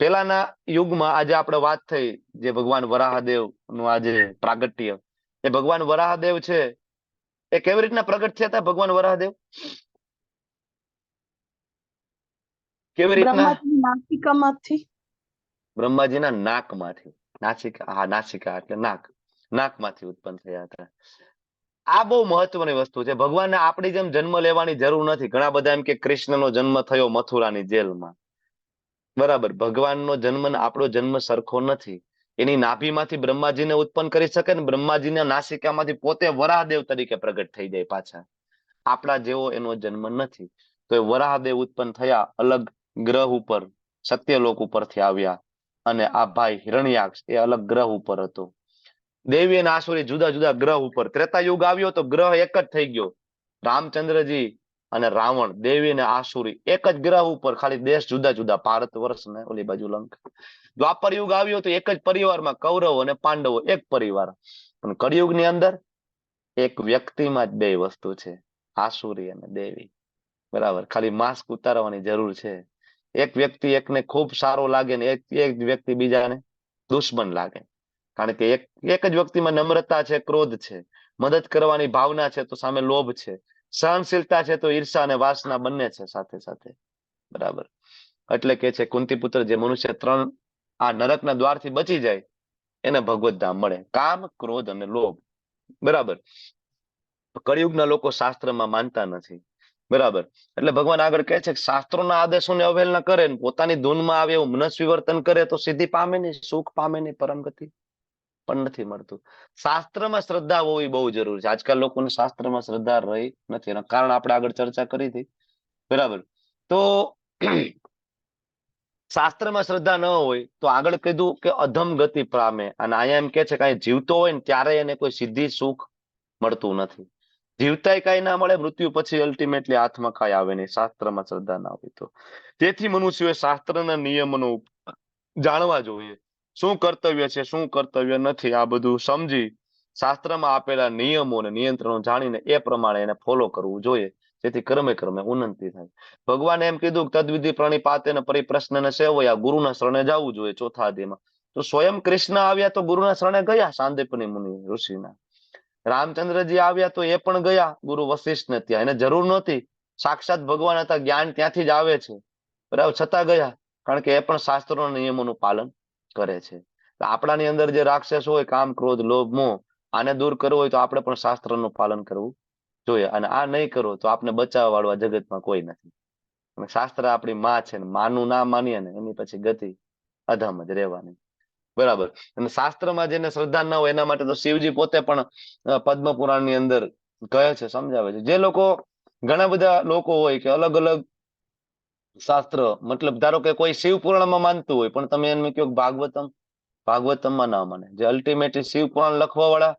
પેલાના યુગમાં આજે આપણે વાત થઈ, જે ભગવાન વરાહદેવ નું આજે પ્રાગટ્ય, એ ભગવાન વરાહદેવ છે એ કેવી રીતના પ્રગટ થયા હતા? ભગવાન વરાહદેવ કેવી રીતના? નાસિકામાંથી. બ્રહ્માજીના નાકમાંથી. નાસિકા, હા નાસિકા એટલે નાક. નાકમાંથી ઉત્પન્ન થયા હતા. આ બહુ મહત્વની વસ્તુ છે. ભગવાનને આપણી જેમ જન્મ લેવાની જરૂર નથી. ઘણા બધા એમ કે કૃષ્ણનો જન્મ થયો મથુરાની જેલમાં. બરાબર, ભગવાનનો જન્મ ને આપણો જન્મ સરખો નથી. એની નાભીમાંથી બ્રહ્માજીને ઉત્પન્ન કરી શકે ને બ્રહ્માજીના નાસિકામાંથી પોતે વરાહદેવ તરીકે પ્રગટ થઈ જાય પાછા. આપણા જેવો એનો જન્મ નથી. તો એ વરાહદેવ ઉત્પન્ન થયા અલગ ગ્રહ ઉપર, સત્યલોક ઉપરથી આવ્યા. અને આ ભાઈ હિરણ્યાક્ષ એ અલગ ગ્રહ ઉપર હતો. દેવી અને આસુરી જુદા જુદા ગ્રહ ઉપર. ત્રેતા યુગ આવ્યો તો ગ્રહ એક જ થઈ ગયો. રામચંદ્રજી અને રાવણ, દેવી અને આસુરી એક જ ગ્રહ ઉપર, ખાલી દેશ જુદા જુદા, ભારત વર્ષ ને ઓલી બાજુ લંકા. દ્વાપર યુગ આવ્યો તો એક જ પરિવારમાં કૌરવ અને પાંડવો, એક પરિવાર. પણ કળિયુગની અંદર એક વ્યક્તિમાં જ બે વસ્તુ છે, આસુરી અને દેવી. બરાબર, ખાલી માસ્ક ઉતારવાની જરૂર છે. એક વ્યક્તિ એકને ખૂબ સારો લાગે ને એક વ્યક્તિ બીજાને દુશ્મન લાગે. કારણ કે એક જ વ્યક્તિમાં નમ્રતા છે, ક્રોધ છે, મદદ કરવાની ભાવના છે, તો સામે લોભ છે, સહનશીલતા છે, તો ઈર્ષા અને વાસના બંને છે સાથે સાથે. બરાબર, એટલે કે છે કુંતી પુત્ર, જે મનુષ્ય 3 આ નરકના દ્વારથી બચી જાય એને ભગવત ધામ મળે. કામ, ક્રોધ અને લોભ. બરાબર, કળિયુગના લોકો શાસ્ત્રમાં માનતા નથી. બરાબર, એટલે ભગવાન આગળ કહે છે કે શાસ્ત્રોના આદેશોને અવહેલના કરે ને પોતાની ધૂનમાં આવે એવું મનસ્વી વર્તન કરે તો સિદ્ધિ પામે નહીં, સુખ પામે નહીં, પરમ ગતિ પણ નથી મળતું. શાસ્ત્રમાં શ્રદ્ધા હોવી બહુ જરૂરી છે. આજકાલ લોકોને શાસ્ત્રમાં શ્રદ્ધા રહી નથી. એના કારણ આપણે આગળ ચર્ચા કરી હતી. બરાબર, તો શાસ્ત્રમાં શ્રદ્ધા ન હોય તો આગળ કીધું કે અધમ ગતિ પામે. અને અહીંયા એમ કે છે કે જીવતો હોય ને ત્યારે એને કોઈ સિદ્ધિ સુખ મળતું નથી. જીવતાય કઈ ના મળે, મૃત્યુ પછી અલ્ટિમેટલી હાથમાં કઈ આવે નહીં, શાસ્ત્રમાં શ્રદ્ધા ના હોય તો. તેથી મનુષ્યોએ શાસ્ત્રના નિયમોનો જાણવા જોઈએ. શું કર્તવ્ય છે, શું કર્તવ્ય નથી, આ બધું સમજી શાસ્ત્રમાં આપેલા નિયમો અને નિયંત્રણો જાણીને એ પ્રમાણે એને ફોલો કરવું જોઈએ, જેથી ક્રમે ક્રમે ઉન્નતિ થાય. ભગવાને એમ કીધું તદ્વિધિ પ્રણિપાતે પરિપ્રશ્ન સેવયા, ગુરુના શરણે જવું જોઈએ ચોથા અધ્યાયમાં. તો સ્વયં કૃષ્ણ આવ્યા તો ગુરુના શરણે ગયા, સાંદીપની મુનિ ઋષિના. રામચંદ્રજી આવ્યા તો એ પણ ગયા ગુરુ વશિષ્ઠને ત્યાં. એને જરૂર નહોતી, સાક્ષાત ભગવાન હતા, જ્ઞાન ત્યાંથી જ આવે છે. બરાબર, છતાં ગયા, કારણ કે એ પણ શાસ્ત્રોના નિયમોનું પાલન કરે છે. આપણાની અંદર જે રાક્ષસ હોય, કામ, ક્રોધ, લોભ, મોહ, આને દૂર કરવો હોય તો આપણે પણ શાસ્ત્રનું પાલન કરવું જોઈએ. અને આ નહીં કરો તો આપણે બચાવવા વાળું આ જગતમાં કોઈ નથી. અને શાસ્ત્ર આપણી માં છે, ને માનું ના માનીએ ને એની પછી ગતિ અધમ જ રહેવાની. બરાબર, અને શાસ્ત્રમાં જેને શ્રદ્ધા ના હોય એના માટે તો શિવજી પોતે પણ પદ્મ પુરાણની અંદર કહે છે, સમજાવે છે. જે લોકો ઘણા બધા લોકો હોય કે અલગ અલગ શાસ્ત્ર, મતલબ ધારો કે કોઈ શિવ પુરાણમાં માનતું હોય, પણ તમે એમ કહો કે ભાગવતમમાં ના માને. જે અલ્ટિમેટલી શિવ પુરાણ લખવા વાળા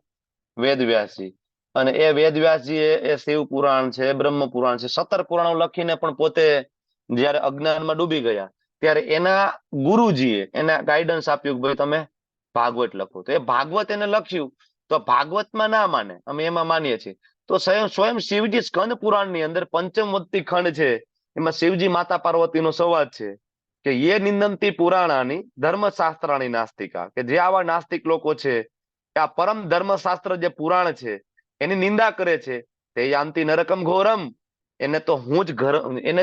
વેદવ્યાસજી, અને એ વેદવ્યાસજી એ શિવ પુરાણ છે, બ્રહ્મ પુરાણ છે, 17 પુરાણો લખીને પણ પોતે જયારે અજ્ઞાનમાં ડૂબી ગયા, ત્યારે એના ગુરુજીએ એને ગાઈડન્સ આપ્યું કે ભાઈ તમે ભાગવત લખો. તો એ ભાગવત એને લખ્યું, તો ભાગવતમાં ના માને, અમે એમાં માનીએ છીએ. તો સ્વયં શિવજી સ્કંદ પુરાણની અંદર પંચમવતી ખંડ છે, એમાં શિવજી માતા પાર્વતીનો સંવાદ છે કે યે નિંદંતી પુરાણાની ધર્મશાસ્ત્રાણી નાસ્તિકા, કે જે આવા નાસ્તિક લોકો છે, આ પરમ ધર્મશાસ્ત્ર જે પુરાણ છે એની નિંદા કરે છે, તે યાંતિ નરકમ ઘોરમ, એને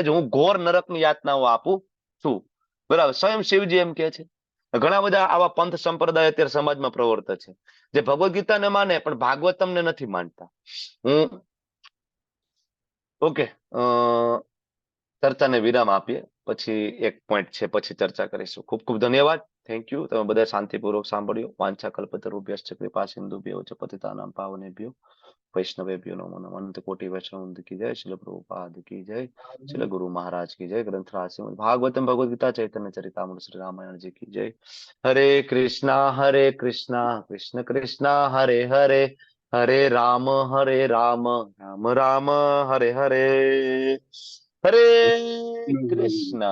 જ હું ઘોર નરકની યાતનાઓ આપું છું. બરાબર, સ્વયં શિવજી એમ કે છે. ઘણા બધા આવા પંથ સંપ્રદાય અત્યારે સમાજમાં પ્રવર્તે છે, જે ભગવદ્ ગીતાને માને પણ ભાગવતમને નથી માનતા. હું ઓકે, ચર્ચાને વિરામ આપીએ, પછી એક પોઈન્ટ છે, પછી ચર્ચા કરીશું. ખૂબ ખૂબ ધન્યવાદ. Thank you. તમે બધા શાંતિપૂર્વક સાંભળ્યું. વાંછા કલ્પતરુભ્યશ્ચ કૃપા સિંધુભ્યો ચ પતિતાનાં પાવનેભ્યો વૈષ્ણવેભ્યો નમો નમઃ. અનંત કોટિ વૈષ્ણવ કી જય. શ્રીલ પ્રભુપાદ કી જય. શ્રીલ ગુરુ મહારાજ કી જય. ગ્રંથરાજ શ્રીમદ્ ભાગવતમ ભગવદ ગીતા ચૈતન્ય ચરિતામૃત શ્રી રામાયણ જી કી જય. હરે કૃષ્ણ કૃષ્ણ કૃષ્ણ હરે હરે, હરે રામ રામ રામ હરે હરે. હરે કૃષ્ણ.